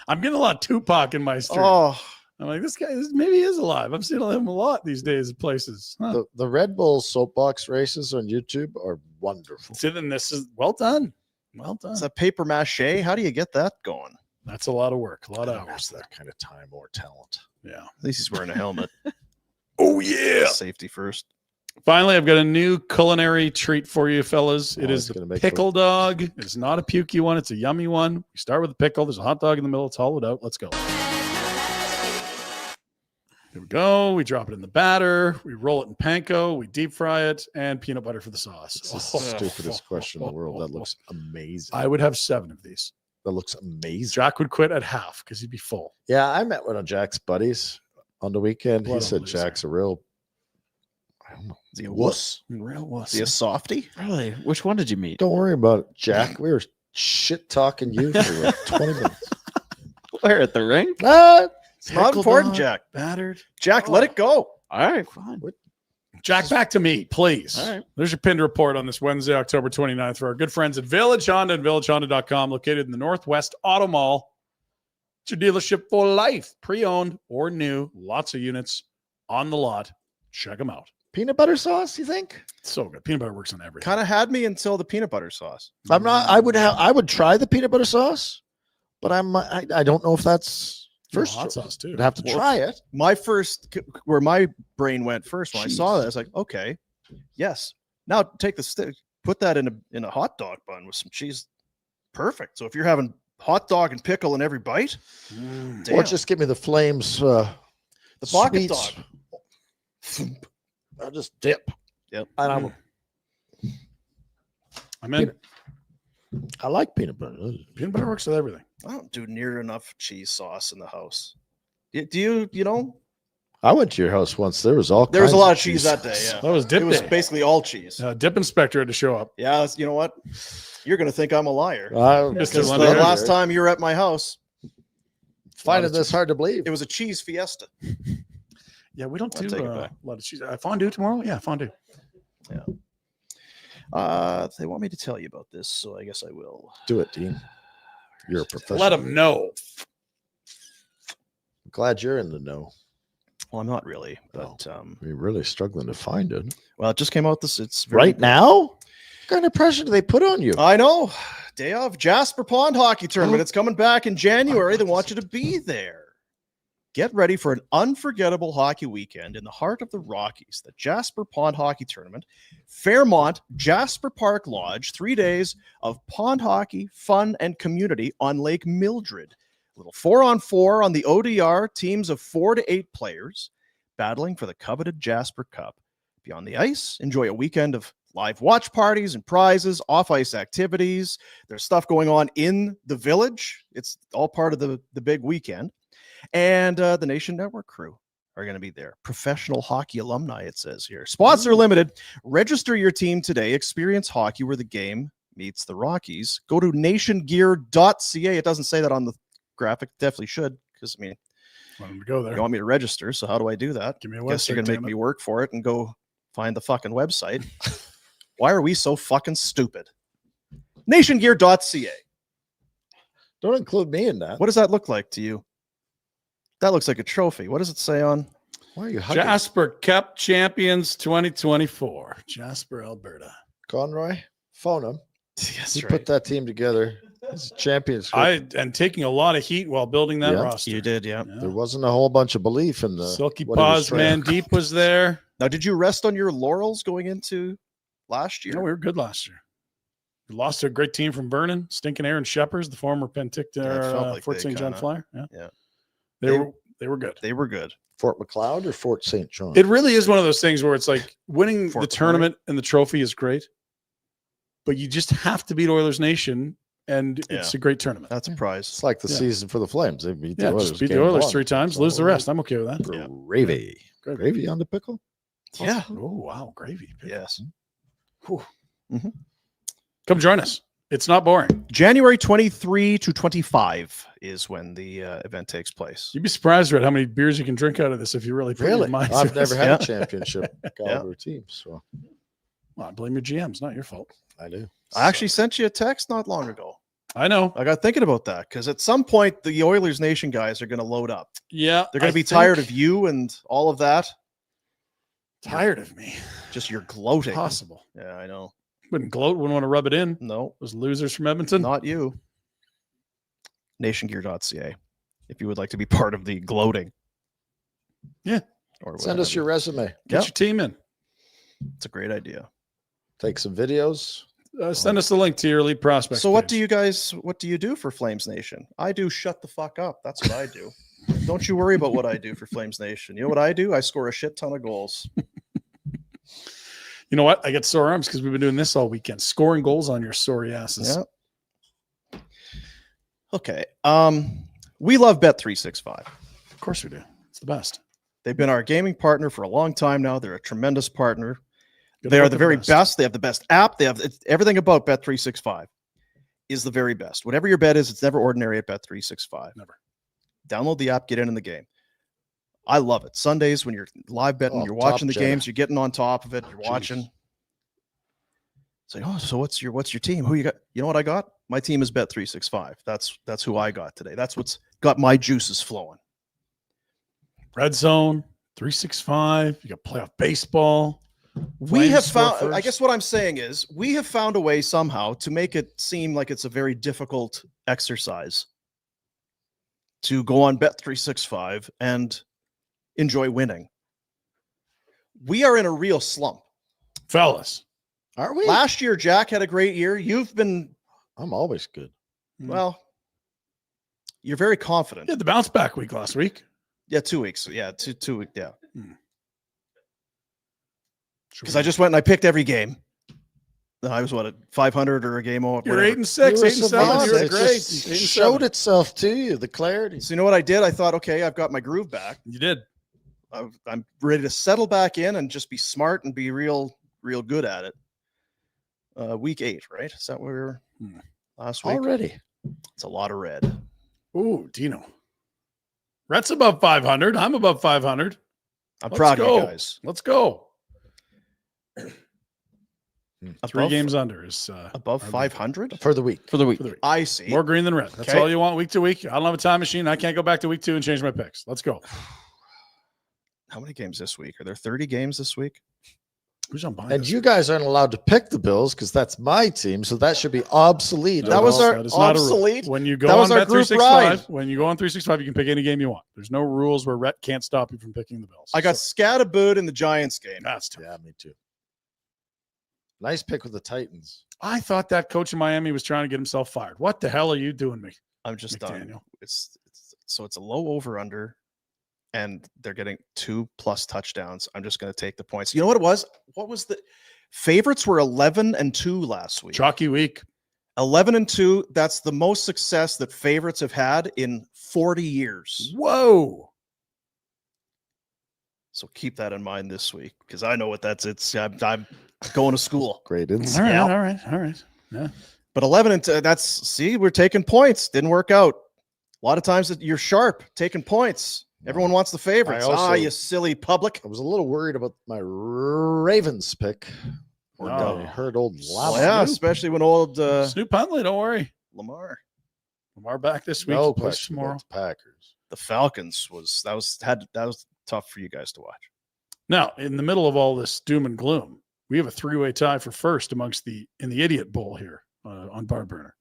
I'm getting a lot of Tupac in my stream. Oh, I'm like, this guy maybe he is alive. I'm seeing him a lot these days at places. Huh. The Red Bull soapbox races on YouTube are wonderful. So then this is well done. Well done. it's a paper mache. How do you get that going? That's a lot of work, a lot of That's hours there. that kind of time or talent. Yeah. At least he's wearing a helmet. Oh, yeah. Safety first. Finally, I've got a new culinary treat for you, fellas. It Oh, is it's the gonna make pickle dog. It's not a pukey one. It's a yummy one. We start with a pickle. There's a hot dog in the middle. It's hollowed out. Let's go. Here we go. We drop it in the batter. We roll it in panko. We deep fry it, and peanut butter for the sauce. It's the stupidest question in the world. That looks amazing. I would have 7 of these. That looks amazing. Jack would quit at half because he'd be full. Yeah, I met one of Jack's buddies on the weekend. What He a said loser. Jack's a real, I don't know, Is he a wuss. Real wuss. Is he a softie? Really? Which one did you meet? Don't worry about it, Jack. We were shit talking you for like 20 minutes. Where at the Rink? It's not important, Jack. Battered. Jack, let it go. All right, fine. Jack, back to me, please. All right. There's your Pinder Report on this Wednesday, October 29th for our good friends at Village Honda and VillageHonda.com, located in the Northwest Auto Mall. It's your dealership for life, pre-owned or new. Lots of units on the lot. Check them out. Peanut butter sauce, you think? It's so good. Peanut butter works on everything. Kind of had me until the peanut butter sauce. I would try the peanut butter sauce, but I don't know if that's first hot choice. sauce too. I'd have to try it. Where my brain went first when I saw Cheese. that, I was like, okay, yes. Now take the stick, put that in a hot dog bun with some cheese. Perfect. So if you're having hot dog and pickle in every bite, Or just give me the Flames the pocket sweets. dog. I'll just dip. Yep. And I'm in. I like peanut butter. Peanut butter works with everything. I don't do near enough cheese sauce in the house. Do you know? I went to your house once. There was There was a lot of cheese that day. Yeah, That was dip it was day. basically all cheese. Dip inspector had to show up. Yeah, you know what? You're gonna think I'm a liar. Mr. Because the Lundgren. last time you were at my house, Finding this hard to believe. it was a cheese fiesta. Yeah, we don't I'll do take it a back. lot of cheese. Fondue tomorrow? Yeah, fondue. They want me to tell you about this, so I guess I will. Do it, Dean. You're a professional. Let them know. I'm glad you're in the know. Well, I'm not really, but We're really struggling to find it. well, it just came out. It's very Right now? What kind of pressure do they put on you? I know. Day of Jasper Pond Hockey Tournament. It's coming back in January. They want you to be there. Get ready for an unforgettable hockey weekend in the heart of the Rockies. The Jasper Pond Hockey Tournament, Fairmont Jasper Park Lodge. 3 days of pond hockey, fun, and community on Lake Mildred. A little 4-on-4 on the ODR, teams of 4 to 8 players battling for the coveted Jasper Cup. Beyond the ice, enjoy a weekend of live watch parties and prizes, off-ice activities. There's stuff going on in the village. It's all part of the big weekend. And the Nation Network crew are going to be there. Professional hockey alumni, it says here. Spots are limited. Register your team today. Experience hockey where the game meets the Rockies. Go to nationgear.ca. It doesn't say that on the graphic. Definitely should, because, I mean, Want them to go there. you want me to register, so how do I do that? Give me a Guess you're website, going to make damn me it. work for it and go find the fucking website. Why are we so fucking stupid? Nationgear.ca. Don't include me in that. What does that look like to you? That looks like a trophy. What does it say on? Why are you hugging? Jasper Cup Champions 2024. Jasper, Alberta. Conroy, phone him. Yes, He put that team together. It's champions. And taking a lot of heat while building that Yeah. roster. You did, yeah. There wasn't a whole bunch of belief in the Silky what he was Paws trying- Mandeep was there. Now, did you rest on your laurels going into last year? No, we were good last year. We lost to a great team from Vernon, stinking Aaron Sheppers, the former Penticton Yeah, it felt like Fort they St. John kinda- Flyer. Yeah. yeah. They were good. They were good. Fort McLeod or Fort St. John? It really is one of those things where it's like winning Fort the McMurray. tournament and the trophy is great, but you just have to beat Oilers Nation, and it's a great tournament. That's a prize. It's like the season for the Flames. They beat the Yeah, Oilers. just beat the game Oilers one. 3 times, So, lose the rest. I'm okay with that. Gravy. Good. Gravy on the pickle? Yeah. Oh, wow. Gravy. Yes. Come join us. It's not boring. January 23 to 25 is when the event takes place. You'd be surprised at how many beers you can drink out of this if you really put your Really? mind I've to never it. had a championship caliber team, so Well, I blame your GMs, not your fault. I do. I actually sent you a text not long ago. I know. I got thinking about that because at some point the Oilers Nation guys are going to load up. Yeah. They're going to be tired of you and all of that. Tired of me. Just you're gloating. Possible. Yeah, I know. Wouldn't gloat, wouldn't want to rub it in. No, Those losers from Edmonton. not you. Nationgear.ca if you would like to be part of the gloating. Yeah. Or Send us your resume. Get your team in. It's a great idea. Take some videos. Send us the link to your elite prospect. So what page. do you do for Flames Nation? I do shut the fuck up. That's what I do. Don't you worry about what I do for Flames Nation. You know what I do? I score a shit ton of goals. You know what? I get sore arms because we've been doing this all weekend, scoring goals on your sorry asses. Yeah. Okay. We love Bet365. Of course we do. It's the best. They've been our gaming partner for a long time now. They're a tremendous partner. Good They are luck the with very best. best. They have the best app. They have everything about Bet365 is the very best. Whatever your bet is, it's never ordinary at Bet365. Never. Download the app, get in the game. I love it. Sundays when you're live betting, Oh, you're watching the top Jedi. games, you're getting on top of it, you're watching. It's like, oh, so what's your team? Who you got? You know what I got? My team is Bet365. That's who I got today. That's what's got my juices flowing. Red Zone, 365. You got playoff baseball. We have score found, I first. guess what I'm saying is, we have found a way somehow to make it seem like it's a very difficult exercise to go on Bet365 and enjoy winning. We are in a real slump. Fellas. Are we? Last year, Jack had a great year. You've been, I'm always good. well, you're very confident. You had the bounce back week last week. Yeah, 2 weeks. Yeah, two weeks. Yeah. Sure. Because I just went and I picked every game. I was at 500 or a game over. You're whatever. 8-6, You were 8-7. savant. You're It great. just 8-7. showed itself to you, the clarity. So you know what I did? I thought, okay, I've got my groove back. You did. I'm ready to settle back in and just be smart and be real good at it. Week 8, right? Is that where we were last week? Already. It's a lot of red. Ooh, Dino. Rhett's above 500. I'm above 500. I'm Let's proud go. of you guys. Let's go. 3 Above- games under is Above our lead. 500 For the week. For the week. For the week. I see. More green than red. That's Okay. all you want week to week. I don't have a time machine. I can't go back to week 2 and change my picks. Let's go. How many games this week? Are there 30 games this week? Who's on behind And us? you guys aren't allowed to pick the Bills because that's my team, so that should be obsolete. That was our That is not a rule. obsolete. When you go That on was our group Bet365, when you go on 365, you can pick any game you want. There's no rules where Rhett can't stop you from picking the Bills. I got Scatterboot in the Giants game. That's tough. Yeah, me too. Nice pick with the Titans. I thought that coach in Miami was trying to get himself fired. What the hell are you doing, me? I'm just done. McDaniel. It's a low over under, and they're getting 2+ touchdowns. I'm just going to take the points. You know what it was? What was the favorites were 11-2 last week. Chalky week. 11-2. That's the most success that favorites have had in 40 years. Whoa. So keep that in mind this week because I know what I'm going to school. Great All insight. right, Yeah. all right, all right. Yeah. But 11-2, we're taking points. Didn't work out. A lot of times that you're sharp, taking points. Everyone wants the favorites. I also- You silly public. I was a little worried about my Ravens pick. Or Oh. I heard old Well, Lamar. yeah, especially when old Snoop Huntley, don't worry. Lamar. Lamar back this week. No Push question tomorrow. about the Packers. The Falcons that was tough for you guys to watch. Now, in the middle of all this doom and gloom, we have a 3-way tie for first in the Idiot Bowl here on Bar Burner.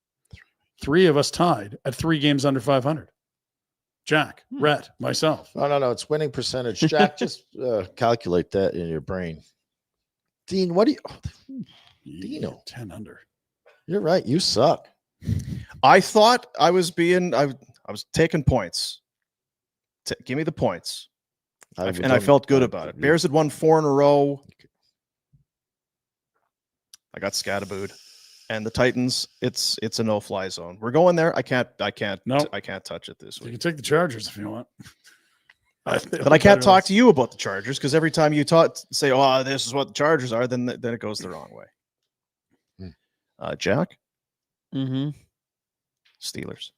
3 of us tied at 3 games under 500. Jack, Rhett, myself. No. It's winning percentage. Jack, just calculate that in your brain. Dean, what do you? Dino. 10 under. You're right. You suck. I thought I was taking points. Give me the points. And I felt good about it. Bears had won 4 in a row. I got Scatterboot. And the Titans, it's a no-fly zone. We're going there. I can't touch it this You week. can take the Chargers if you want. But I can't talk to you about the Chargers because every time you say, "Oh, this is what the Chargers are," then it goes the wrong way. Jack, Mm-hmm. Steelers.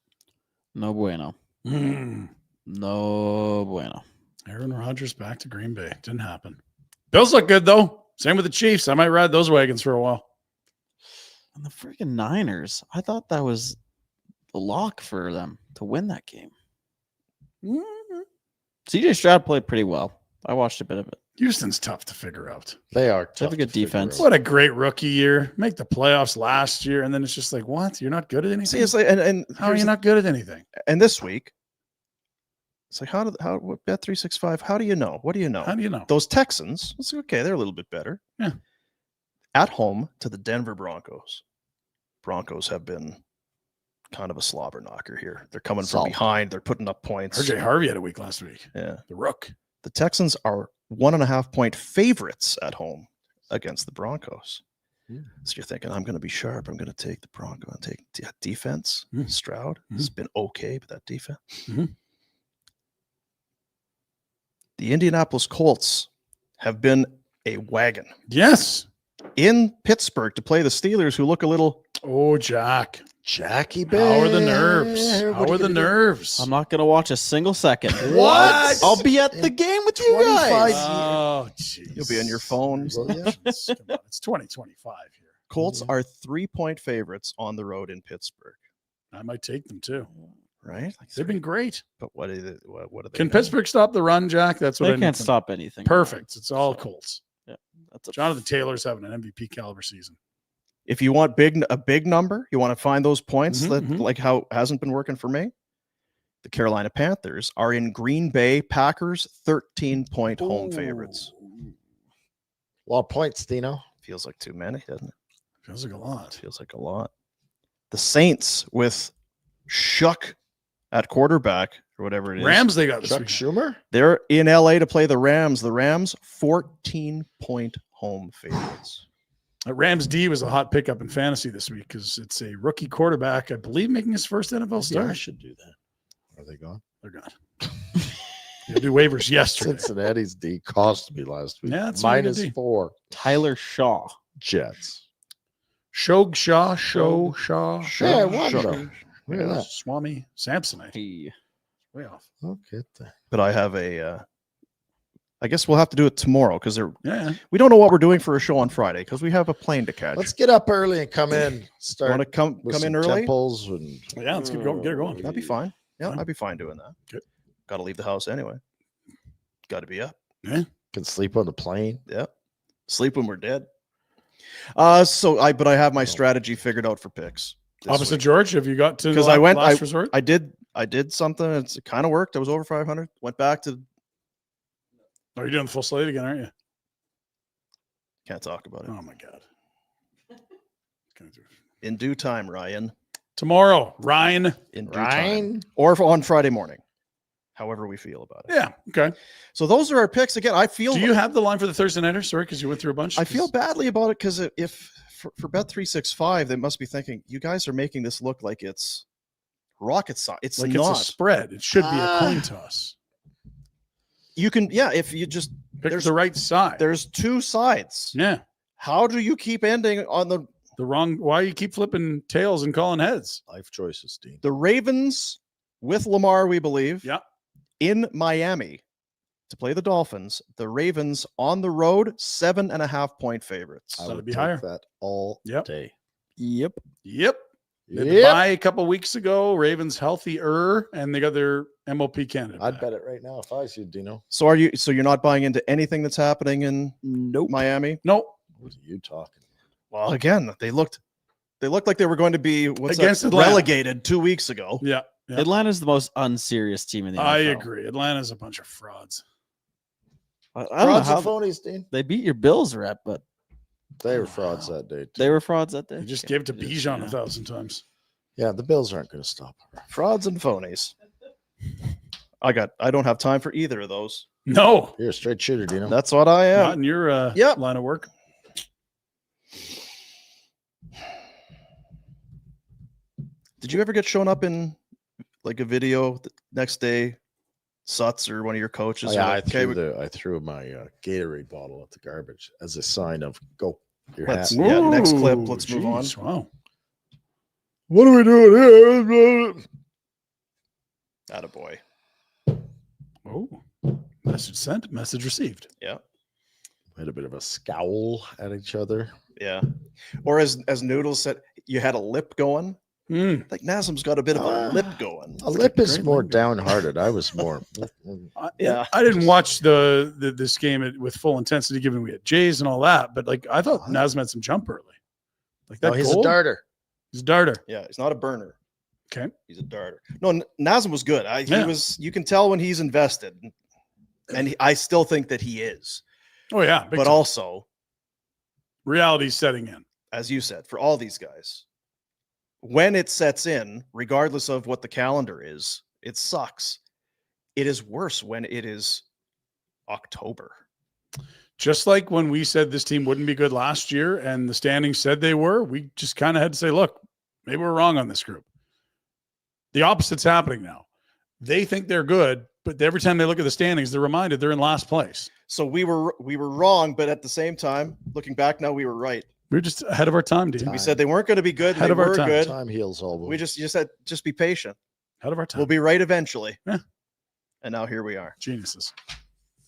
No bueno. Mm. No bueno. Aaron Rodgers back to Green Bay. Didn't happen. Bills look good, though. Same with the Chiefs. I might ride those wagons for a while. And the freaking Niners. I thought that was the lock for them to win that game. CJ Stroud played pretty well. I watched a bit of it. Houston's tough to figure out. They are They have tough a good to figure defense. out. What a great rookie year. Make the playoffs last year, and then it's just like, what? You're not good at anything? See, it's like, and How are here's you the- not good at anything? And this week, it's like what Bet365? How do you know? What do you know? How do you know? Those Texans, it's okay. They're a little bit better. Yeah. At home to the Denver Broncos. Broncos have been kind of a slobber knocker here. They're coming from Solid. behind. They're putting up points. RJ Harvey had a week last week. Yeah. The Rook. The Texans are 1.5-point favorites at home against the Broncos. So you're thinking, I'm going to be sharp. I'm going to take the Bronco and take defense. Stroud has been okay, but that defense. The Indianapolis Colts have been a wagon. Yes. In Pittsburgh to play the Steelers, who look a little. Oh, Jack. Jackie How Bear. are the nerves? How are the nerves? I'm not going to watch a single second. What? I'll be at the game with you 25 guys. Oh, jeez. You'll be on your phone. Well, yeah. Come on, it's 2025 here. Colts are 3-point favorites on the road in Pittsburgh. I might take them too. Right? They've been great. But what are they? Can Pittsburgh stop the run, Jack? That's what I They need can't to know. stop anything. Perfect. It's all Colts. Yeah, Jonathan Taylor's having an MVP caliber season. If you want a big number, you want to find those points like how hasn't been working for me. The Carolina Panthers are in Green Bay. Packers 13-point home favorites. A lot of points, Dino. Feels like too many, doesn't it? Feels like a lot. Feels like a lot. The Saints with Shuck at quarterback or whatever it is. Rams, they got this Chuck week. Schumer. They're in LA to play the Rams. The Rams 14-point home favorites. Rams D was a hot pickup in fantasy this week because it's a rookie quarterback, I believe, making his first NFL start. I should do that. Are they gone? They're gone. You do waivers yesterday. Cincinnati's D cost me last week. Yeah, it's -4. Tyler Shaw. Jets. Shog Shaw. Yeah, I won though. Look at that. Swami Samsonite. Hey. Way off. Okay. But I have a I guess we'll have to do it tomorrow because we don't know what we're doing for a show on Friday because we have a plane to catch. Let's get up early and come in. Start. Want to come in early? Temples and Yeah, let's get going. Get it going. That'd be fine. Yeah, Fine. I'd be fine doing that. Good. Got to leave the house anyway. Got to be up. Yeah. can sleep on the plane. Yeah, sleep when we're dead. But I have my strategy figured out for picks. Opposite week. George, have you got to? Because last resort? I did something. It kind of worked. I was over 500. Went back to. Are you doing the full slate again? Aren't you? Can't talk about it. Oh my god. In due time, Ryan. Tomorrow, Ryan. In due time, or on Friday morning. However we feel about it. Yeah. Okay. So those are our picks. Again, I feel. Do you have the line for the Thursday nighter? Sorry, because you went through a bunch. I feel badly about it because if for Bet365, they must be thinking you guys are making this look like it's rocket science. It's like not. It's a spread. It should be a coin toss. You can, if you just pick the right side. There's two sides. Yeah. How do you keep ending on the wrong? Why you keep flipping tails and calling heads? Life choices, Dean. The Ravens with Lamar, we believe. Yeah. In Miami to play the Dolphins. The Ravens on the road, 7.5 point favorites. I That'd would be take higher. that all day. Yep. They had to buy a couple weeks ago. Ravens healthier, and they got their MOP candidate. I'd bet it right now if I was you, Dino. So you're not buying into anything that's happening in Miami? Nope. What are you talking? Well, again, they looked like they were going to be Against Atlanta. relegated 2 weeks ago. Yeah. Atlanta's the most unserious team in the NFL. I agree. Atlanta's a bunch of frauds. I don't know Frauds how and phonies, Dean. they beat your Bills rep, but They were frauds that day. Too. they were frauds that day. You just gave it to Bijan 1,000 times. Yeah, the Bills aren't going to stop her. Frauds and phonies. I don't have time for either of those. No. You're a straight shooter, Dino. That's what I am. Not in your line of work. Did you ever get shown up in like a video the next day? Sutz or one of your coaches? Oh, yeah, like, I threw my Gatorade bottle at the garbage as a sign of go. Your hat. Next clip. Let's move on. Wow. What are we doing here? Attaboy. Oh, message sent, message received. Yeah. We had a bit of a scowl at each other. Yeah. Or as Noodles said, you had a lip going. Like Nazem's got a bit of a lip going. A lip is more downhearted. I was more. Yeah. I didn't watch this game with full intensity, given we had Jays and all that. But like, I thought Nazem had some jump early. Like that. No, he's goal? a darter. He's a darter. Yeah, he's not a burner. Okay. He's a darter. No, Nazem was good. He was. You can tell when he's invested, and I still think that he is. Oh yeah, but also reality's setting in, as you said, for all these guys. When it sets in, regardless of what the calendar is, it sucks. It is worse when it is October. Just like when we said this team wouldn't be good last year and the standings said they were, we just kind of had to say, look, maybe we're wrong on this group. The opposite's happening now. They think they're good, but every time they look at the standings, they're reminded they're in last place. So we were wrong, but at the same time, looking back now, we were right. We were just ahead of our time, dude. We said they weren't going to be good. Ahead they of our were time. good. Time heals all. We just said, just be patient. Ahead of our time. We'll be right eventually. Yeah. And now here we are. Geniuses.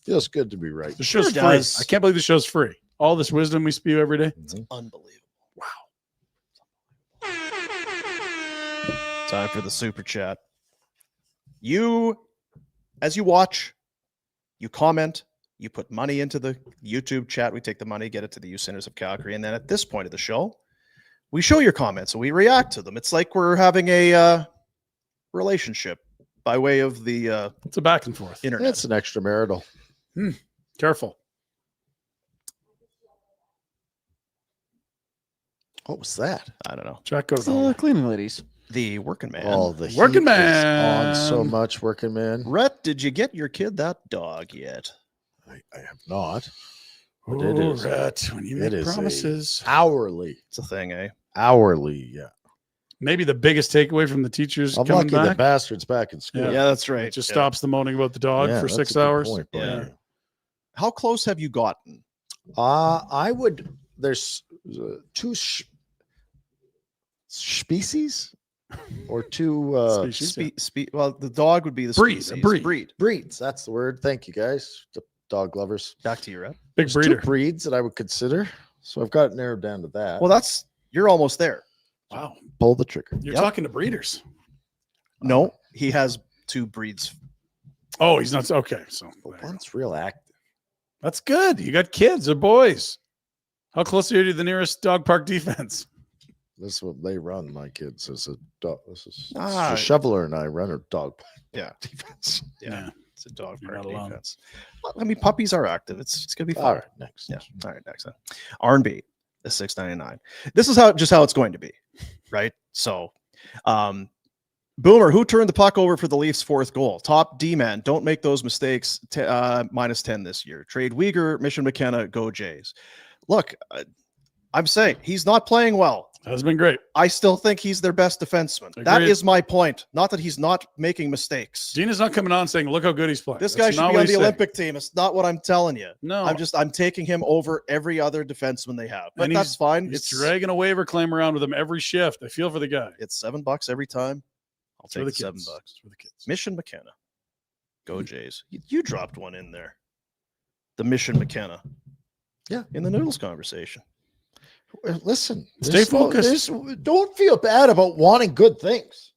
Feels good to be right. The show's free. I can't believe the show's free. All this wisdom we spew every day. It's unbelievable. Wow. Time for the super chat. You, as you watch, you comment, You put money into the YouTube chat. We take the money, get it to the Youth Centers of Calgary. And then at this point of the show, we show your comments and we react to them. It's like we're having a relationship by way of the It's a back and forth. internet. It's an extramarital. Careful. What was that? I don't know. Jack goes home. Cleaning ladies. The working man. Oh, the Working heat is man. on so much, working man. Rhett, did you get your kid that dog yet? I have not. But Oh, it is. Rhett, when you It make is a promises. hourly. It's a thing, eh? Hourly, yeah. Maybe the biggest takeaway from the teachers I'm coming lucky the back. bastard's back in school. Yeah, that's right. It just Yeah. stops the moaning about the dog Yeah, for that's 6 a good hours. point, buddy. Yeah. How close have you gotten? I would. There's two species or two Species, Well, the dog would be the Breed, a species. breeds. That's the word. Thank you, guys. The dog lovers. Back to you, Rhett. Big There's breeder. two breeds that I would consider. So I've got it narrowed down to that. Well, you're almost there. Wow. Pull the trigger. You're Yep. talking to breeders. No, he has 2 breeds. Oh, he's not. Okay. So One's real active. that's good. You got kids or boys. How close are you to the nearest dog park defense? This is what they run, my kids. This is Ah. the shoveler and I run a dog Yeah. defense. Yeah. It's a dog You're park not alone. defense. Well, I mean, puppies are active. It's gonna be fun. All right, next. Yeah. All right, next. R&B is $6.99. This is how it's going to be, right? So, Boomer, who turned the puck over for the Leafs' 4th goal? Top D-man. Don't make those mistakes. -10 this year. Trade Weegar, Mission McKenna, go Jays. Look, I'm saying he's not playing well. That's been great. I still think he's their best defenseman. That Agreed. is my point. Not that he's not making mistakes. Dina's not coming on saying, look how good he's playing. This That's guy should not be what on the he's saying. Olympic team. It's not what I'm telling you. No. I'm taking him over every other defenseman they have. But And that's fine. He's dragging a waiver claim around with him every shift. I feel for the guy. It's $7 every time. I'll For take the the $7. kids. It's for the kids. Mission McKenna. Go Jays. You dropped one in there. The Mission McKenna. Yeah. In the Noodles conversation. Listen, Stay focused. Don't feel bad about wanting good things.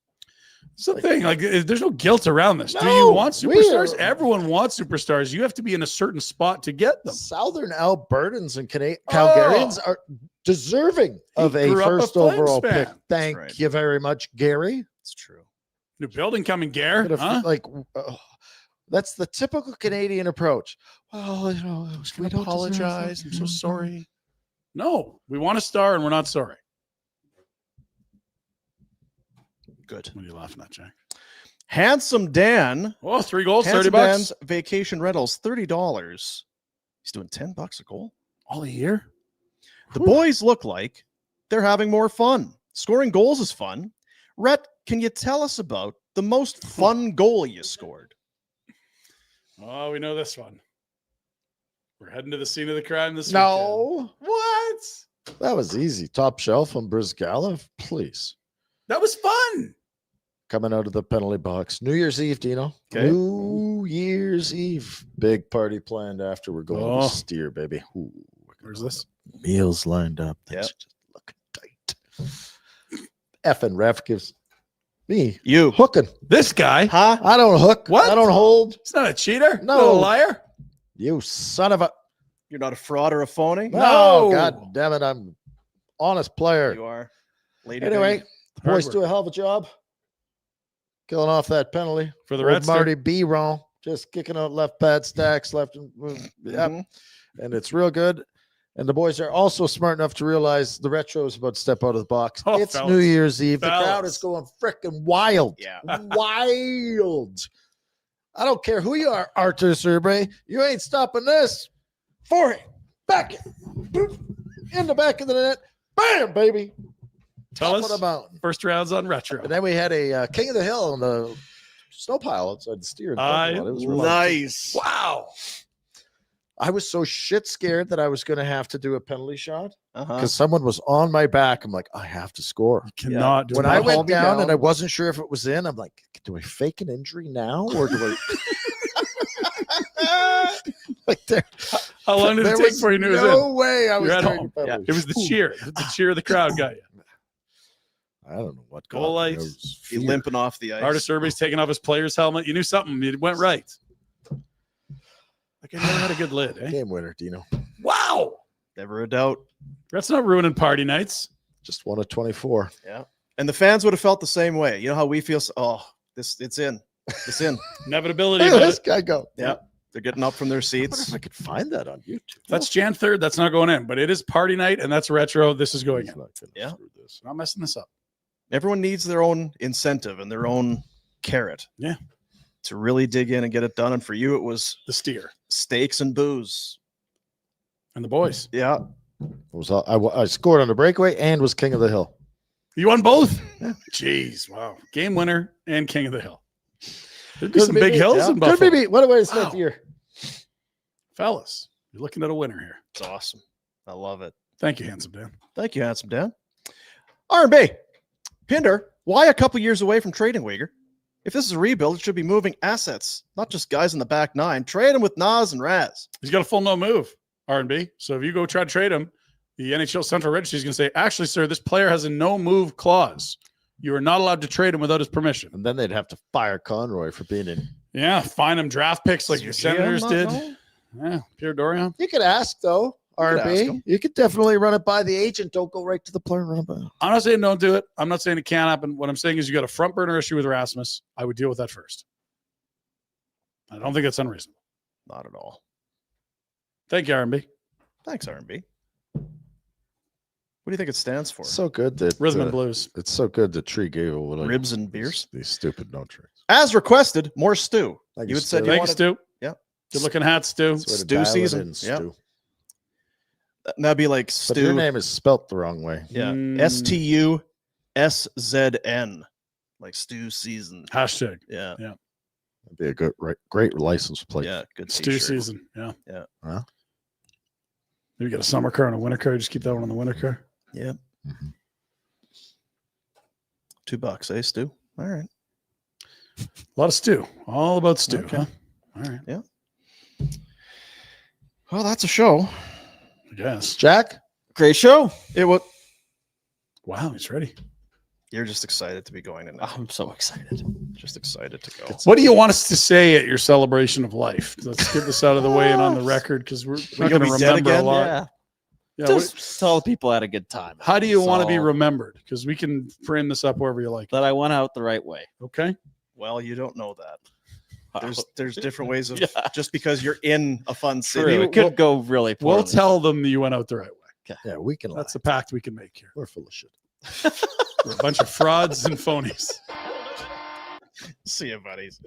It's the thing. Like, there's no guilt around this. Do you No, want superstars? Everyone wants superstars. You have to be in a certain spot to get them. Southern Albertans and Calgarians are deserving of a grew up a first Flames overall fan. pick. Thank you very much, Gary. It's true. New building coming, Gare. But if, Huh? like, that's the typical Canadian approach. Well, we don't apologize. deserve I'm so sorry. No, we want a star and we're not sorry. Good. What are you laughing at, Jack? Handsome Dan. Oh, 3 goals, Handsome $30. Dan's vacation rentals, $30. He's doing $10 a goal. All a year? The boys look like they're having more fun. Scoring goals is fun. Rhett, can you tell us about the most fun goal you scored? Oh, we know this one. We're heading to the scene of the crime this No. weekend. What? That was easy. Top shelf on Brizgala, please. That was fun. Coming out of the penalty box. New Year's Eve, Dino. Okay. New Year's Eve. Big party planned after we're going Oh. to steer, baby. Ooh, Where's this? meals lined up. Things Yep. just looking tight. Effing ref gives me You. hooking. This guy? Huh? I don't hook. What? I don't hold. He's not a cheater. No. Not a liar. You son of a. You're not a fraud or a phony? No. God damn it. I'm honest player. You are. Lady Anyway, Baby. the boys Hard do a hell of a job killing off that penalty. For the Old Reds, Marty B. Wrong. Just kicking out left pad stacks, left and yep. Mhm. And it's real good. And the boys are also smart enough to realize the retro is about to step out of the box. Oh, it's fellas. New Year's Eve. The crowd Fellas. is going freaking wild. Yeah. Wild. I don't care who you are, Arthur Surbrey. You ain't stopping this. Forehand. Back. Boop, in the back of the net. Bam, baby. Tell Top us. of the mountain. First rounds on retro. And then we had a King of the Hill on the snow pile outside the steer. in the parking lot. It was real fun. Nice. Wow. I was so shit scared that I was going to have to do a penalty shot Uh-huh. because someone was on my back. I'm like, I have to score. Cannot do When that. I went hold me down down. and I wasn't sure if it was in, I'm like, do I fake an injury now or do I like there? How long did it There take was before you knew it was no in? way I was You're at doing home. a penalty. It was the cheer. The cheer of the crowd got you. I don't know what Goal God lights. knows. Be Fear. limping off the ice. Artist Survey's taking off his player's helmet. You knew something. It went right. That I never had a good lid. Eh? Game winner, Dino. Wow. Never a doubt. That's not ruining party nights. Just 1 of 24. Yeah. And the fans would have felt the same way. You know how we feel? Oh, it's in. It's in. Inevitability. Look at this guy go. Yeah. They're getting up from their I wonder seats. if I could find that on YouTube. That's Jan 3rd. That's not going in, but it is party night, and that's retro. This is going in. Yeah. Not messing this up. Everyone needs their own incentive and their own carrot. Yeah. To really dig in and get it done. And for you, it was The steer steaks and booze. and the boys. Yeah. I scored on the breakaway and was king of the hill. You won both? Jeez. Wow. Game winner and king of the hill. There'd be some big hills in Buffalo. Could be me. What a way to start the year. Fellas, you're looking at a winner here. It's awesome. I love it. Thank you, Handsome Dan. Thank you, Handsome Dan. R&B. Pinder, why a couple years away from trading Weegar? If this is a rebuild, it should be moving assets, not just guys in the back nine. Trade them with Nas and Raz. He's got a full no move, R&B. So if you go try to trade him, the NHL Central Registry is going to say, actually, sir, this player has a no move clause. You are not allowed to trade him without his permission. And then they'd have to fire Conroy for being in. Yeah, fine him draft picks like your Senators did. Yeah, Pierre Dorion. You could ask, though, could ask RB. him. You could definitely run it by the agent. Don't go right to the player. Run it by. I'm not saying don't do it. I'm not saying it can't happen. What I'm saying is you got a front burner issue with Rasmus. I would deal with that first. I don't think that's unreasonable. Not at all. Thank you, R&B. Thanks, R&B. What do you think it stands for? So good that Rhythm and blues. It's so good that Tree gave away Ribs and beers? These stupid no trades. As requested, more stew. Thank You you, had said Stu. you Thank you, wanted Stu. Yeah. Good looking hat, Stu. That's the way to Stew dial it season. in, Yeah. Stu. That'd be like But stew. your name is spelt the wrong way. Yeah. Mm. STUSZN. Like stew season. Hashtag. Yeah. That'd be a good, great license plate. Yeah. Good Stew t-shirt. season. Yeah. Yeah. Huh? Maybe get a summer car and a winter car. Just keep that one on the winter car. Yeah. Mm-hmm. $2, eh, Stu? All right. A lot of stew. All about stew. Okay. Huh? All right. Yeah. Well, that's a show. I guess. Jack? Great show. It was. Wow, he's ready. You're just excited to be going tonight. I'm so excited. Just excited to go. What do you want us to say at your celebration of life? Let's get this out of the way and on the record because we're We're going to gonna be dead remember a again? lot. Yeah. Yeah, Just tell people I had a good time. how do you That's want to be all. remembered? Because we can frame this up wherever you like. That I went out the right way. Okay. Well, you don't know that. Wow. There's different ways of Yeah. just because you're in a fun True. city. It could go really poorly. We'll tell them that you went out the right way. Yeah, we can. That's a pact we can make here. We're full of shit. We're a bunch of frauds and phonies. See you, buddies.